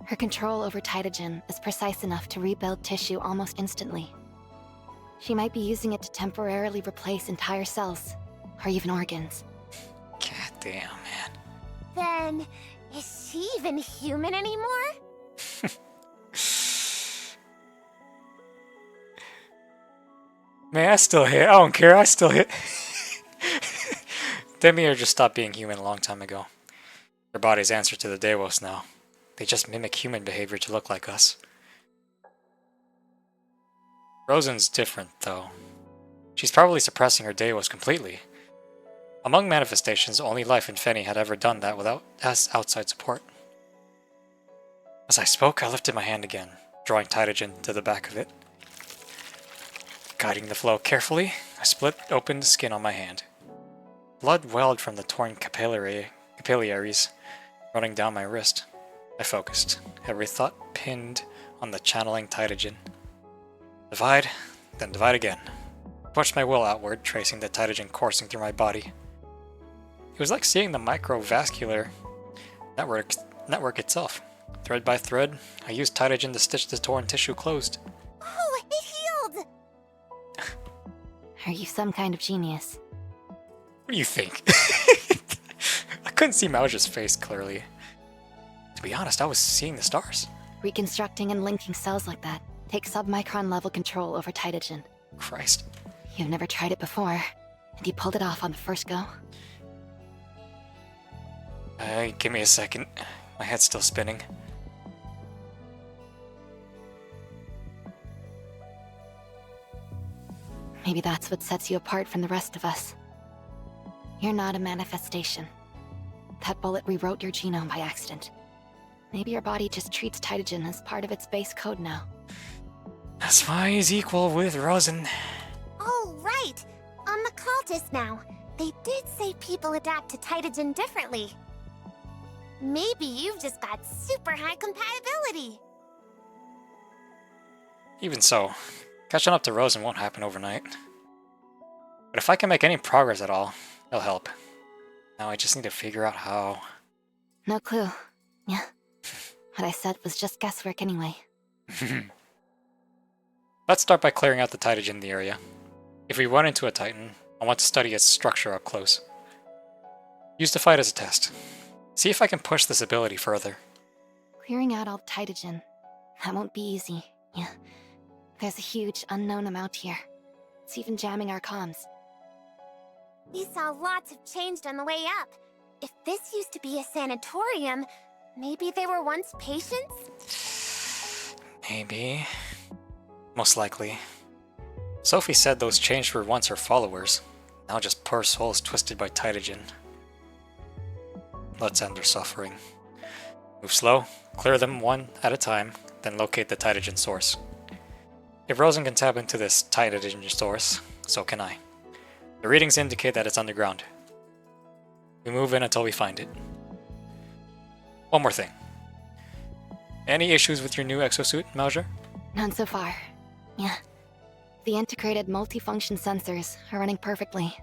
G: her control over Tytogen is precise enough to rebuild tissue almost instantly. She might be using it to temporarily replace entire cells, or even organs.
A: God damn, man.
B: Then, is she even human anymore?
A: Man, I still hit. I don't care. I still hit. Demier just stopped being human a long time ago. Their bodies answer to the Delos now. They just mimic human behavior to look like us. Rozan's different, though. She's probably suppressing her Delos completely. Among manifestations, only life in Feni had ever done that without outside support. As I spoke, I lifted my hand again, drawing Tytogen to the back of it. Guiding the flow carefully, I split open the skin on my hand. Blood welled from the torn capillaries running down my wrist. I focused, every thought pinned on the channeling Tytogen. Divide, then divide again. I pushed my will outward, tracing the Tytogen coursing through my body. It was like seeing the microvascular network itself. Thread by thread, I used Tytogen to stitch the torn tissue closed.
B: Oh, it healed!
G: Are you some kind of genius?
A: What do you think? I couldn't see Mauja's face clearly. To be honest, I was seeing the stars.
G: Reconstructing and linking cells like that takes submicron level control over Tytogen.
A: Christ.
G: You've never tried it before, and you pulled it off on the first go.
A: Give me a second. My head's still spinning.
G: Maybe that's what sets you apart from the rest of us. You're not a manifestation. That bullet rewrote your genome by accident. Maybe your body just treats Tytogen as part of its base code now.
A: That's why he's equal with Rozan.
B: Oh, right! On the cultist now. They did say people adapt to Tytogen differently. Maybe you've just got super high compatibility.
A: Even so, catching up to Rozan won't happen overnight. But if I can make any progress at all, it'll help. Now I just need to figure out how.
G: No clue. Yeah. What I said was just guesswork anyway.
A: Let's start by clearing out the Tytogen in the area. If we run into a Titan, I want to study its structure up close. Use the fight as a test. See if I can push this ability further.
G: Clearing out all Tytogen. That won't be easy. Yeah. There's a huge unknown amount here. It's even jamming our comms.
B: We saw lots have changed on the way up. If this used to be a sanatorium, maybe they were once patients?
A: Maybe. Most likely. Sophie said those changed were once her followers. Now just poor souls twisted by Tytogen. Let's end their suffering. Move slow, clear them one at a time, then locate the Tytogen source. If Rozan can tap into this Tytogen source, so can I. The readings indicate that it's underground. We move in until we find it. One more thing. Any issues with your new exosuit, Mauser?
G: None so far. Yeah. The integrated multifunction sensors are running perfectly.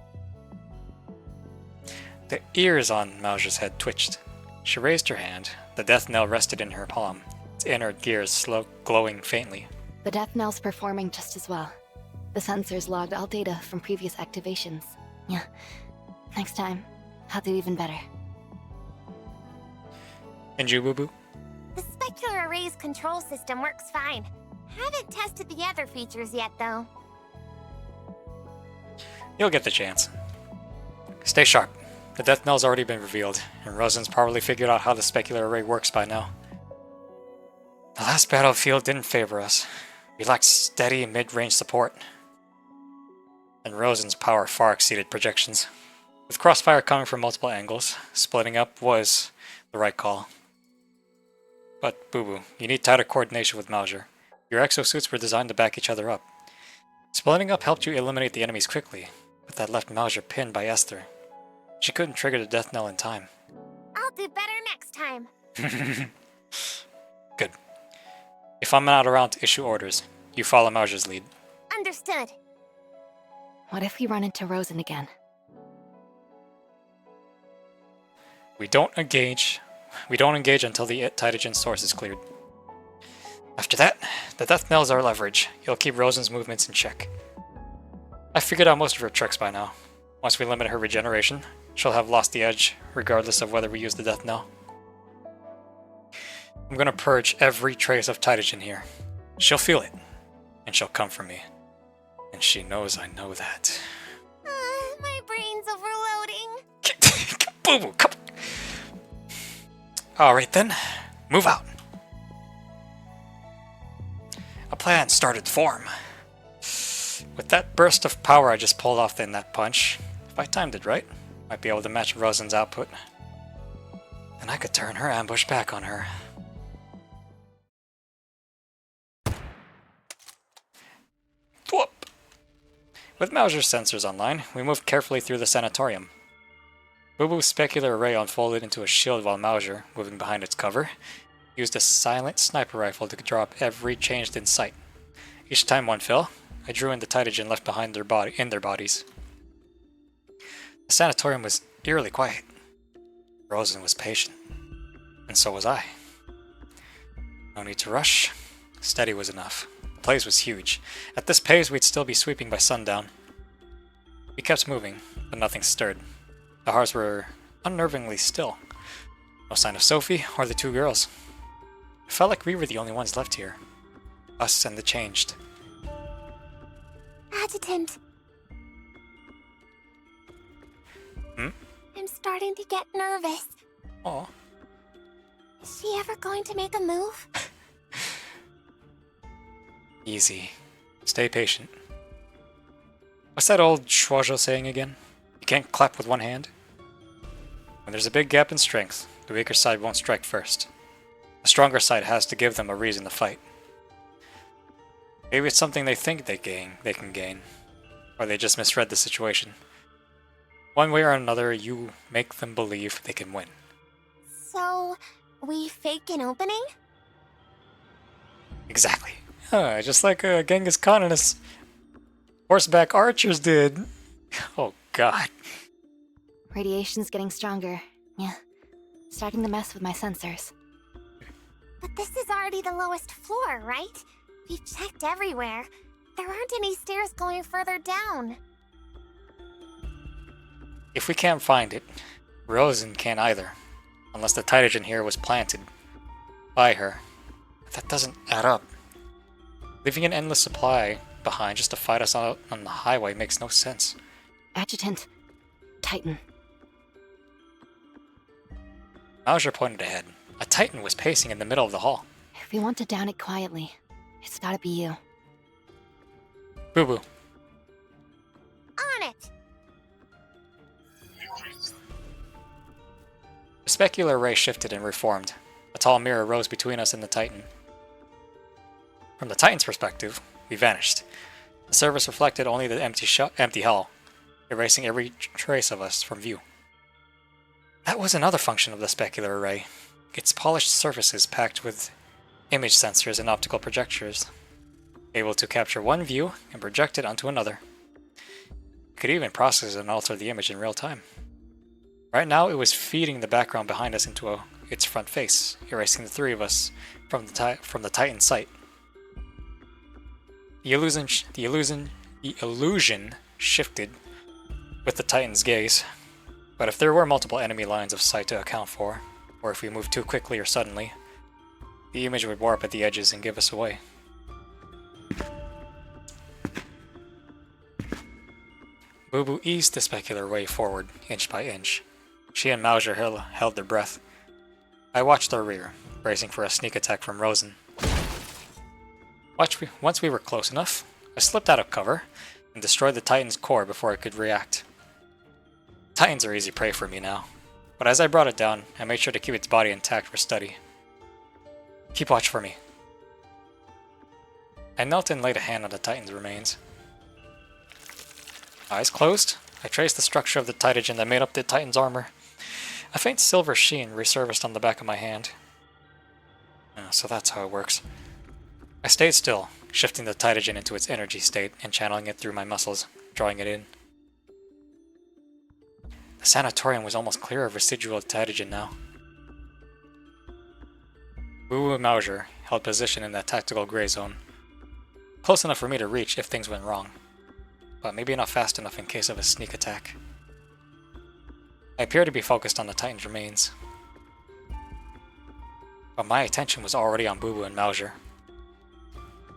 A: The ears on Mauser's head twitched. She raised her hand. The death knell rested in her palm, its inner gears glowing faintly.
G: The death knell's performing just as well. The sensors logged all data from previous activations. Yeah. Next time, I'll do even better.
A: And you, Boo-Boo?
B: The specular array's control system works fine. Haven't tested the other features yet, though.
A: You'll get the chance. Stay sharp. The death knell's already been revealed, and Rozan's probably figured out how the specular array works by now. The last battlefield didn't favor us. We lacked steady mid-range support. And Rozan's power far exceeded projections. With crossfire coming from multiple angles, splitting up was the right call. But, Boo-Boo, you need tighter coordination with Mauser. Your exosuits were designed to back each other up. Splitting up helped you eliminate the enemies quickly, but that left Mauser pinned by Esther. She couldn't trigger the death knell in time.
B: I'll do better next time.
A: Good. If I'm not around to issue orders, you follow Mauser's lead.
B: Understood.
G: What if we run into Rozan again?
A: We don't engage until the Tytogen source is cleared. After that, the death knell's our leverage. You'll keep Rozan's movements in check. I figured out most of her tricks by now. Once we limit her regeneration, she'll have lost the edge, regardless of whether we use the death knell. I'm gonna purge every trace of Tytogen here. She'll feel it, and she'll come for me. And she knows I know that.
B: My brain's overloading.
A: Boo-Boo, come on. Alright then, move out. A plan started to form. With that burst of power I just pulled off in that punch, if I timed it right, might be able to match Rozan's output. And I could turn her ambush back on her. Whoop! With Mauser's sensors online, we moved carefully through the sanatorium. Boo-Boo's specular array unfolded into a shield while Mauser, moving behind its cover, used a silent sniper rifle to drop every change in sight. Each time one fell, I drew in the Tytogen left behind their bodies. The sanatorium was eerily quiet. Rozan was patient, and so was I. No need to rush. Steady was enough. The place was huge. At this pace, we'd still be sweeping by sundown. We kept moving, but nothing stirred. The hearts were unnervingly still. No sign of Sophie or the two girls. It felt like we were the only ones left here. Us and the changed.
B: Adjutant.
A: Hmm?
B: I'm starting to get nervous.
A: Aw.
B: Is she ever going to make a move?
A: Easy. Stay patient. What's that old Shoujo saying again? You can't clap with one hand? When there's a big gap in strength, the weaker side won't strike first. The stronger side has to give them a reason to fight. Maybe it's something they think they can gain, or they just misread the situation. One way or another, you make them believe they can win.
B: So, we fake an opening?
A: Exactly. Just like Genghis Khan and his horseback archers did. Oh god.
G: Radiation's getting stronger. Yeah. Starting to mess with my sensors.
B: But this is already the lowest floor, right? We've checked everywhere. There aren't any stairs going further down.
A: If we can't find it, Rozan can't either. Unless the Titagen here was planted by her. But that doesn't add up. Leaving an endless supply behind just to fight us out on the highway makes no sense.
G: Adjutant. Titan.
A: Mauser pointed ahead. A Titan was pacing in the middle of the hall.
G: If we want to down it quietly, it's gotta be you.
A: Boo-boo.
B: On it!
A: The specular ray shifted and reformed. A tall mirror rose between us and the Titan. From the Titan's perspective, we vanished. The surface reflected only the empty hull, erasing every trace of us from view. That was another function of the specular array. Its polished surfaces packed with image sensors and optical projectors, able to capture one view and project it onto another. It could even process and alter the image in real time. Right now, it was feeding the background behind us into its front face, erasing the three of us from the Titan's sight. The illusion shifted with the Titan's gaze, but if there were multiple enemy lines of sight to account for, or if we moved too quickly or suddenly, the image would warp at the edges and give us away. Boo-boo eased the specular way forward, inch by inch. She and Mauser held their breath. I watched our rear, bracing for a sneak attack from Rozan. Once we were close enough, I slipped out of cover and destroyed the Titan's core before it could react. Titans are easy prey for me now, but as I brought it down, I made sure to keep its body intact for study. Keep watch for me. I knelt and laid a hand on the Titan's remains. Eyes closed, I traced the structure of the Titagen that made up the Titan's armor. A faint silver sheen resurfaced on the back of my hand. So that's how it works. I stayed still, shifting the Titagen into its energy state and channeling it through my muscles, drawing it in. The sanatorium was almost clear of residual Titagen now. Wu and Mauser held position in that tactical gray zone. Close enough for me to reach if things went wrong, but maybe not fast enough in case of a sneak attack. I appear to be focused on the Titan's remains, but my attention was already on Boo-Boo and Mauser.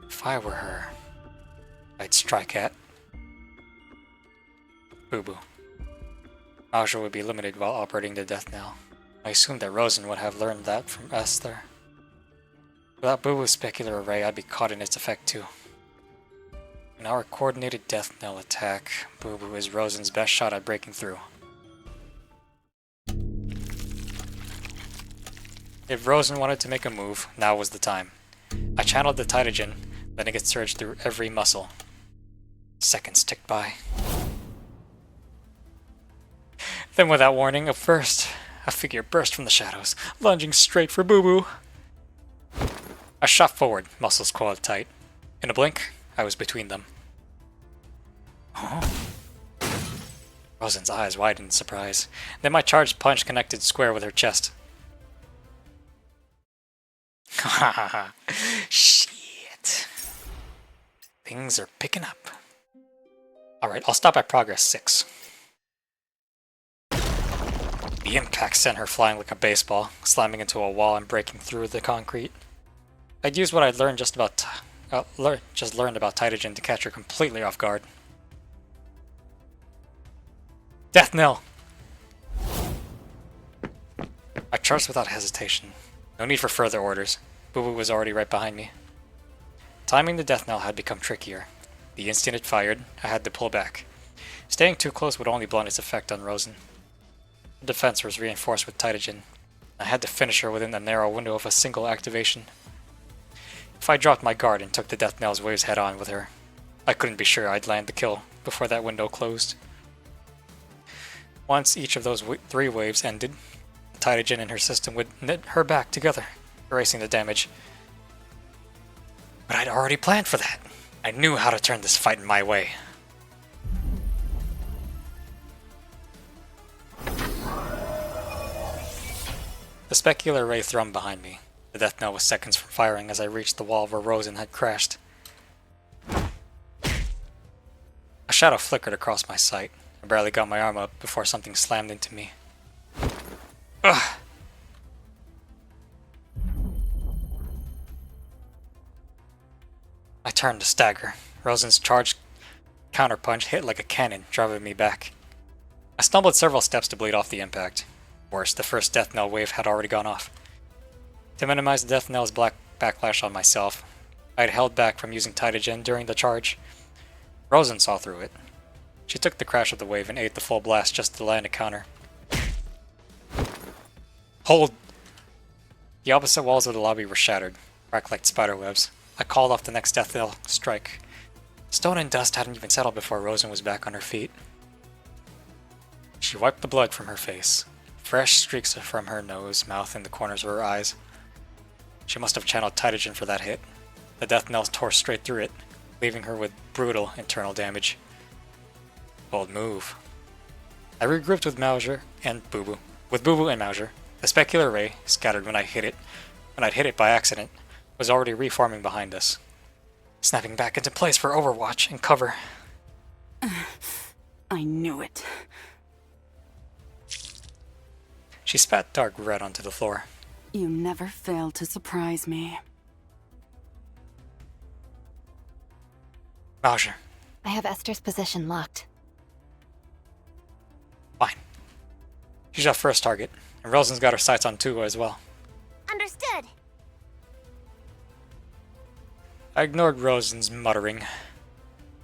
A: If I were her, I'd strike at Boo-Boo. Mauser would be limited while operating the death knell. I assumed that Rozan would have learned that from Esther. Without Boo-Boo's specular array, I'd be caught in its effect too. In our coordinated death knell attack, Boo-Boo is Rozan's best shot at breaking through. If Rozan wanted to make a move, now was the time. I channeled the Titagen, letting it surge through every muscle. Seconds ticked by. Then without warning, a figure burst from the shadows, lunging straight for Boo-Boo. I shot forward, muscles coiled tight. In a blink, I was between them. Oh. Rozan's eyes widened in surprise. Then my charged punch connected square with her chest. Hahaha. Shit. Things are picking up. Alright, I'll stop at progress 6. The impact sent her flying like a baseball, slamming into a wall and breaking through the concrete. I'd used what I'd learned learned about Titagen to catch her completely off guard. Death knell! I charged without hesitation. No need for further orders. Boo Boo was already right behind me. Timing the death knell had become trickier. The instant it fired, I had to pull back. Staying too close would only blunt its effect on Rozan. The defense was reinforced with Titagen. I had to finish her within the narrow window of a single activation. If I dropped my guard and took the death knell's waves head on with her, I couldn't be sure I'd land the kill before that window closed. Once each of those 3 waves ended, Titagen and her system would knit her back together, erasing the damage. But I'd already planned for that. I knew how to turn this fight my way. The specular ray thrummed behind me. The death knell was seconds from firing as I reached the wall where Rozan had crashed. A shadow flickered across my sight. I barely got my arm up before something slammed into me. Ugh! I turned to stagger. Rozan's charged counterpunch hit like a cannon, driving me back. I stumbled several steps to bleed off the impact. Worse, the first death knell wave had already gone off. To minimize the death knell's black backlash on myself, I had held back from using Titagen during the charge. Rozan saw through it. She took the crash of the wave and ate the full blast just to land a counter. Hold! The opposite walls of the lobby were shattered, cracked like spiderwebs. I called off the next death knell strike. Stone and dust hadn't even settled before Rozan was back on her feet. She wiped the blood from her face. Fresh streaks from her nose, mouth, and the corners of her eyes. She must have channeled Titagen for that hit. The death knell tore straight through it, leaving her with brutal internal damage. Bold move. I regrouped with Mauser and Boo Boo. With Boo Boo and Mauser, the specular ray, scattered when I'd hit it by accident, was already reforming behind us. Snapping back into place for overwatch and cover.
D: I knew it.
A: She spat dark red onto the floor.
D: You never fail to surprise me.
A: Mauser.
G: I have Esther's position locked.
A: Fine. She's our first target, and Rozan's got her sights on Tugo as well.
B: Understood.
A: I ignored Rozan's muttering.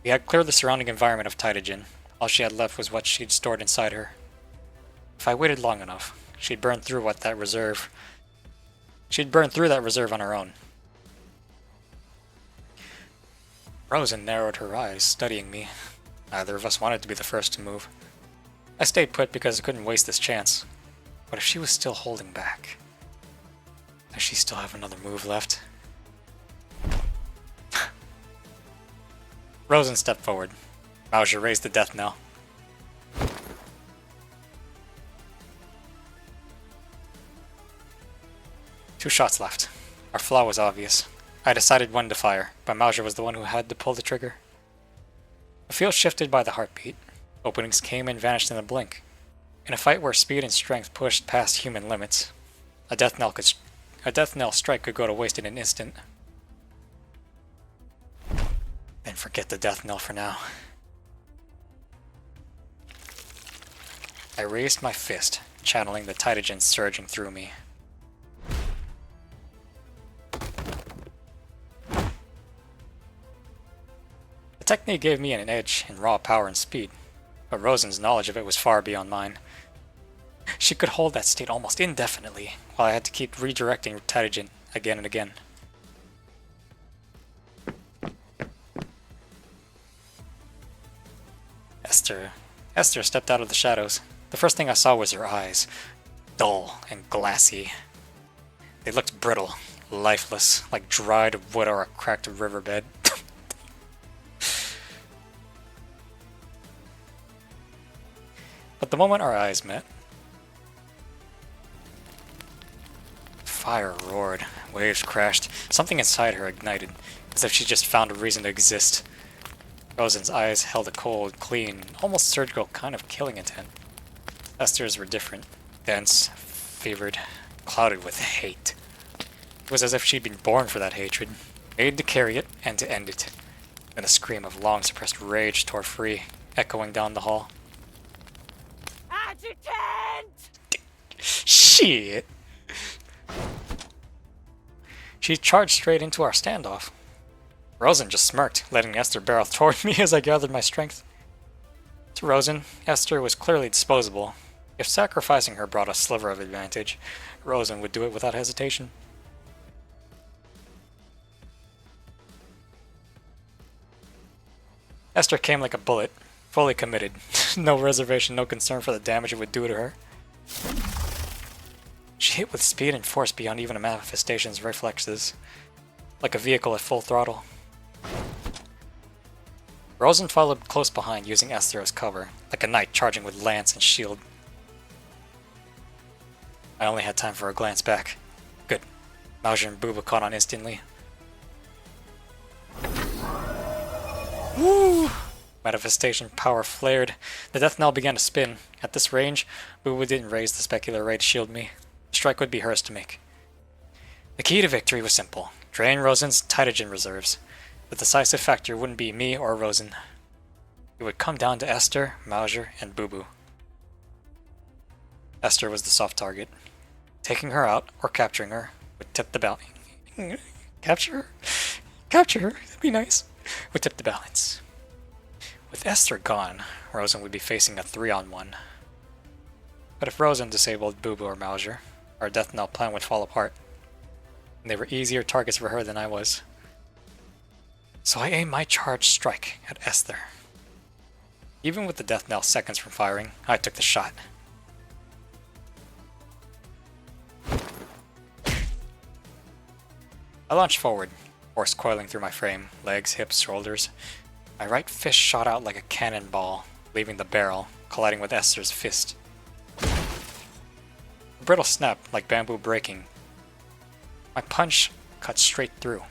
A: We had cleared the surrounding environment of Titagen. All she had left was what she'd stored inside her. If I waited long enough, she'd burn through that reserve on her own. Rozan narrowed her eyes, studying me. Neither of us wanted to be the first to move. I stayed put because I couldn't waste this chance. But if she was still holding back, does she still have another move left? Rozan stepped forward. Mauser raised the death knell. 2 shots left. Our flaw was obvious. I decided when to fire, but Mauser was the one who had to pull the trigger. The field shifted by the heartbeat. Openings came and vanished in a blink. In a fight where speed and strength pushed past human limits, a death knell strike could go to waste in an instant. Then forget the death knell for now. I raised my fist, channeling the Titagen surging through me. The technique gave me an edge in raw power and speed, but Rozan's knowledge of it was far beyond mine. She could hold that state almost indefinitely, while I had to keep redirecting Titagen again and again. Esther stepped out of the shadows. The first thing I saw was her eyes, dull and glassy. They looked brittle, lifeless, like dried wood or a cracked riverbed. But the moment our eyes met, fire roared, waves crashed, something inside her ignited, as if she just found a reason to exist. Rozan's eyes held a cold, clean, almost surgical kind of killing intent. Esther's were different, dense, fevered, clouded with hate. It was as if she'd been born for that hatred, made to carry it and to end it. Then a scream of long-suppressed rage tore free, echoing down the hall.
E: Adjutant!
A: Shit! She charged straight into our standoff. Rozan just smirked, letting Esther barrel toward me as I gathered my strength. To Rozan, Esther was clearly disposable. If sacrificing her brought a sliver of advantage, Rozan would do it without hesitation. Esther came like a bullet, fully committed. No reservation, no concern for the damage it would do to her. She hit with speed and force beyond even a manifestation's reflexes, like a vehicle at full throttle. Rozan followed close behind, using Esther as cover, like a knight charging with lance and shield. I only had time for a glance back. Good. Mauser and Booba caught on instantly. Woo! Manifestation power flared. The death knell began to spin. At this range, Booba didn't raise the specular ray to shield me. The strike would be hers to make. The key to victory was simple. Drain Rozan's Titagen reserves. The decisive factor wouldn't be me or Rozan. It would come down to Esther, Mauser, and Boo. Esther was the soft target. Taking her out, or capturing her, would tip the balance. Capture her? Capture her, that'd be nice. Would tip the balance. With Esther gone, Rozan would be facing a 3-on-1. But if Rozan disabled Boo or Mauser, our death knell plan would fall apart. And they were easier targets for her than I was. So I aimed my charged strike at Esther. Even with the death knell seconds from firing, I took the shot. I launched forward, force coiling through my frame, legs, hips, shoulders. My right fist shot out like a cannonball, leaving the barrel, colliding with Esther's fist. A brittle snap, like bamboo breaking. My punch cut straight through.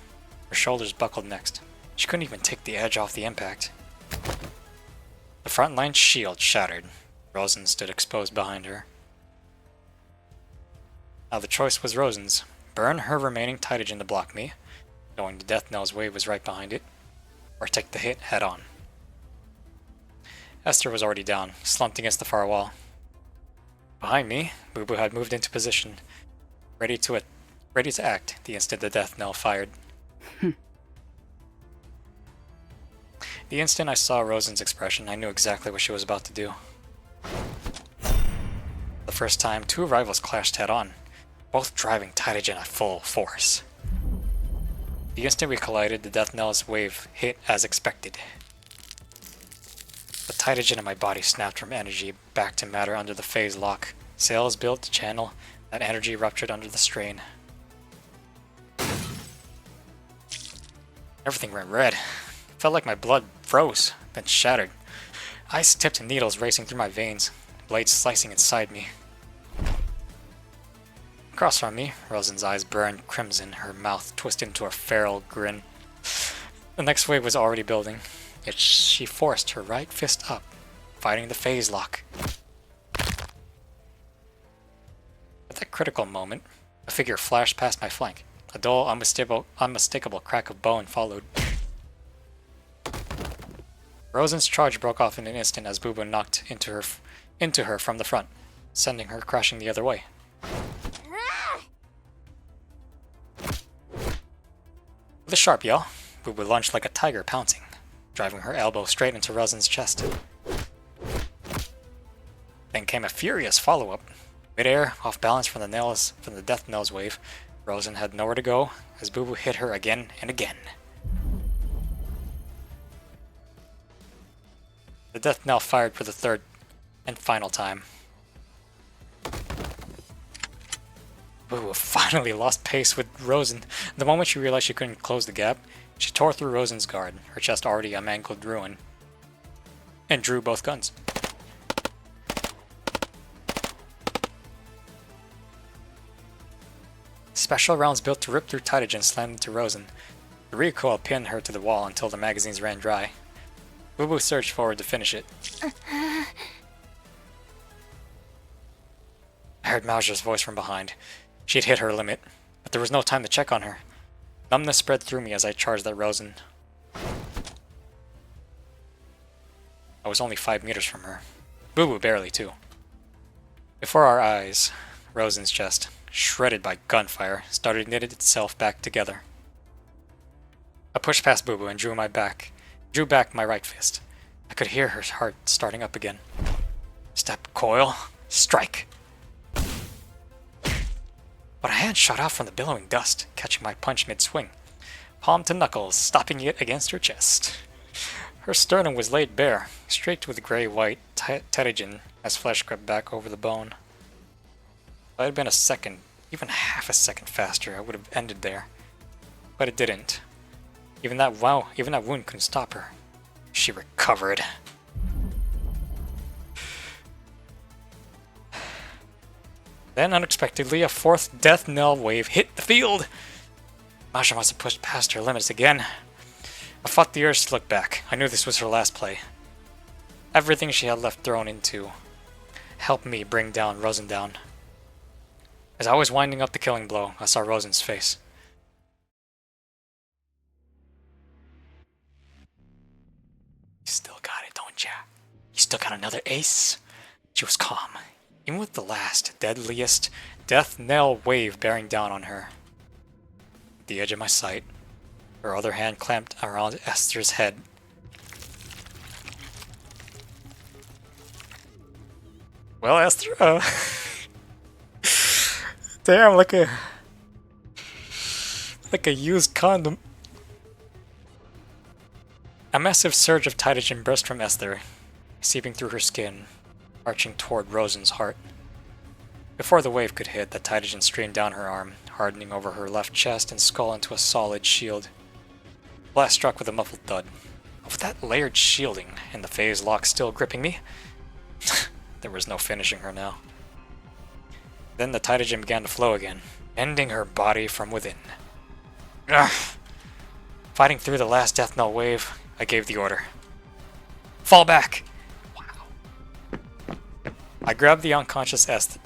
A: Her shoulders buckled next. She couldn't even take the edge off the impact. The front line shield shattered. Rozan stood exposed behind her. Now the choice was Rozan's. Burn her remaining Titagen to block me, knowing the death knell's wave was right behind it, or take the hit head on. Esther was already down, slumped against the far wall. Behind me, Boo had moved into position, ready to act the instant the death knell fired. The instant I saw Rozan's expression, I knew exactly what she was about to do. The first time, two rivals clashed head-on, both driving Titagen at full force. The instant we collided, the death knell's wave hit as expected. The Titagen in my body snapped from energy back to matter under the phase lock. Sails built to channel, that energy ruptured under the strain. Everything went red. Felt like my blood froze, then shattered. Ice-tipped needles racing through my veins, blades slicing inside me. Across from me, Rozan's eyes burned crimson, her mouth twisted into a feral grin. The next wave was already building, yet she forced her right fist up, fighting the phase lock. At that critical moment, a figure flashed past my flank. A dull, unmistakable crack of bone followed. Rozan's charge broke off in an instant as Booba knocked into her from the front, sending her crashing the other way. With a sharp yell, Booba lunged like a tiger pouncing, driving her elbow straight into Rozan's chest. Then came a furious follow-up. Mid-air, off balance from the death knell's wave, Rozan had nowhere to go as Booba hit her again and again. The death knell fired for the third and final time. Boo finally lost pace with Rozan. The moment she realized she couldn't close the gap, she tore through Rozan's guard, her chest already a mangled ruin, and drew both guns. Special rounds built to rip through Titagen slammed into Rozan. The recoil pinned her to the wall until the magazines ran dry. Boo surged forward to finish it. I heard Mauser's voice from behind. She'd hit her limit, but there was no time to check on her. Numbness spread through me as I charged at Rozan. I was only 5 meters from her. Boo barely, too. Before our eyes, Rozan's chest, shredded by gunfire, started to knit itself back together. I pushed past Boo Boo and drew back my right fist. I could hear her heart starting up again. Step, coil, strike! But a hand shot out from the billowing dust, catching my punch mid-swing. Palm to knuckles, stopping it against her chest. Her sternum was laid bare, streaked with gray-white pterygium as flesh crept back over the bone. If I had been a second, even half a second faster, I would have ended there. But it didn't. Even that wound couldn't stop her. She recovered. Then, unexpectedly, a fourth death knell wave hit the field. Masha must have pushed past her limits again. I fought the urge to look back. I knew this was her last play. Everything she had left thrown into helped me bring down Rozan down. As I was winding up the killing blow, I saw Rozan's face. You still got it, don't ya? You still got another ace? She was calm, even with the last, deadliest death knell wave bearing down on her. At the edge of my sight, her other hand clamped around Esther's head. Well, Esther, damn, like a used condom. A massive surge of pterygium burst from Esther, seeping through her skin, arching toward Rozan's heart. Before the wave could hit, the pterygium streamed down her arm, hardening over her left chest and skull into a solid shield. The blast struck with a muffled thud. With that layered shielding and the phase lock still gripping me, there was no finishing her now. Then the pterygium began to flow again, ending her body from within. Ugh. Fighting through the last death knell wave, I gave the order. Fall back! Wow. I grabbed the unconscious Esther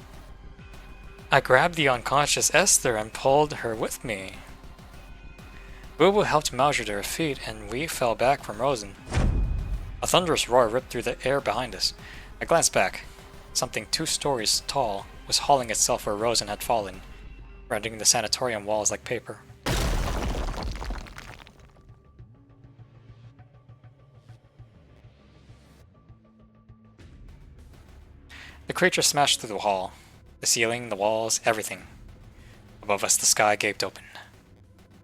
A: and pulled her with me. Boo Boo helped Mauser to her feet, and we fell back from Rozan. A thunderous roar ripped through the air behind us. I glanced back. Something 2 stories tall was hauling itself where Rozan had fallen, rendering the sanatorium walls like paper. The creature smashed through the hall. The ceiling, the walls, everything. Above us, the sky gaped open.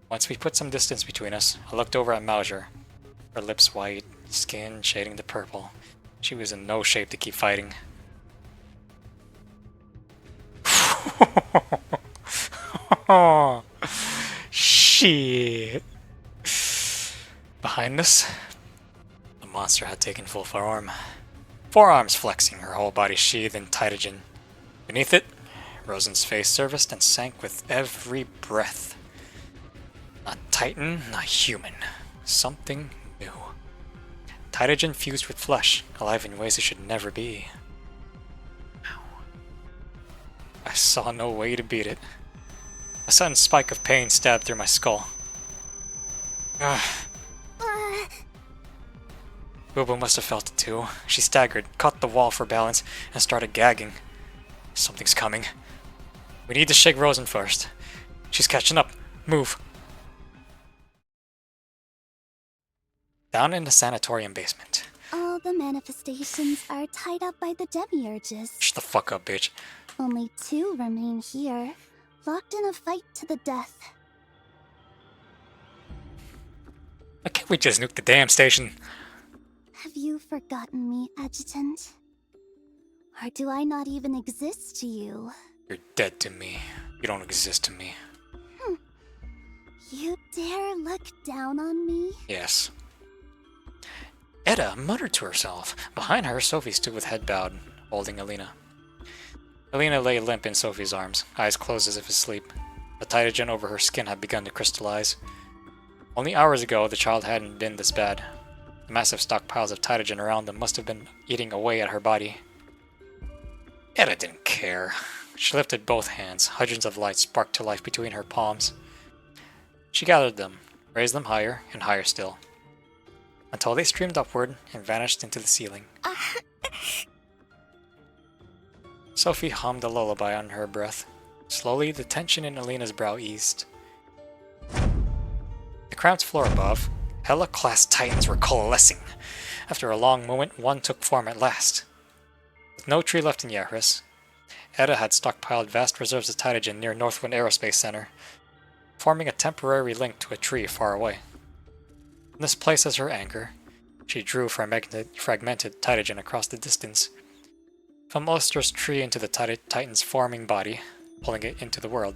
A: Once we put some distance between us, I looked over at Mauser. Her lips white, skin shading to purple. She was in no shape to keep fighting. Shit. Behind us, the monster had taken full form. Forearms flexing, her whole body sheathed in pterygium. Beneath it, Rozan's face surfaced and sank with every breath. Not Titan, not human. Something new. Pterygium fused with flesh, alive in ways it should never be. Ow. I saw no way to beat it. A sudden spike of pain stabbed through my skull. Ugh. Boo Boo must have felt it too. She staggered, caught the wall for balance, and started gagging. Something's coming. We need to shake Rozan first. She's catching up. Move. Down in the sanatorium basement.
H: All the manifestations are tied up by the demiurges.
A: Shut the fuck up, bitch.
H: Only 2 remain here, locked in a fight to the death.
A: Why can't we just nuke the damn station?
H: Have you forgotten me, Adjutant? Or do I not even exist to you?
A: You're dead to me. You don't exist to me.
H: You dare look down on me?
A: Yes. Edda muttered to herself. Behind her, Sophie stood with head bowed, holding Alina. Alina lay limp in Sophie's arms, eyes closed as if asleep. The pterygium over her skin had begun to crystallize. Only hours ago, the child hadn't been this bad. The massive stockpiles of pterygium around them must have been eating away at her body. Edda didn't care. She lifted both hands. Hundreds of lights sparked to life between her palms. She gathered them, raised them higher and higher still, until they streamed upward and vanished into the ceiling. Sophie hummed a lullaby under her breath. Slowly, the tension in Alina's brow eased. The cramped floor above, Hela-class titans were coalescing. After a long moment, one took form at last. With no tree left in Yahris, Edda had stockpiled vast reserves of Titagen near Northwind Aerospace Center, forming a temporary link to a tree far away. In this place as her anchor, she drew fragmented Titagen across the distance, from Ulster's tree into the Titan's forming body, pulling it into the world.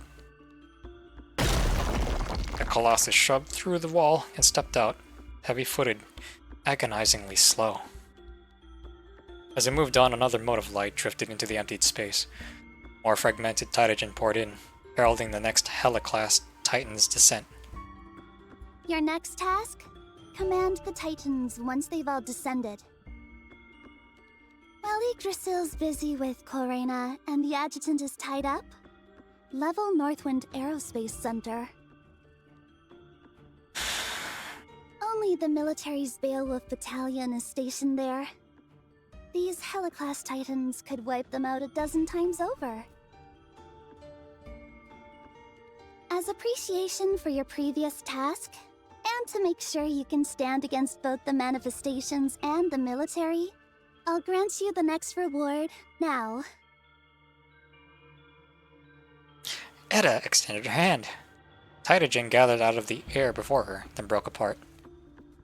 A: The Colossus shoved through the wall and stepped out, heavy-footed, agonizingly slow. As it moved on, another mote of light drifted into the emptied space. More fragmented Titagen poured in, heralding the next Hela-class Titan's descent.
H: Your next task? Command the Titans once they've all descended. While Yggdrasil's busy with Corena and the Adjutant is tied up, level Northwind Aerospace Center. Only the military's Beowulf Battalion is stationed there. These Hela-class Titans could wipe them out a dozen times over. As appreciation for your previous task, and to make sure you can stand against both the manifestations and the military, I'll grant you the next reward now.
A: Edda extended her hand. Titagen gathered out of the air before her, then broke apart.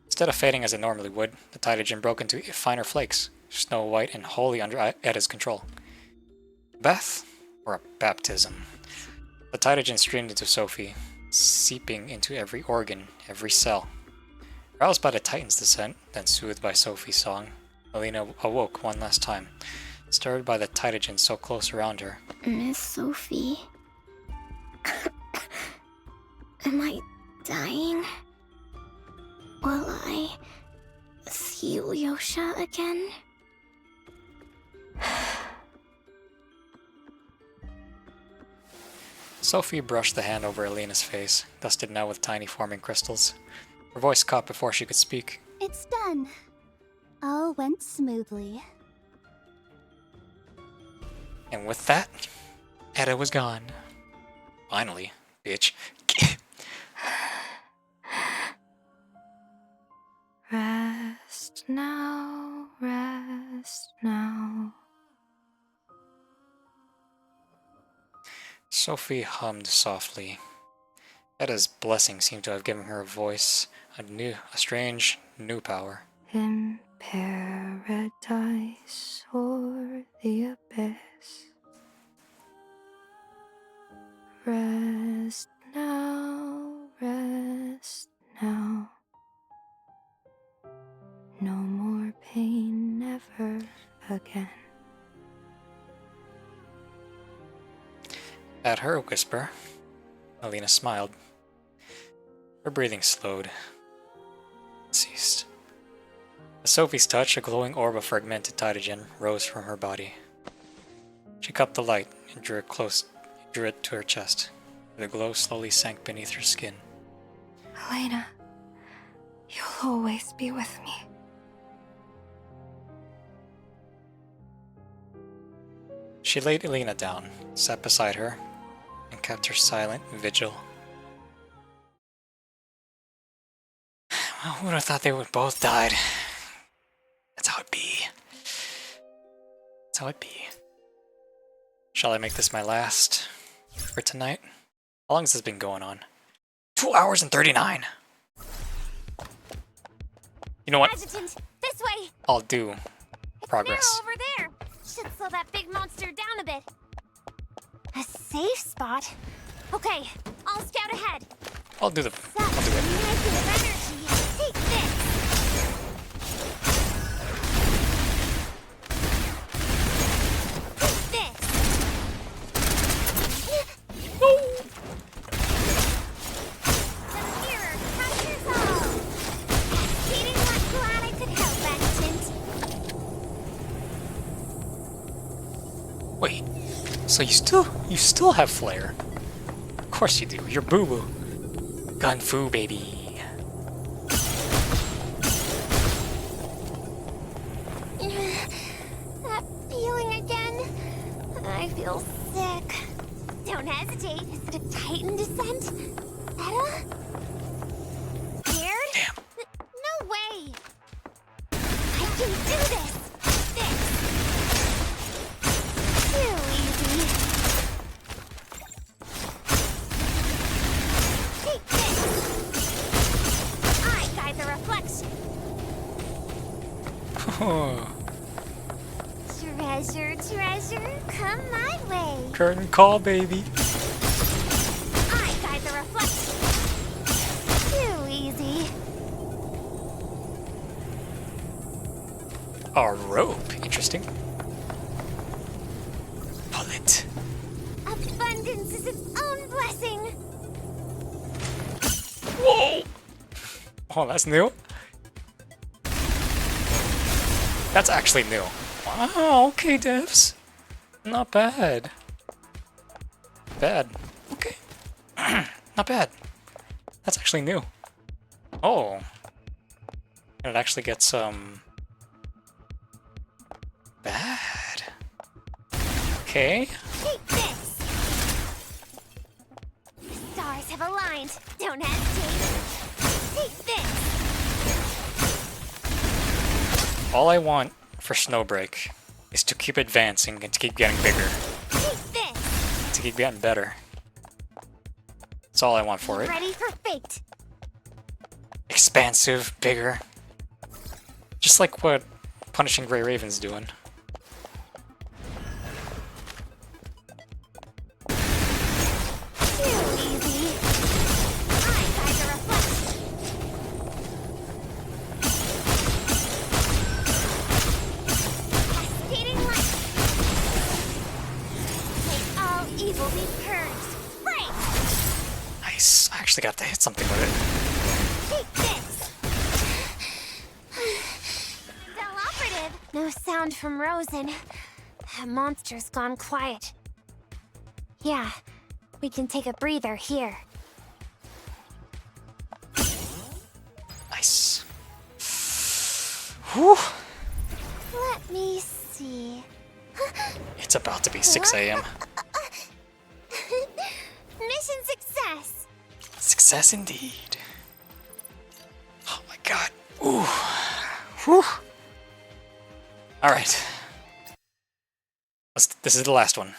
A: Instead of fading as it normally would, the Titagen broke into finer flakes, snow white and wholly under Edda's control. A bath? Or a baptism? The Titagen streamed into Sophie, seeping into every organ, every cell. Roused by the Titan's descent, then soothed by Sophie's song, Alina awoke one last time, stirred by the Titagen so close around her.
B: Miss Sophie. Am I dying? Will I see Lyosha again?
A: Sophie brushed the hand over Alina's face, dusted now with tiny forming crystals. Her voice caught before she could speak.
H: It's done. All went smoothly.
A: And with that, Edda was gone. Finally, bitch.
C: Rest now, rest now.
A: Sophie hummed softly. Edda's blessing seemed to have given her a voice, a strange, new power.
C: In paradise or the abyss. Rest now, rest now. No more pain, never again.
A: At her whisper, Alina smiled. Her breathing slowed, ceased. At Sophie's touch, a glowing orb of fragmented Titagen rose from her body. She cupped the light and drew it to her chest. The glow slowly sank beneath her skin.
C: Elena, you'll always be with me.
A: She laid Alina down, sat beside her, and kept her silent vigil. Well, who would have thought they would both died? That's how it be. That's how it be. Shall I make this my last for tonight? How long has this been going on? 2 hours and 39! You know what?
B: Adjutant, this way!
A: I'll do progress.
B: It's narrow over there. Should slow that big monster down a bit. A safe spot? Okay, I'll scout ahead.
A: I'll do it.
B: Negative energy. Take this. Take this. No. The mirror captures all. Feeling like glad I could help, Adjutant.
A: Wait, so you still have flair? Of course you do. You're boo-boo. Gun fu, baby.
B: That feeling again. I feel sick. Don't hesitate. Is it a Titan descent? Etta? Scared?
A: Damn.
B: No way! I can do this! This! Too easy. Take this! I guide the reflection. Treasure, treasure, come my way.
A: Curtain call, baby.
B: I guide the reflection. Too easy.
A: A rope. Interesting. Pull it.
B: Abundance is its own blessing.
A: Whoa! Oh, that's new? That's actually new. Wow, okay, devs. Not bad. Bad. Okay. Not bad. That's actually new. Oh. And it actually gets, bad. Okay.
B: Take this. The stars have aligned. Don't hesitate. Take this.
A: All I want for Snowbreak is to keep advancing and to keep getting bigger.
B: Take this.
A: To keep getting better. That's all I want for it.
B: Ready for fate.
A: Expansive, bigger. Just like what Punishing Grey Raven's doing.
B: Too easy. I guide the reflection. Cascading light. May all evil be purged. Break!
A: Nice. I actually got to hit something with it.
B: Take this. Still operative. No sound from Rozan. That monster's gone quiet. Yeah, we can take a breather here.
A: Nice. Whew.
B: Let me see.
A: It's about to be 6 a.m.
B: Mission success.
A: Success indeed. Oh my god. Ooh. Whew. Alright. This is the last one.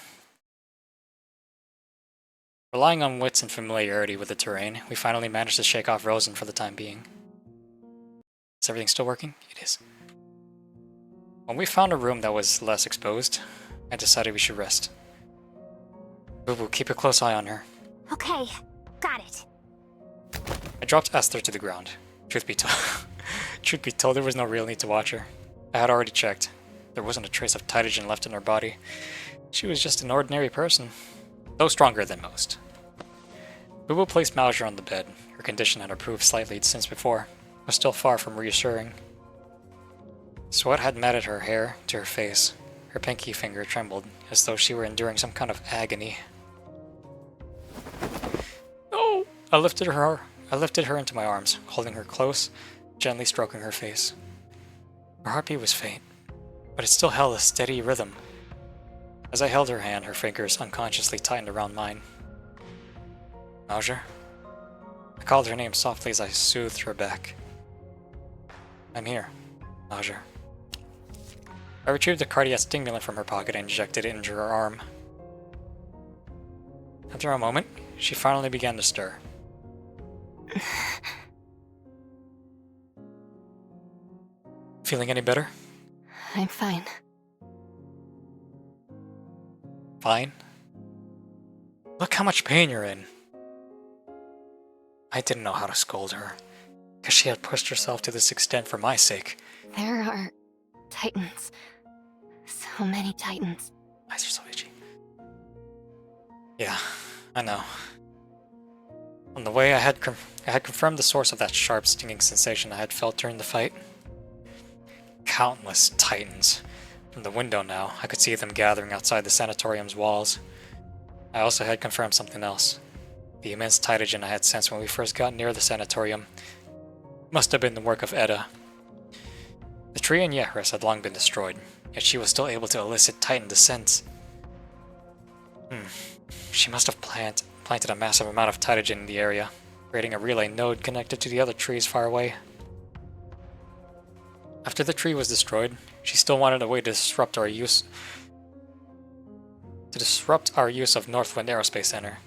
A: Relying on wits and familiarity with the terrain, we finally managed to shake off Rozan for the time being. Is everything still working? It is. When we found a room that was less exposed, I decided we should rest. Boo Boo, keep a close eye on her.
B: Okay, got it.
A: I dropped Esther to the ground. Truth be told, there was no real need to watch her. I had already checked. There wasn't a trace of Titagen left in her body. She was just an ordinary person, though stronger than most. Boo Boo placed Mauser on the bed. Her condition had improved slightly since before, but still far from reassuring. Sweat had matted her hair to her face. Her pinky finger trembled, as though she were enduring some kind of agony. No! I lifted her into my arms, holding her close, gently stroking her face. Her heartbeat was faint, but it still held a steady rhythm. As I held her hand, her fingers unconsciously tightened around mine. Mauser? I called her name softly as I soothed her back. I'm here, Mauser. I retrieved the cardiac stimulant from her pocket and injected it into her arm. After a moment, she finally began to stir. Feeling any better?
G: I'm fine.
A: Fine? Look how much pain you're in. I didn't know how to scold her, because she had pushed herself to this extent for my sake.
G: There are Titans. So many Titans.
A: Eyes are so itchy. Yeah, I know. On the way, I had confirmed the source of that sharp, stinging sensation I had felt during the fight. Countless Titans. From the window now, I could see them gathering outside the sanatorium's walls. I also had confirmed something else. The immense Titagen I had sensed when we first got near the sanatorium must have been the work of Etta. The tree in Yehris had long been destroyed, yet she was still able to elicit Titan descents. She must have planted a massive amount of Titagen in the area, creating a relay node connected to the other trees far away. After the tree was destroyed, she still wanted a way to disrupt our use of Northwind Aerospace Center.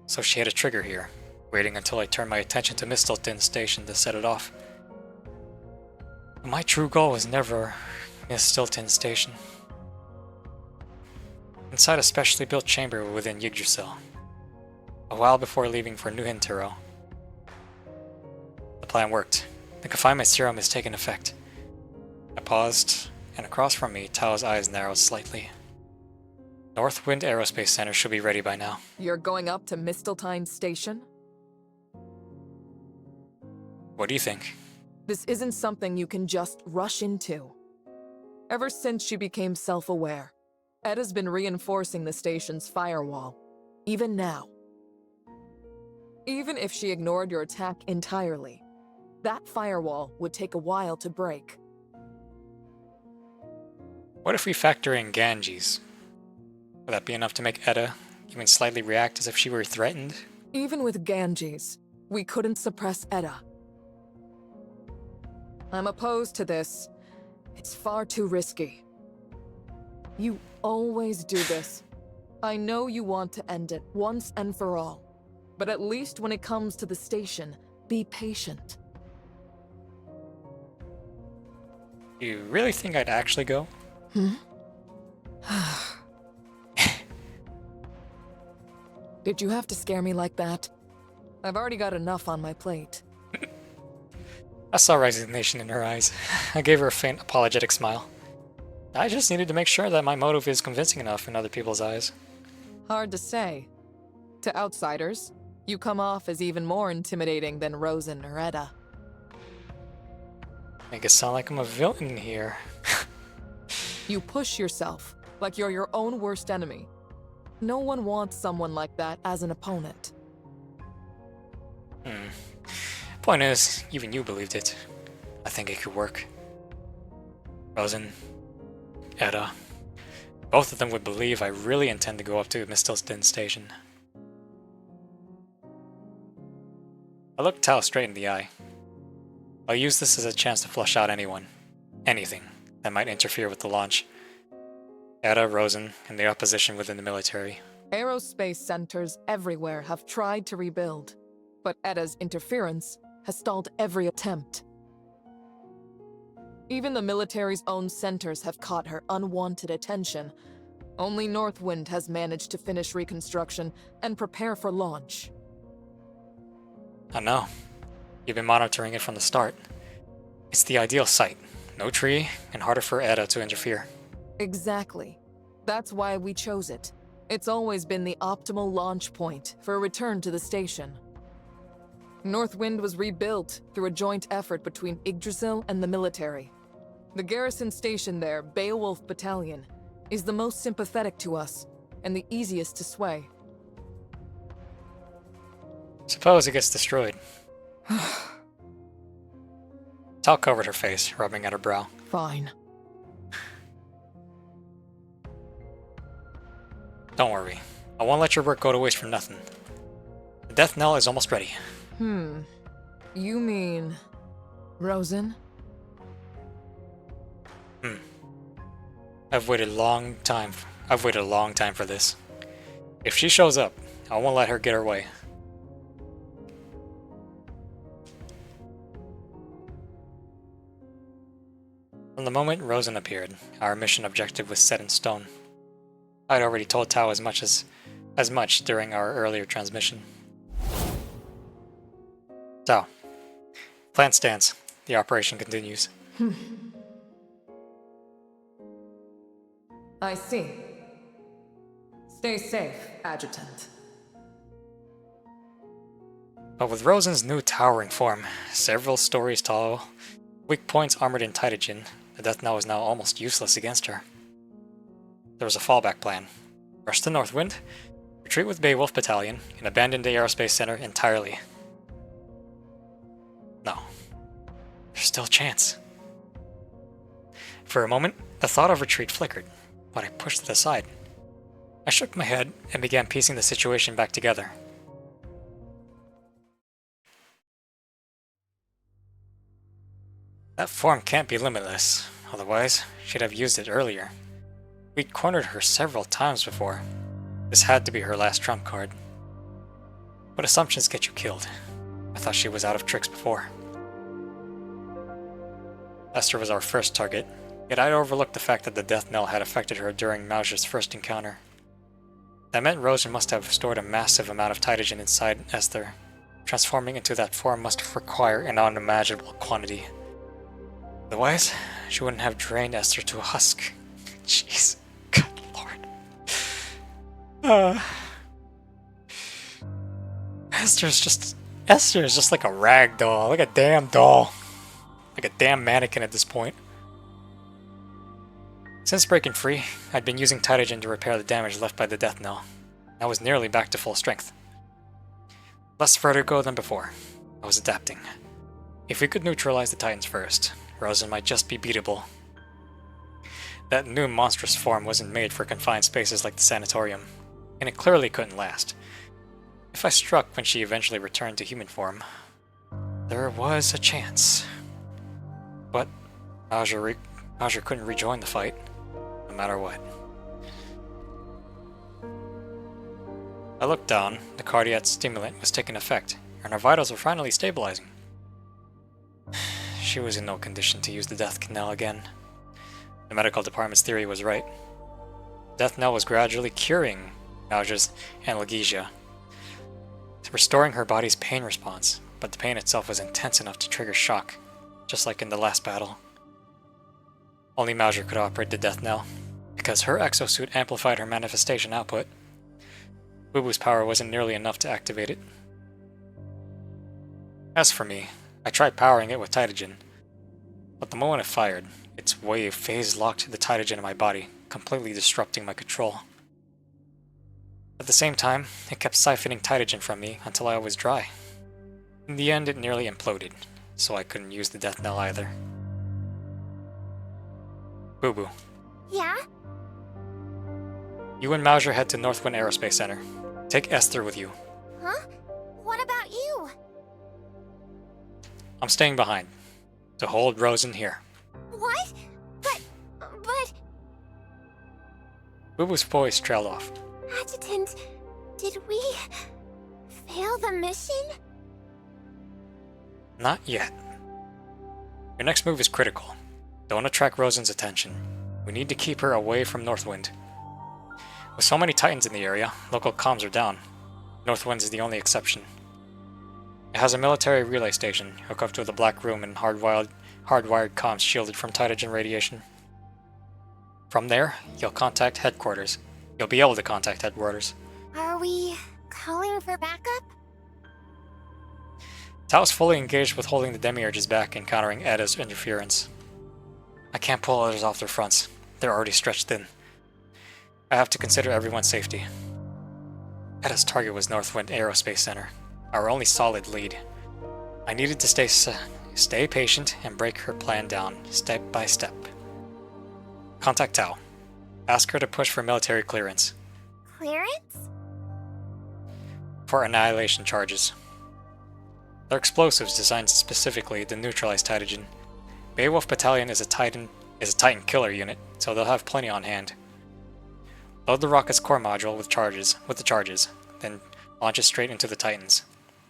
A: So she hit a trigger here, waiting until I turned my attention to Mistelton Station to set it off. But my true goal was never Mistelton Station. Inside a specially built chamber within Yggdrasil, a while before leaving for New Hintero. The plan worked. The confinement serum has taken effect. I paused, and across from me, Tao's eyes narrowed slightly. Northwind Aerospace Center should be ready by now.
F: You're going up to Misteltine Station?
A: What do you think?
F: This isn't something you can just rush into. Ever since she became self-aware, Edda's been reinforcing the station's firewall, even now. Even if she ignored your attack entirely, that firewall would take a while to break.
A: What if we factor in Ganges? Would that be enough to make Edda even slightly react as if she were threatened?
F: Even with Ganges, we couldn't suppress Edda. I'm opposed to this. It's far too risky. You always do this. I know you want to end it once and for all. But at least when it comes to the station, be patient.
A: You really think I'd actually go?
F: Did you have to scare me like that? I've already got enough on my plate.
A: I saw resignation in her eyes. I gave her a faint apologetic smile. I just needed to make sure that my motive is convincing enough in other people's eyes.
F: Hard to say. To outsiders, you come off as even more intimidating than Rozan or Edda.
A: Make it sound like I'm a villain here.
F: You push yourself, like you're your own worst enemy. No one wants someone like that as an opponent.
A: Point is, even you believed it. I think it could work. Rozan, Edda, both of them would believe I really intend to go up to Mistelton Station. I looked Tao straight in the eye. I'll use this as a chance to flush out anything that might interfere with the launch. Edda, Rozan, and the opposition within the military.
F: Aerospace centers everywhere have tried to rebuild, but Edda's interference has stalled every attempt. Even the military's own centers have caught her unwanted attention. Only Northwind has managed to finish reconstruction and prepare for launch.
A: I know. You've been monitoring it from the start. It's the ideal site. No tree, and harder for Edda to interfere.
F: Exactly. That's why we chose it. It's always been the optimal launch point for a return to the station. Northwind was rebuilt through a joint effort between Yggdrasil and the military. The garrison station there, Beowulf Battalion, is the most sympathetic to us, and the easiest to sway.
A: Suppose it gets destroyed. Tal covered her face, rubbing at her brow.
F: Fine.
A: Don't worry. I won't let your work go to waste for nothing. The death knell is almost ready.
F: You mean... Rozan?
A: I've waited a long time for this. If she shows up, I won't let her get her way. From the moment Rozan appeared, our mission objective was set in stone. I'd already told Tao as much during our earlier transmission. Tao. Plan stands. The operation continues.
F: I see. Stay safe, Adjutant.
A: But with Rozan's new towering form, several stories tall, weak points armored in Titagen, the death knell is now almost useless against her. There was a fallback plan. Rush to Northwind, retreat with Beowulf Battalion, and abandon the Aerospace Center entirely. No. There's still a chance. For a moment, the thought of retreat flickered, but I pushed it aside. I shook my head and began piecing the situation back together. That form can't be limitless, otherwise she'd have used it earlier. We'd cornered her several times before. This had to be her last trump card. But assumptions get you killed. I thought she was out of tricks before. Esther was our first target, yet I'd overlooked the fact that the death knell had affected her during Mauser's first encounter. That meant Rozan must have stored a massive amount of Tytogen inside Esther. Transforming into that form must require an unimaginable quantity. Otherwise, she wouldn't have drained Esther to a husk. Jeez. Good lord. Esther is just like a rag doll, like a damn doll. Like a damn mannequin at this point. Since breaking free, I'd been using Tytogen to repair the damage left by the death knell. I was nearly back to full strength. Less vertigo than before. I was adapting. If we could neutralize the Titans first, Rozan might just be beatable. That new monstrous form wasn't made for confined spaces like the sanatorium, and it clearly couldn't last. If I struck when she eventually returned to human form, there was a chance. But Mauser couldn't rejoin the fight, no matter what. I looked down. The cardiac stimulant was taking effect, and her vitals were finally stabilizing. She was in no condition to use the death knell again. The medical department's theory was right. Death knell was gradually curing Mauser's analgesia, restoring her body's pain response, but the pain itself was intense enough to trigger shock, just like in the last battle. Only Mauser could operate the death knell, because her exosuit amplified her manifestation output. Bubu's power wasn't nearly enough to activate it. As for me, I tried powering it with Tytogen, but the moment it fired, its wave phase-locked the Tytogen in my body, completely disrupting my control. At the same time, it kept siphoning Tytogen from me until I was dry. In the end, it nearly imploded, so I couldn't use the death knell either. Bubu.
B: Yeah?
A: You and Mauser head to Northwind Aerospace Center. Take Esther with you.
B: Huh? What about you?
A: I'm staying behind, to hold Rozan here.
B: What? But...
A: Bubu's voice trailed off.
B: Adjutant, did we... fail the mission?
A: Not yet. Your next move is critical. Don't attract Rozan's attention. We need to keep her away from Northwind. With so many Titans in the area, local comms are down. Northwind is the only exception. It has a military relay station hooked up to the Black Room and hardwired comms shielded from Tytogen radiation. From there, you'll contact headquarters. You'll be able to contact headquarters.
B: Are we calling for backup?
A: Tao's fully engaged with holding the Demiurges back and countering Edda's interference. I can't pull others off their fronts. They're already stretched thin. I have to consider everyone's safety. Edda's target was Northwind Aerospace Center, our only solid lead. I needed to stay patient and break her plan down, step by step. Contact Tao. Ask her to push for military clearance.
B: Clearance?
A: For annihilation charges. They're explosives designed specifically to neutralize Tytogen. Beowulf Battalion is a Titan killer unit, so they'll have plenty on hand. Load the rocket's core module with the charges, then launch it straight into the Titans.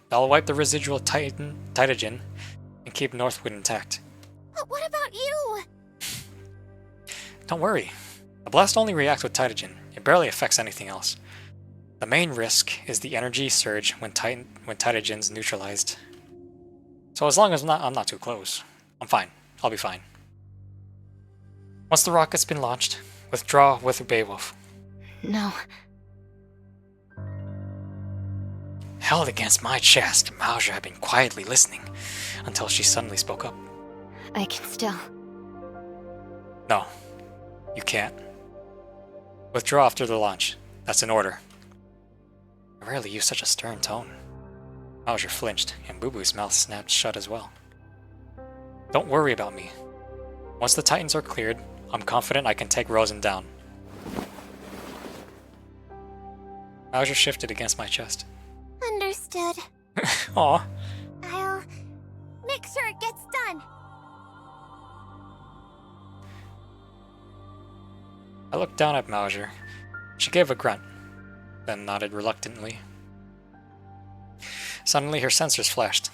A: That'll wipe the residual Tytogen and keep Northwind intact.
B: But what about you?
A: Don't worry. The blast only reacts with Tytogen. It barely affects anything else. The main risk is the energy surge when Tytogen's neutralized. So as long as I'm not too close, I'm fine. I'll be fine. Once the rocket's been launched, withdraw with Beowulf.
G: No.
A: Held against my chest, Mauser had been quietly listening until she suddenly spoke up.
G: I can still...
A: No, you can't. Withdraw after the launch. That's an order. I rarely use such a stern tone. Mauser flinched, and Bubu's mouth snapped shut as well. Don't worry about me. Once the Titans are cleared, I'm confident I can take Rozan down. Mauser shifted against my chest.
B: Understood.
A: Aw.
B: I'll make sure it gets done.
A: I looked down at Mauser. She gave a grunt, then nodded reluctantly. Suddenly her sensors flashed.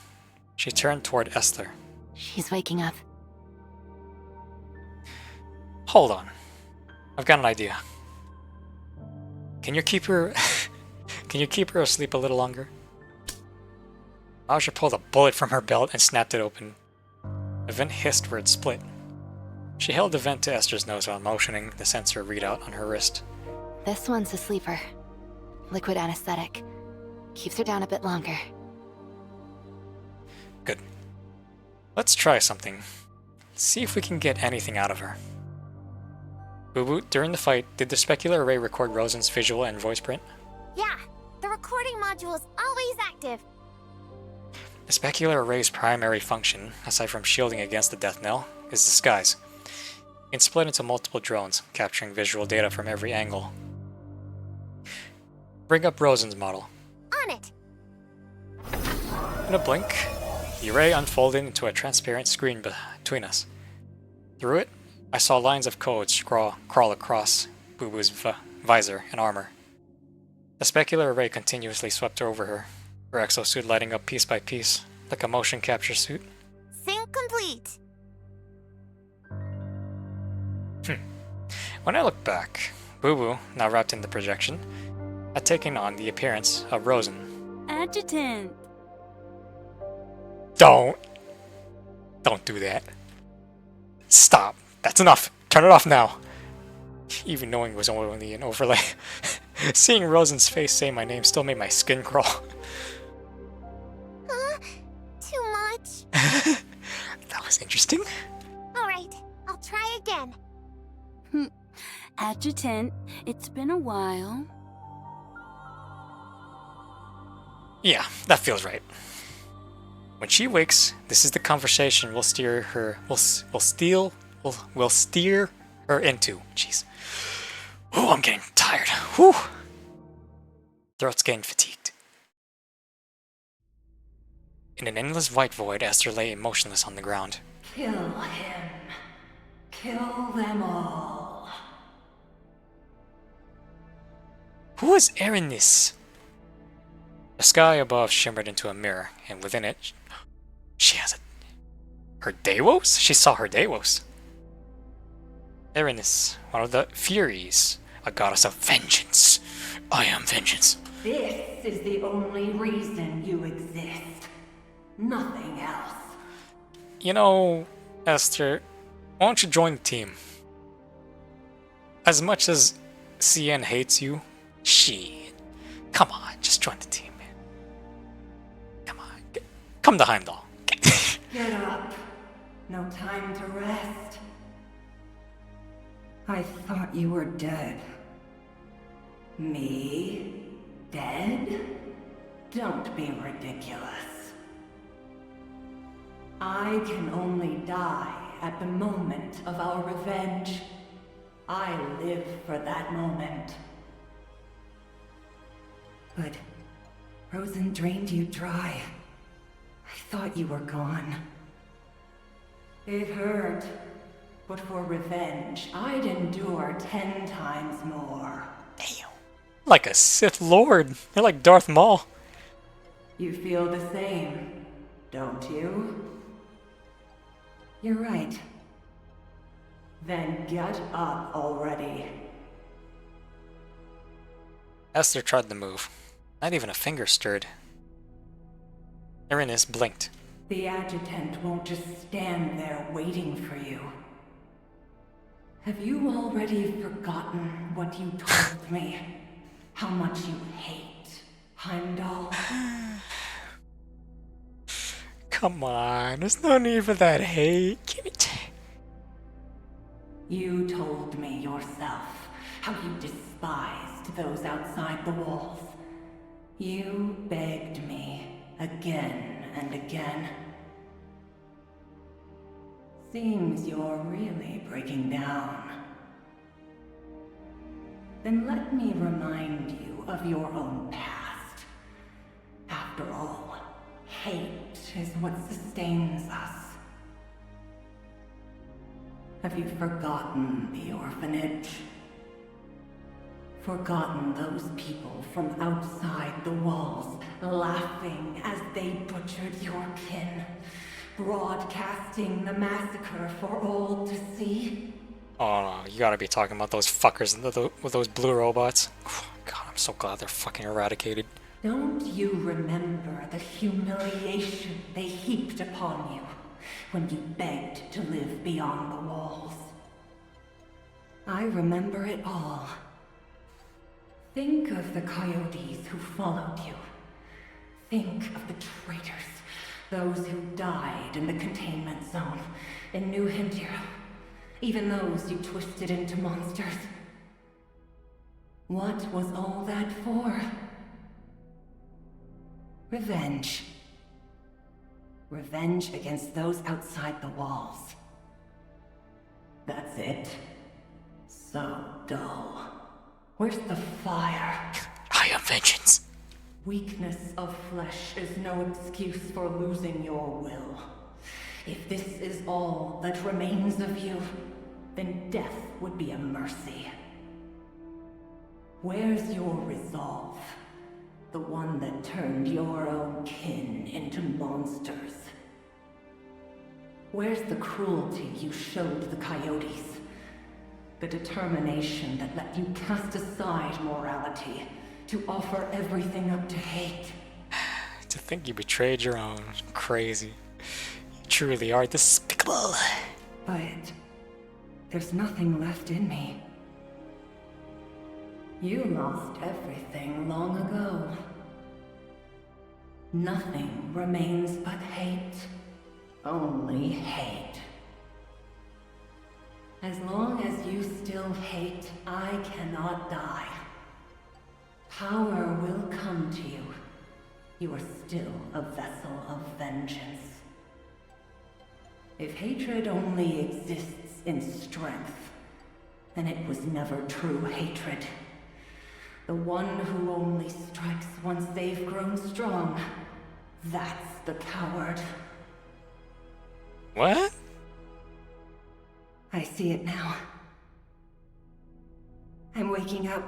A: She turned toward Esther.
G: She's waking up.
A: Hold on. I've got an idea. Can you keep her asleep a little longer? Mauser pulled a bullet from her belt and snapped it open. The vent hissed where it split. She held the vent to Esther's nose while motioning the sensor readout on her wrist.
G: This one's a sleeper. Liquid anesthetic. Keeps her down a bit longer.
A: Good. Let's try something. See if we can get anything out of her. Boo-Boo, during the fight, did the specular array record Rozan's visual and voice print?
B: Yeah, the recording module is always active.
A: The specular array's primary function, aside from shielding against the death knell, is disguise. It can split into multiple drones, capturing visual data from every angle. Bring up Rozan's model.
B: On it.
A: In a blink, the array unfolded into a transparent screen between us. Through it, I saw lines of code crawl across Boo-Boo's visor and armor. The specular array continuously swept over her exosuit lighting up piece by piece, like a motion capture suit.
B: Sync complete.
A: When I looked back, Boo-Boo, now wrapped in the projection, had taken on the appearance of Rozan.
L: Adjutant!
A: Don't do that. Stop. That's enough. Turn it off now. Even knowing it was only an overlay. Seeing Rozan's face say my name still made my skin crawl.
B: Too much.
A: That was interesting.
B: Alright, I'll try again.
L: Adjutant, it's been a while.
A: Yeah, that feels right. When she wakes, this is the conversation we'll steer her. We'll steer her into. Jeez. Ooh, I'm getting tired. Whew. Throat's getting fatigued. In an endless white void, Esther lay motionless on the ground.
M: Kill him. Kill them all.
A: Who is Erinis? The sky above shimmered into a mirror, and within it, she has her Deimos? She saw her Deimos. Erinis, one of the Furies, a goddess of vengeance. I am vengeance.
M: This is the only reason you exist. Nothing else.
A: You know, Esther, why don't you join the team? As much as CN hates you, come on, just join the team, man. Come on, come to Heimdall.
M: Get up. No time to rest. I thought you were dead. Me? Dead? Don't be ridiculous. I can only die at the moment of our revenge. I live for that moment. But Rozan drained you dry. I thought you were gone. It hurt. But for revenge, I'd endure 10 times more.
A: Damn. Like a Sith Lord. They're like Darth Maul.
M: You feel the same, don't you? You're right. Then get up already.
A: Esther tried to move. Not even a finger stirred. Erinis blinked.
M: The adjutant won't just stand there waiting for you. Have you already forgotten what you told me? How much you hate Heimdall?
A: Come on, there's no need for that hate. Give it.
M: You told me yourself how you despised those outside the walls. You begged me again and again. Seems you're really breaking down. Then let me remind you of your own past. After all, hate is what sustains us. Have you forgotten the orphanage? Forgotten those people from outside the walls, laughing as they butchered your kin, broadcasting the massacre for all to see?
A: Oh no, you gotta be talking about those fuckers with those blue robots. God, I'm so glad they're fucking eradicated.
M: Don't you remember the humiliation they heaped upon you when you begged to live beyond the walls? I remember it all. Think of the coyotes who followed you. Think of the traitors, those who died in the containment zone in New Hintiro, even those you twisted into monsters. What was all that for? Revenge. Revenge against those outside the walls. That's it. So dull. Where's the fire?
A: I am vengeance.
M: Weakness of flesh is no excuse for losing your will. If this is all that remains of you, then death would be a mercy. Where's your resolve? The one that turned your own kin into monsters. Where's the cruelty you showed the coyotes? The determination that let you cast aside morality to offer everything up to hate.
A: To think you betrayed your own. Crazy. You truly are despicable.
M: But there's nothing left in me. You lost everything long ago. Nothing remains but hate. Only hate. As long as you still hate, I cannot die. Power will come to you. You are still a vessel of vengeance. If hatred only exists in strength, then it was never true hatred. The one who only strikes once they've grown strong, that's the coward.
A: What?
M: I see it now. I'm waking up.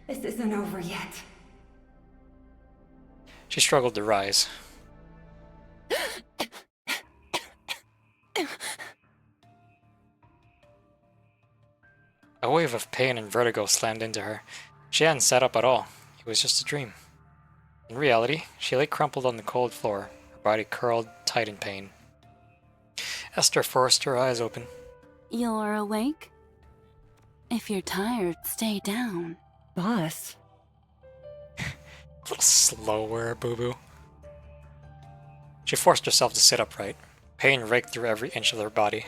M: This isn't over yet.
A: She struggled to rise. A wave of pain and vertigo slammed into her. She hadn't sat up at all. It was just a dream. In reality, she lay crumpled on the cold floor, her body curled tight in pain. Esther forced her eyes open.
L: You're awake? If you're tired, stay down.
M: Boss?
A: A little slower, boo-boo. She forced herself to sit upright. Pain raked through every inch of her body.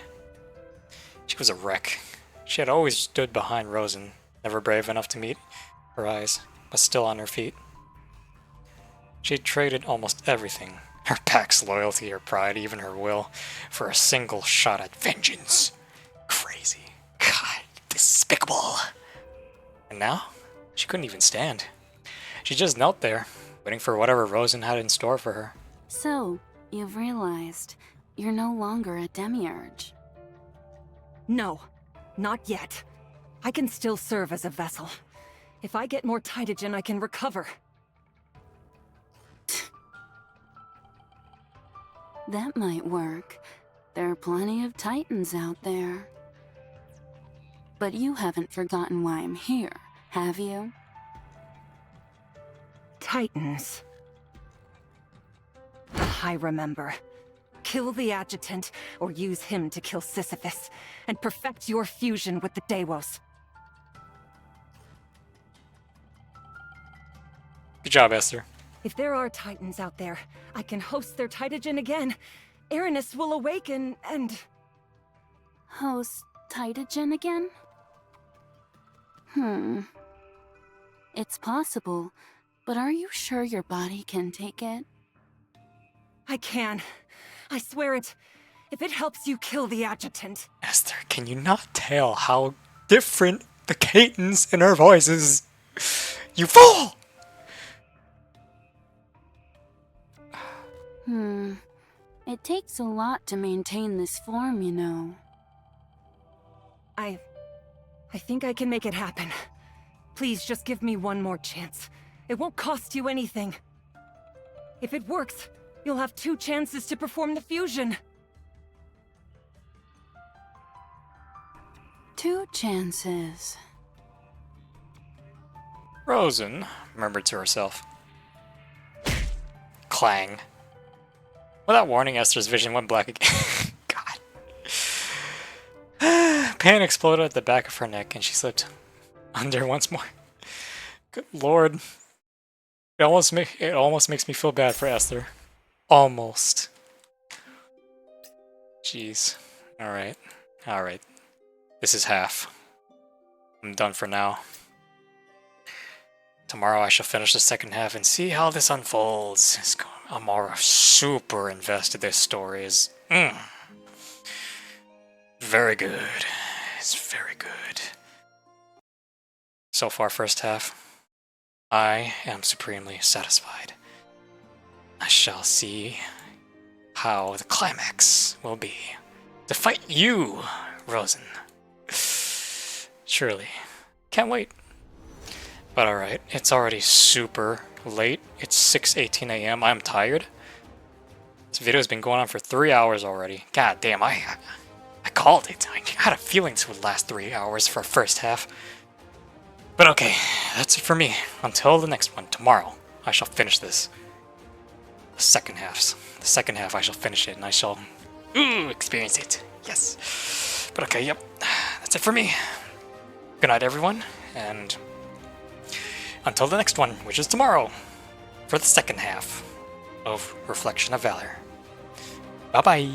A: She was a wreck. She had always stood behind Rozan, never brave enough to meet her eyes, but still on her feet. She traded almost everything. Her pack's loyalty, her pride, even her will, for a single shot at vengeance. Crazy. God, despicable. And now, she couldn't even stand. She just knelt there, waiting for whatever Rozan had in store for her.
L: So, you've realized you're no longer a demiurge.
E: No, not yet. I can still serve as a vessel. If I get more Titagen, I can recover.
L: That might work. There are plenty of Titans out there. But you haven't forgotten why I'm here, have you?
E: Titans. I remember. Kill the Adjutant, or use him to kill Sisyphus, and perfect your fusion with the Deimos.
A: Good job, Esther.
E: If there are Titans out there, I can host their Titagen again. Erinus will awaken and...
L: Host Titagen again? It's possible, but are you sure your body can take it?
E: I can. I swear it. If it helps you kill the Adjutant.
A: Esther, can you not tell how different the cadence in her voice is? You fool!
L: It takes a lot to maintain this form, you know.
E: I think I can make it happen. Please just give me one more chance. It won't cost you anything. If it works, you'll have 2 chances to perform the fusion.
L: 2 chances.
A: Rozan murmured to herself. Clang. Without warning, Esther's vision went black again. God. Pain exploded at the back of her neck, and she slipped under once more. Good lord. It almost makes me feel bad for Esther. Almost. Jeez. Alright. Alright. This is half. I'm done for now. Tomorrow I shall finish the second half and see how this unfolds. I'm already super invested. This story is very good. It's very good. So far, first half, I am supremely satisfied. I shall see how the climax will be. To fight you, Rozan. Surely. Can't wait. But alright, it's already super late. It's 6:18 a.m. I'm tired. This video's been going on for 3 hours already. God damn, I called it. I had a feeling this would last 3 hours for a first half. But okay, that's it for me. Until the next one, tomorrow, I shall finish this. The second half, I shall finish it, and I shall experience it. Yes. But okay, yep. That's it for me. Good night, everyone, and until the next one, which is tomorrow, for the second half of Reflection of Valor. Bye-bye.